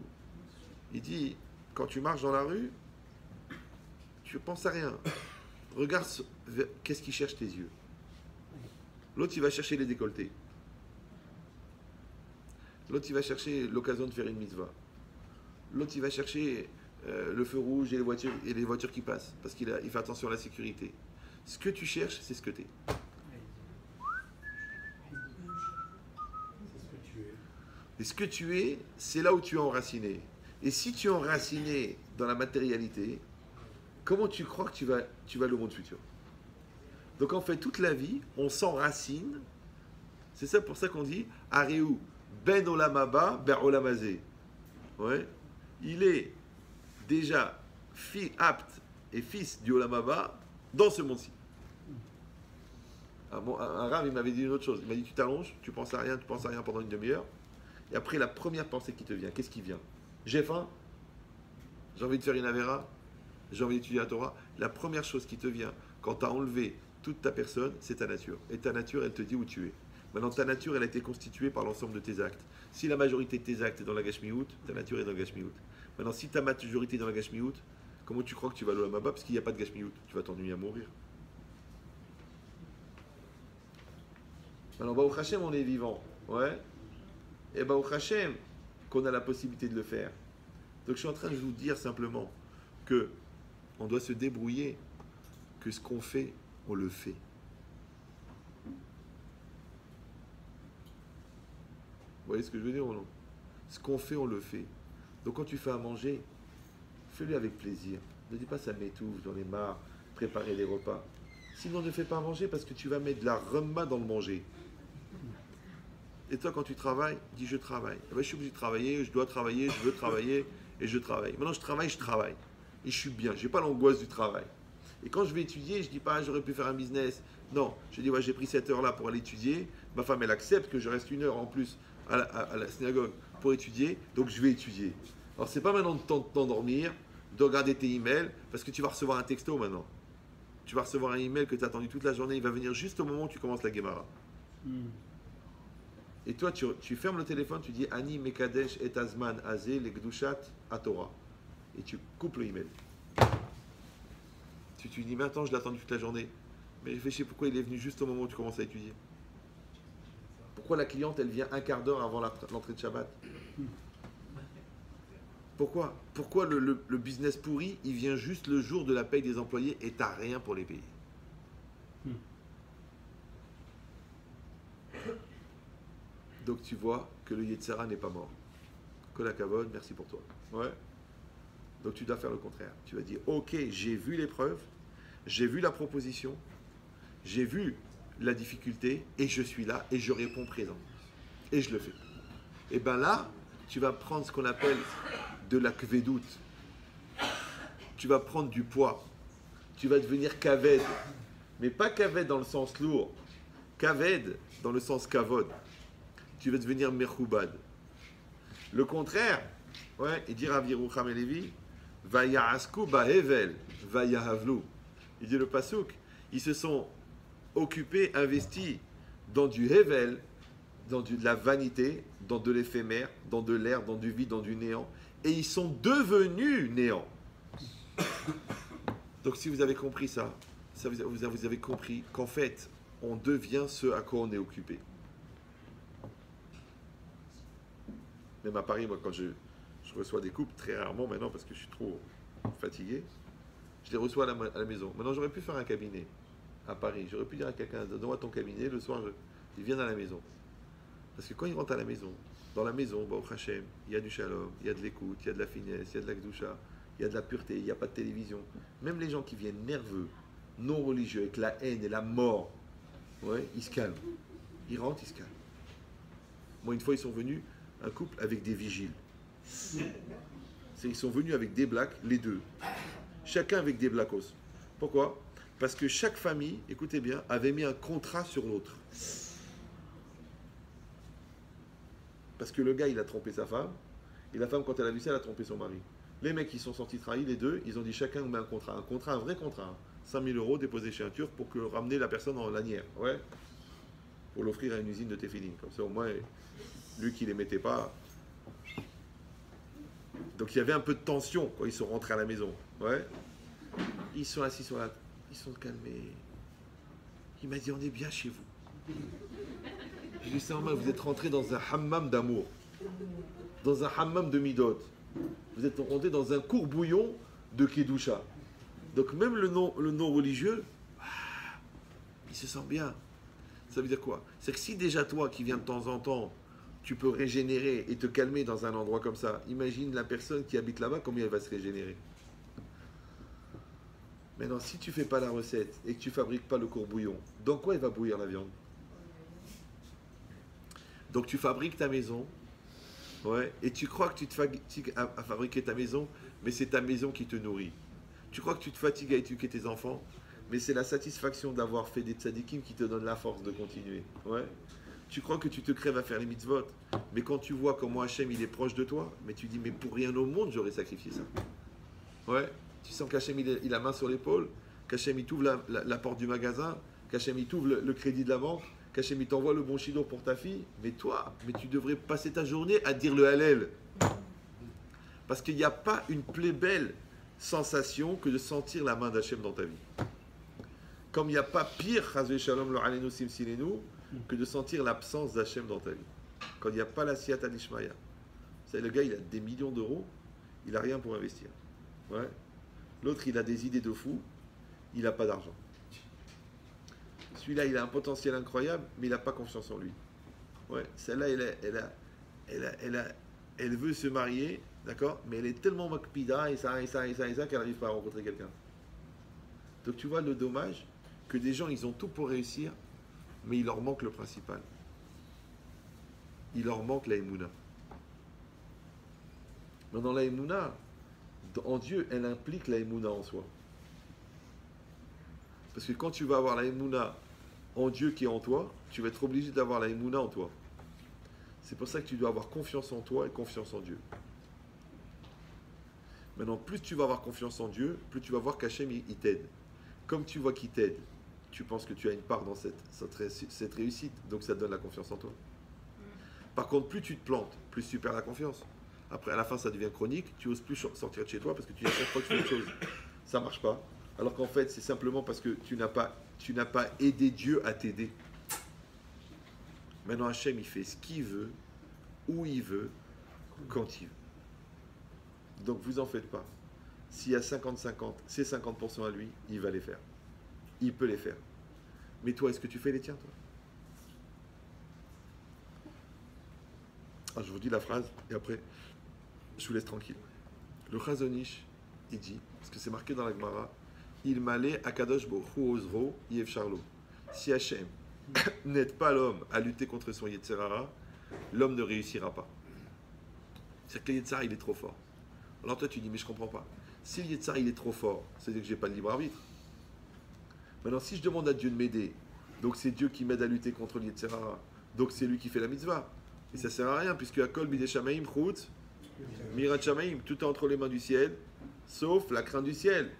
Il dit, quand tu marches dans la rue, tu ne penses à rien. Regarde qu'est-ce qui cherche tes yeux. L'autre, il va chercher les décolletés. L'autre, il va chercher l'occasion de faire une mitzvah. L'autre, il va chercher le feu rouge et les voitures qui passent, parce qu'il fait attention à la sécurité. Ce que tu cherches, c'est ce que tu es. Et ce que tu es, c'est là où tu es enraciné. Et si tu es enraciné dans la matérialité, comment tu crois que tu vas le monde futur? Donc en fait, toute la vie, on s'enracine. C'est ça pour ça qu'on dit Ariou ben olam haba ber olam hazé. Ouais. Il est déjà apte et fils du olam haba dans ce monde-ci. Un rave, il m'avait dit une autre chose. Il m'a dit, tu t'allonges, tu penses à rien pendant une demi-heure. Et après, la première pensée qui te vient, qu'est-ce qui vient? J'ai faim, j'ai envie de faire une avéra, j'ai envie d'étudier la Torah. La première chose qui te vient, quand tu as enlevé toute ta personne, c'est ta nature. Et ta nature, elle te dit où tu es. Maintenant, ta nature, elle a été constituée par l'ensemble de tes actes. Si la majorité de tes actes est dans la Gashmiout, ta nature est dans la Gashmiout. Maintenant, si ta majorité est dans la Gashmiout, comment tu crois que tu vas à l'Olam Haba? Parce qu'il n'y a pas de Gashmiout. Tu vas t'ennuyer à mourir. Alors, Baruch Hashem, on est vivant. Ouais. Et Baruch Hashem, qu'on a la possibilité de le faire. Donc, je suis en train de vous dire simplement que on doit se débrouiller, que ce qu'on fait, on le fait. Vous voyez ce que je veux dire ou non? Ce qu'on fait, on le fait. Donc, quand tu fais à manger, fais-le avec plaisir. Ne dis pas ça m'étouffe, j'en ai marre, préparer les repas. Sinon, ne fais pas manger parce que tu vas mettre de la remma dans le manger. Et toi, quand tu travailles, dis je travaille. Eh ben, je suis obligé de travailler, je dois travailler, je veux travailler et je travaille. Maintenant, je travaille. Et je suis bien. Je n'ai pas l'angoisse du travail. Et quand je vais étudier, je ne dis pas j'aurais pu faire un business. Non, je dis ouais, j'ai pris cette heure-là pour aller étudier. Ma femme, elle accepte que je reste une heure en plus à la synagogue pour étudier. Donc, je vais étudier. Alors, c'est pas maintenant de t'endormir, de regarder tes emails, parce que tu vas recevoir un texto maintenant. Tu vas recevoir un email que tu as attendu toute la journée. Il va venir juste au moment où tu commences la Gemara. Et toi, tu fermes le téléphone, tu dis Ani Mekadesh et Azman Azé, les Gdushat à Torah. Et tu coupes le email. Tu dis maintenant, je l'ai attendu toute la journée. Mais réfléchis pourquoi il est venu juste au moment où tu commences à étudier. Pourquoi la cliente, elle vient un quart d'heure avant l'entrée de Shabbat? Pourquoi le business pourri, il vient juste le jour de la paye des employés et t'as rien pour les payer? Donc tu vois que le Yetzara n'est pas mort. Kol hakavod, merci pour toi. Ouais. Donc tu dois faire le contraire. Tu vas dire, ok, j'ai vu l'épreuve, j'ai vu la proposition, j'ai vu la difficulté, et je suis là, et je réponds présent. Et je le fais. Et bien là, tu vas prendre ce qu'on appelle de la kvedout. Tu vas prendre du poids. Tu vas devenir kaved. Mais pas kaved dans le sens lourd. Kaved dans le sens kavod. Tu vas devenir mechoubad. Le contraire, ouais, il dit Rav Yerucham Levi, Vaya'asku ba'hevel, Vayahavlu. Il dit le pasuk, ils se sont occupés, investis dans du hevel, dans de la vanité, dans de l'éphémère, dans de l'air, dans du vide, dans du néant, et ils sont devenus néants. Donc si vous avez compris ça, vous avez compris qu'en fait, on devient ce à quoi on est occupé. Même à Paris, moi, quand je reçois des couples, très rarement maintenant, parce que je suis trop fatigué, je les reçois à la maison. Maintenant, j'aurais pu faire un cabinet à Paris. J'aurais pu dire à quelqu'un, donne-moi ton cabinet, le soir, ils viennent à la maison. Parce que quand ils rentrent à la maison, dans la maison, au Hachem, il y a du shalom, il y a de l'écoute, il y a de la finesse, il y a de la gdusha, il y a de la pureté, il n'y a pas de télévision. Même les gens qui viennent nerveux, non religieux, avec la haine et la mort, ouais, ils se calment. Ils rentrent, ils se calment. Moi, une fois, ils sont venus, un couple avec des vigiles. Ils sont venus avec des blacks, les deux. Chacun avec des blackos. Pourquoi? Parce que chaque famille, écoutez bien, avait mis un contrat sur l'autre. Parce que le gars, il a trompé sa femme, et la femme, quand elle a vu ça, elle a trompé son mari. Les mecs, ils sont sortis trahis, les deux, ils ont dit chacun met un contrat, un vrai contrat. 5 000 € déposés chez un Turc pour ramener la personne en lanière. Ouais. Pour l'offrir à une usine de téfilin. Comme ça, au moins, lui qui ne les mettait pas. Donc il y avait un peu de tension quand ils sont rentrés à la maison. Ouais. Ils sont assis sur la... Ils sont calmés. Il m'a dit, on est bien chez vous. Je lui ai dit, vous êtes rentrés dans un hammam d'amour. Dans un hammam de midot. Vous êtes rentrés dans un courbouillon de kedusha. Donc même le non religieux, il se sent bien. Ça veut dire quoi? C'est que si déjà toi qui viens de temps en temps, tu peux régénérer et te calmer dans un endroit comme ça, imagine la personne qui habite là-bas, comment elle va se régénérer. Maintenant, si tu ne fais pas la recette et que tu ne fabriques pas le courbouillon, dans quoi elle va bouillir la viande? Donc tu fabriques ta maison, ouais, et tu crois que tu te fatigues à fabriquer ta maison, mais c'est ta maison qui te nourrit. Tu crois que tu te fatigues à éduquer tes enfants, mais c'est la satisfaction d'avoir fait des tzadikim qui te donne la force de continuer. Ouais. Tu crois que tu te crèves à faire les mitzvot, mais quand tu vois comment Hachem il est proche de toi, mais tu dis mais pour rien au monde j'aurais sacrifié ça. Ouais. Tu sens qu'Hachem il a main sur l'épaule, qu'Hachem il t'ouvre la porte du magasin, qu'Hachem il t'ouvre le crédit de la banque, qu'Hachem il t'envoie le bon chidour pour ta fille, mais tu devrais passer ta journée à dire le Hallel. Parce qu'il n'y a pas une plus belle sensation que de sentir la main d'Hachem dans ta vie. Comme il n'y a pas pire, Chazvé Shalom, le Alenu Simsilenu, que de sentir l'absence d'Hachem dans ta vie. Quand il n'y a pas la Siyata Nishmaya. C'est le gars, il a des millions d'euros, il n'a rien pour investir. Ouais. L'autre, il a des idées de fou, il n'a pas d'argent. Celui-là, il a un potentiel incroyable, mais il n'a pas confiance en lui. Ouais. Celle-là, elle veut se marier, d'accord, mais elle est tellement makpida et ça, qu'elle n'arrive pas à rencontrer quelqu'un. Donc tu vois le dommage, que des gens, ils ont tout pour réussir, mais il leur manque le principal. Il leur manque la Emouna. Maintenant, la Emouna, en Dieu, elle implique la Emouna en soi. Parce que quand tu vas avoir la Emouna en Dieu qui est en toi, tu vas être obligé d'avoir la Emouna en toi. C'est pour ça que tu dois avoir confiance en toi et confiance en Dieu. Maintenant, plus tu vas avoir confiance en Dieu, plus tu vas voir qu'Hachem, il t'aide. Comme tu vois qu'il t'aide, tu penses que tu as une part dans cette réussite, donc ça te donne la confiance en toi. Par contre, plus tu te plantes, plus tu perds la confiance. Après, à la fin, ça devient chronique, tu n'oses plus sortir de chez toi parce que tu dis à chaque fois que tu fais autre chose. Ça ne marche pas. Alors qu'en fait, c'est simplement parce que tu n'as pas aidé Dieu à t'aider. Maintenant, Hachem, il fait ce qu'il veut, où il veut, quand il veut. Donc, vous en faites pas. S'il y a 50-50, c'est 50% à lui, il va les faire. Il peut les faire. Mais toi, est-ce que tu fais les tiens, toi? Je vous dis la phrase, et après, je vous laisse tranquille. Le Chazonish, il dit, parce que c'est marqué dans la Gemara, il m'allait à Kadosh Borou Ozro, Yev Charlo. Si Hachem n'aide pas l'homme à lutter contre son Yetzerara, l'homme ne réussira pas. C'est-à-dire que le Yetzerara, il est trop fort. Alors toi, tu dis, mais je ne comprends pas. Si le Yetzerara, il est trop fort, c'est-à-dire que je n'ai pas de libre arbitre. Maintenant, si je demande à Dieu de m'aider, donc c'est Dieu qui m'aide à lutter contre le Yetzerara, donc c'est lui qui fait la mitzvah. Et ça ne sert à rien, puisque Akol Bidei Shamaim Chutz Mirat Shamaim, tout est entre les mains du ciel, sauf la crainte du ciel.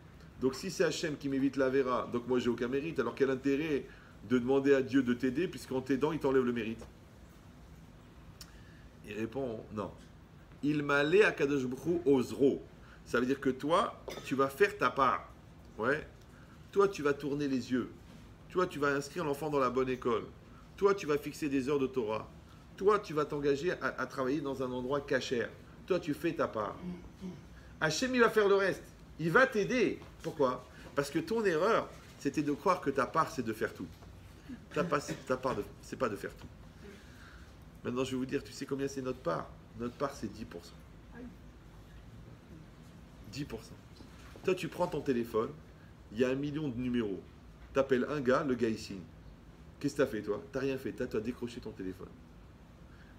Donc si c'est Hachem qui m'évite la Vera, donc moi j'ai aucun mérite, alors quel intérêt de demander à Dieu de t'aider, puisqu'en t'aidant, il t'enlève le mérite? Il répond non. Il m'allait à Kadosh Brou Ozro. Ça veut dire que toi, tu vas faire ta part. Ouais. Toi, tu vas tourner les yeux. Toi, tu vas inscrire l'enfant dans la bonne école. Toi, tu vas fixer des heures de Torah. Toi, tu vas t'engager à travailler dans un endroit cachère. Toi, tu fais ta part. Hachem, il va faire le reste. Il va t'aider. Pourquoi? Parce que ton erreur, c'était de croire que ta part, c'est de faire tout. Ta part, c'est pas de faire tout. Maintenant, je vais vous dire, tu sais combien c'est notre part? Notre part, c'est 10%. 10%. Toi, tu prends ton téléphone, il y a 1 million de numéros. Tu appelles un gars, le gars, il signe. Qu'est-ce que tu as fait, toi? Tu n'as rien fait. Tu as décroché ton téléphone.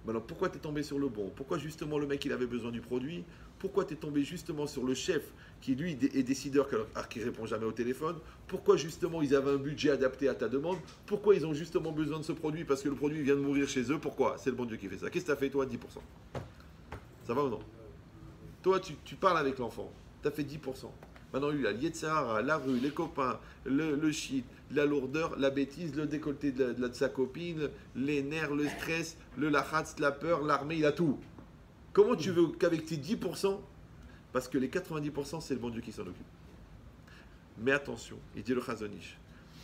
Maintenant, pourquoi tu es tombé sur le bon? Pourquoi justement le mec il avait besoin du produit? Pourquoi tu es tombé justement sur le chef qui lui est décideur qui ne répond jamais au téléphone? Pourquoi justement ils avaient un budget adapté à ta demande? Pourquoi ils ont justement besoin de ce produit? Parce que le produit vient de mourir chez eux. Pourquoi? C'est le bon Dieu qui fait ça. Qu'est-ce que tu as fait toi? 10%. Ça va ou non? Toi tu parles avec l'enfant. Tu as fait 10%. Maintenant, lui, la Yetzirah, la rue, les copains, le shit, la lourdeur, la bêtise, le décolleté de sa copine, les nerfs, le stress, le lachatz, la peur, l'armée, il a tout. Comment tu veux qu'avec tes 10%, parce que les 90%, c'est le bon Dieu qui s'en occupe. Mais attention, il dit le Chazonish,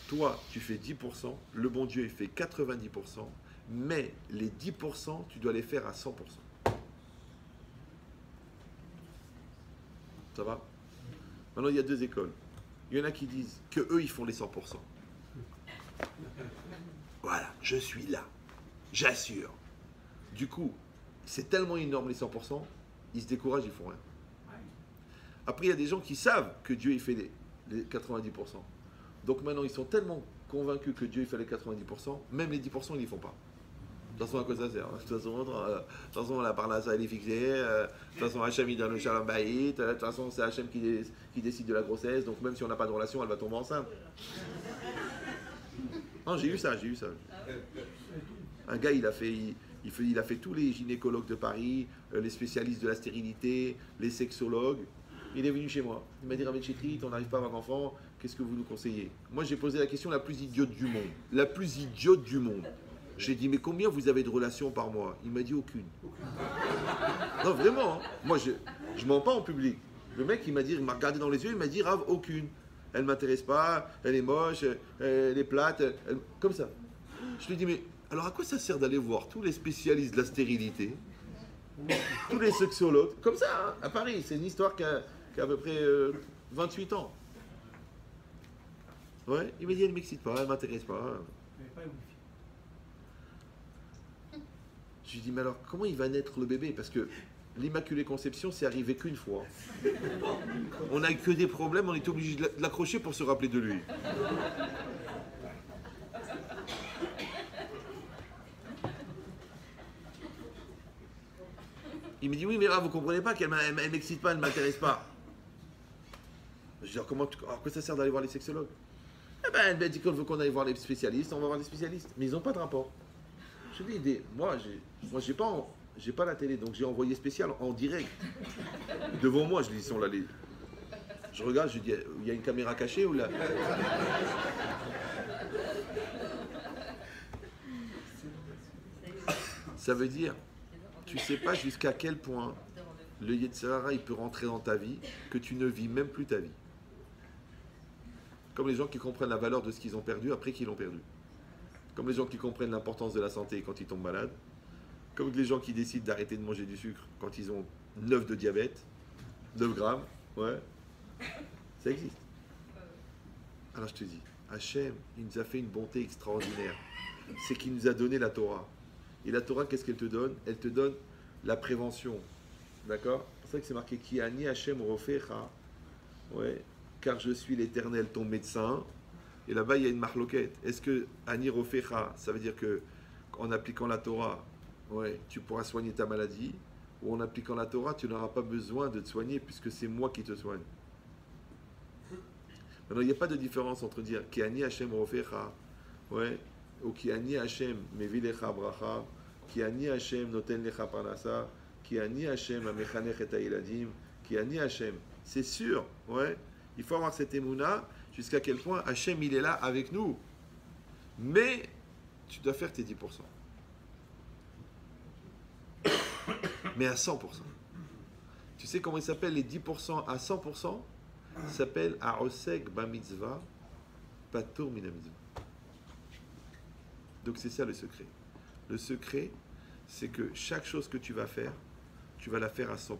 toi, tu fais 10%, le bon Dieu, il fait 90%, mais les 10%, tu dois les faire à 100%. Ça va? Maintenant, il y a deux écoles. Il y en a qui disent que eux, ils font les 100%. Voilà, je suis là. J'assure. Du coup, c'est tellement énorme les 100%, ils se découragent, ils font rien. Après, il y a des gens qui savent que Dieu, il fait les 90%. Donc maintenant, ils sont tellement convaincus que Dieu, il fait les 90%, même les 10%, ils ne les font pas. De toute façon, à quoi ça sert? De toute façon, la parnassa, elle est fixée. De toute façon, Hachem, il donne le shalom baït. De toute façon, c'est Hachem qui décide de la grossesse. Donc, même si on n'a pas de relation, elle va tomber enceinte. Non, j'ai eu ça. Un gars, il a fait tous les gynécologues de Paris, les spécialistes de la stérilité, les sexologues. Il est venu chez moi. Il m'a dit, Rav Chetrit, on n'arrive pas à avoir d'enfant. Qu'est-ce que vous nous conseillez? Moi, j'ai posé la question la plus idiote du monde. La plus idiote du monde. J'ai dit, mais combien vous avez de relations par mois? Il m'a dit, aucune. Non, vraiment. Hein. Moi, je mens pas en public. Le mec, il m'a regardé dans les yeux, il m'a dit, Rav, aucune. Elle ne m'intéresse pas, elle est moche, elle est plate, comme ça. Je lui ai dit, mais alors à quoi ça sert d'aller voir tous les spécialistes de la stérilité, tous les sexologues, comme ça, hein, à Paris? C'est une histoire qui a à peu près 28 ans. Ouais, il m'a dit, elle ne m'excite pas, elle ne m'intéresse pas. Je lui ai dit, mais alors, comment il va naître le bébé? Parce que l'Immaculée Conception, c'est arrivé qu'une fois. On n'a que des problèmes, on est obligé de l'accrocher pour se rappeler de lui. Il me dit, oui, mais là, vous comprenez pas qu'elle elle m'excite pas, elle ne m'intéresse pas. Je dis, alors, à quoi ça sert d'aller voir les sexologues? Eh ben, elle m'a dit qu'on veut qu'on aille voir les spécialistes, on va voir les spécialistes. Mais ils n'ont pas de rapport. Je dis, moi, j'ai pas la télé, donc j'ai envoyé spécial en direct. Devant moi, je dis, ils sont là, je regarde, je dis, il y a une caméra cachée ou là? Ça veut dire, tu sais pas jusqu'à quel point le Yetzer Hara, il peut rentrer dans ta vie, que tu ne vis même plus ta vie. Comme les gens qui comprennent la valeur de ce qu'ils ont perdu après qu'ils l'ont perdu. Comme les gens qui comprennent l'importance de la santé quand ils tombent malades. Comme les gens qui décident d'arrêter de manger du sucre quand ils ont 9 de diabète, 9 grammes, ouais. Ça existe. Alors je te dis, Hachem, il nous a fait une bonté extraordinaire. C'est qu'il nous a donné la Torah. Et la Torah, qu'est-ce qu'elle te donne? Elle te donne la prévention. D'accord? C'est pour ça que c'est marqué Ki ani Hachem rofecha. Ouais. Car je suis l'Éternel, ton médecin. Et là-bas, il y a une marloquette. Est-ce que ani rofecha, ça veut dire que en appliquant la Torah, ouais, tu pourras soigner ta maladie, ou en appliquant la Torah, tu n'auras pas besoin de te soigner puisque c'est moi qui te soigne. Maintenant, il n'y a pas de différence entre dire Ki ani Hachem rofecha, ouais, ou Ki ani Hachem mevilecha bracha, Ki ani Hachem noten lecha parnasa, Ki ani Hachem amechanech et ha'iladim, Ki ani Hachem. C'est sûr, ouais. Il faut avoir cette émouna jusqu'à quel point Hachem il est là avec nous. Mais tu dois faire tes 10%. Mais à 100%. Tu sais comment il s'appelle les 10% à 100%? Ça s'appelle Arosek ba mitzvah, patur mina mitzvah. Donc c'est ça le secret. Le secret, c'est que chaque chose que tu vas faire, tu vas la faire à 100%.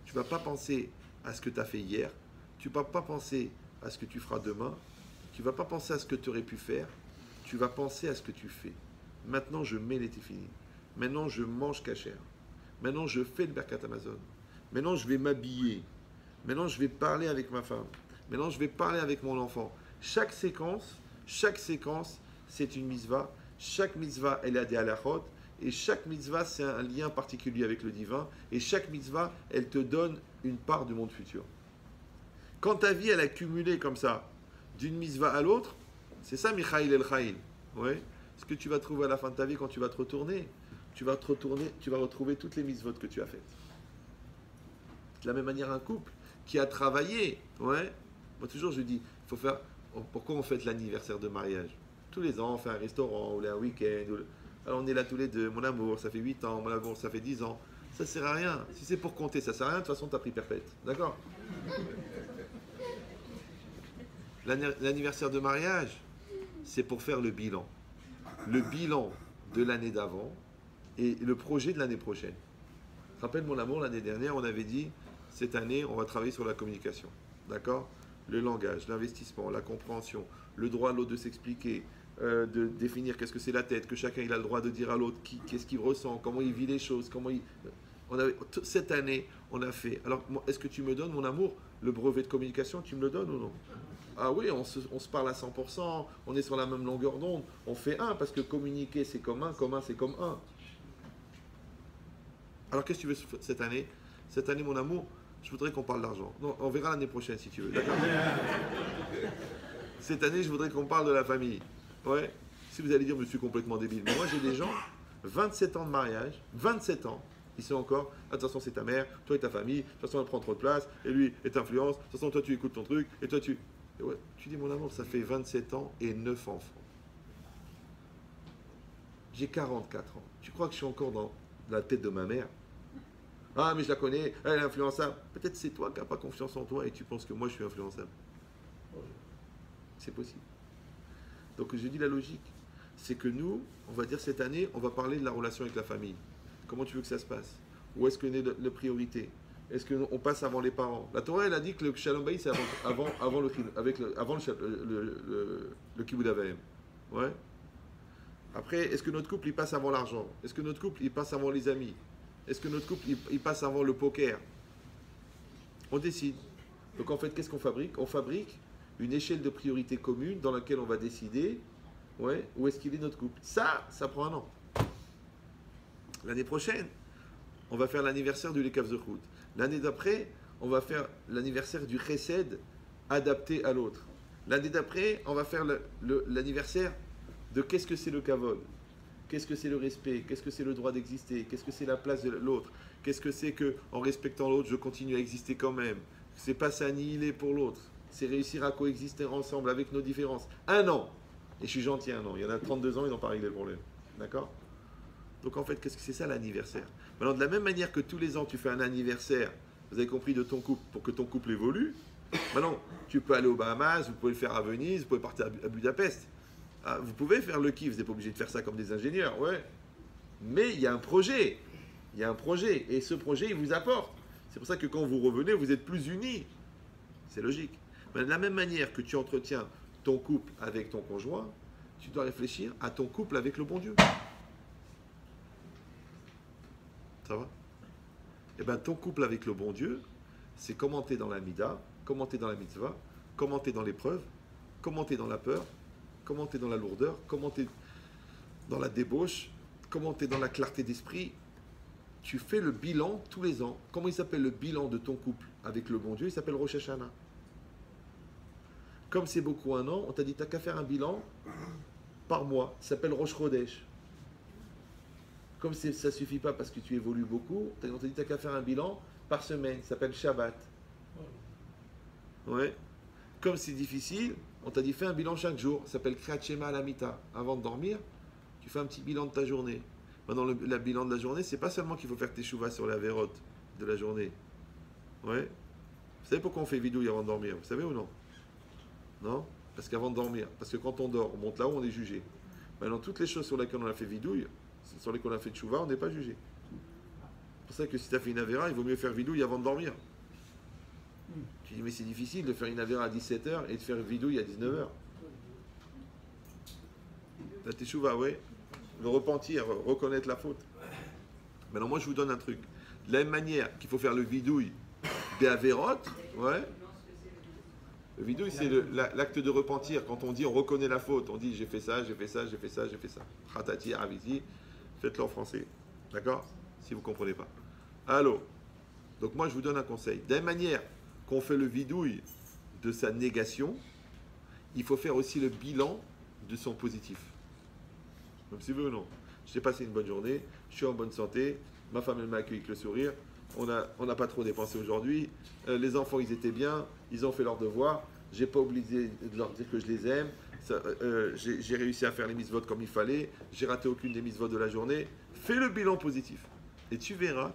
Tu ne vas pas penser à ce que tu as fait hier, tu ne vas pas penser à ce que tu feras demain, tu ne vas pas penser à ce que tu aurais pu faire, tu vas penser à ce que tu fais. Maintenant, je mets les téfilim. Maintenant, je mange kasher. Maintenant, je fais le Birkat Amazon. Maintenant, je vais m'habiller. Maintenant, je vais parler avec ma femme. Maintenant, je vais parler avec mon enfant. Chaque séquence, c'est une mitzvah. Chaque mitzvah, elle a des halachot. Et chaque mitzvah, c'est un lien particulier avec le divin. Et chaque mitzvah, elle te donne une part du monde futur. Quand ta vie, elle a cumulé comme ça, d'une mitzvah à l'autre, c'est ça, Michaïl el Chaïl. Ouais. Ce que tu vas trouver à la fin de ta vie quand tu vas te retourner, tu vas retrouver toutes les mitzvot que tu as faites. De la même manière, un couple qui a travaillé, ouais. Moi, toujours, je dis, faut faire. Pourquoi on fête l'anniversaire de mariage? Tous les ans, on fait un restaurant, ou un week-end. Alors, on est là tous les deux. Mon amour, ça fait 8 ans. Mon amour, ça fait 10 ans. Ça sert à rien. Si c'est pour compter, ça sert à rien. De toute façon, tu as pris perpète. D'accord? L'anniversaire de mariage, c'est pour faire le bilan. Le bilan de l'année d'avant et le projet de l'année prochaine. Je rappelle, mon amour, l'année dernière, on avait dit, cette année, on va travailler sur la communication. D'accord? Le langage, l'investissement, la compréhension, le droit à l'autre de s'expliquer, de définir qu'est-ce que c'est la tête, que chacun il a le droit de dire à l'autre qu'est-ce qu'il ressent, comment il vit les choses, cette année, on a fait. Alors, est-ce que tu me donnes, mon amour, le brevet de communication, tu me le donnes ou non? Ah oui, on se parle à 100%, on est sur la même longueur d'onde, on fait un, parce que communiquer c'est comme un c'est comme un. Alors qu'est-ce que tu veux cette année? Cette année, mon amour, je voudrais qu'on parle d'argent. Non, on verra l'année prochaine si tu veux, d'accord? Cette année, je voudrais qu'on parle de la famille. Ouais. Si vous allez dire, je suis complètement débile. Mais moi, j'ai des gens, 27 ans de mariage, 27 ans, ils sont encore, attention, c'est ta mère, toi et ta famille, de toute façon, elle prend trop de place, et lui, est influence, de toute façon, toi, tu écoutes ton truc, et toi, tu... Et ouais, tu dis, mon amour, ça fait 27 ans et 9 enfants. J'ai 44 ans. Tu crois que je suis encore dans la tête de ma mère? Ah, mais je la connais, elle est influençable. Peut-être c'est toi qui n'as pas confiance en toi et tu penses que moi, je suis influençable. C'est possible. Donc, je dis la logique. C'est que nous, on va dire cette année, on va parler de la relation avec la famille. Comment tu veux que ça se passe? Où est-ce qu'on est la priorité? Est-ce qu'on passe avant les parents? La Torah, elle a dit que le Shalom Bayit, c'est avant le Kibbutz Avayim. Ouais. Après, est-ce que notre couple, il passe avant l'argent? Est-ce que notre couple, il passe avant les amis? Est-ce que notre couple, il passe avant le poker? On décide. Donc en fait, qu'est-ce qu'on fabrique? On fabrique une échelle de priorité commune dans laquelle on va décider, où est-ce qu'il est notre couple. Ça prend un an. L'année prochaine, on va faire l'anniversaire du Lekav Zechut. L'année d'après, on va faire l'anniversaire du Chesed adapté à l'autre. L'année d'après, on va faire l'anniversaire de qu'est-ce que c'est le Kavod, qu'est-ce que c'est le respect, qu'est-ce que c'est le droit d'exister, qu'est-ce que c'est la place de l'autre, qu'est-ce que c'est que en respectant l'autre, je continue à exister quand même. C'est pas s'annihiler pour l'autre, c'est réussir à coexister ensemble avec nos différences. Un an, et je suis gentil un an, il y en a 32 ans, ils n'ont pas réglé le problème. D'accord? Donc en fait, qu'est-ce que c'est ça l'anniversaire? Maintenant, de la même manière que tous les ans, tu fais un anniversaire, vous avez compris, de ton couple, pour que ton couple évolue, maintenant, tu peux aller aux Bahamas, vous pouvez le faire à Venise, vous pouvez partir à Budapest. Ah, vous pouvez faire le kiff, vous n'êtes pas obligé de faire ça comme des ingénieurs, ouais. Mais il y a un projet. Il y a un projet. Et ce projet, il vous apporte. C'est pour ça que quand vous revenez, vous êtes plus unis. C'est logique. Mais de la même manière que tu entretiens ton couple avec ton conjoint, tu dois réfléchir à ton couple avec le bon Dieu. Ça va? Eh bien, ton couple avec le bon Dieu, c'est comment tu es dans la mida, comment tu es dans la mitzvah, comment tu es dans l'épreuve, comment tu es dans la peur, comment tu es dans la lourdeur, comment tu es dans la débauche, comment tu es dans la clarté d'esprit. Tu fais le bilan tous les ans. Comment il s'appelle le bilan de ton couple avec le bon Dieu? Il s'appelle Rosh Hashanah. Comme c'est beaucoup un an, on t'a dit t'as qu'à faire un bilan par mois. Ça s'appelle Rosh Chodesh. Comme ça ne suffit pas parce que tu évolues beaucoup, on t'a dit t'as qu'à faire un bilan par semaine. Ça s'appelle Shabbat. Ouais. Comme c'est difficile, on t'a dit fais un bilan chaque jour. Ça s'appelle Kriyat Shema Alamita. Avant de dormir, tu fais un petit bilan de ta journée. Maintenant, le bilan de la journée, c'est pas seulement qu'il faut faire tes chouvas sur la vérote de la journée. Ouais. Vous savez pourquoi on fait vidouille avant de dormir? Vous savez ou non? Non? Parce qu'avant de dormir, parce que quand on dort, on monte là-haut, on est jugé. Maintenant, toutes les choses sur lesquelles on a fait vidouille, sur lesquelles on a fait chouva, on n'est pas jugé. C'est pour ça que si tu as fait une avéra, il vaut mieux faire vidouille avant de dormir. Tu dis, mais c'est difficile de faire une avéra à 17h et de faire vidouille à 19h. La teshuva, oui. Le repentir, reconnaître la faute. Maintenant, moi, je vous donne un truc. De la même manière qu'il faut faire le vidouille des avérotes, ouais. Le vidouille, c'est l'acte de repentir. Quand on dit, on reconnaît la faute. On dit, j'ai fait ça, j'ai fait ça, j'ai fait ça, j'ai fait ça. Khatati, aviti, faites-le en français. D'accord? Si vous ne comprenez pas. Allô? Donc, moi, je vous donne un conseil. De la même manière qu'on fait le vidouille de sa négation, il faut faire aussi le bilan de son positif. Même si vous ou non. J'ai passé une bonne journée, je suis en bonne santé, ma femme elle m'a accueilli avec le sourire, on n'a pas trop dépensé aujourd'hui, les enfants ils étaient bien, ils ont fait leurs devoirs, j'ai pas oublié de leur dire que je les aime, j'ai réussi à faire les mitzvot comme il fallait, j'ai raté aucune des mitzvot de la journée. Fais le bilan positif. Et tu verras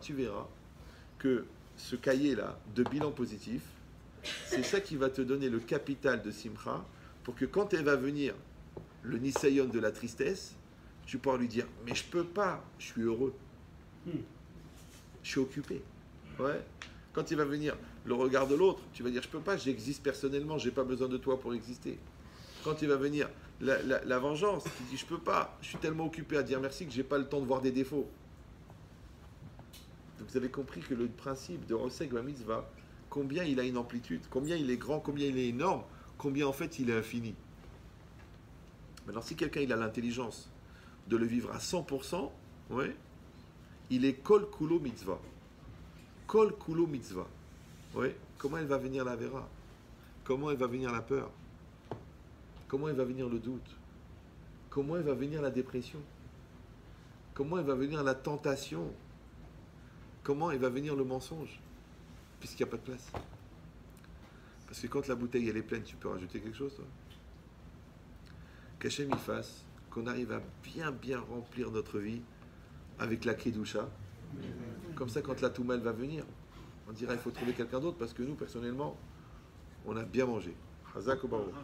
que ce cahier-là de bilan positif, c'est ça qui va te donner le capital de Simcha pour que quand elle va venir le nisayon de la tristesse, tu pourras lui dire, mais je peux pas, je suis heureux. Je suis occupé. Ouais. Quand il va venir le regard de l'autre, tu vas dire, je peux pas, j'existe personnellement, j'ai pas besoin de toi pour exister. Quand il va venir la vengeance, tu dis, je peux pas, je suis tellement occupé à dire merci que j'ai pas le temps de voir des défauts. Donc vous avez compris que le principe de Oseg Ba Mitzvah, combien il a une amplitude, combien il est grand, combien il est énorme, combien en fait il est infini. Maintenant, si quelqu'un il a l'intelligence de le vivre à 100%, ouais, il est kol kulo mitzvah. Kol kulo mitzvah. Ouais. Comment elle va venir la vera? Comment elle va venir la peur? Comment elle va venir le doute? Comment elle va venir la dépression? Comment elle va venir la tentation? Comment elle va venir le mensonge? Puisqu'il n'y a pas de place. Parce que quand la bouteille elle est pleine, tu peux rajouter quelque chose, toi? Qu'Hachem y fasse qu'on arrive à bien remplir notre vie avec la Kedusha. Comme ça, quand la Touma elle va venir, on dira il faut trouver quelqu'un d'autre parce que nous, personnellement, on a bien mangé. Chazak ou Baruch.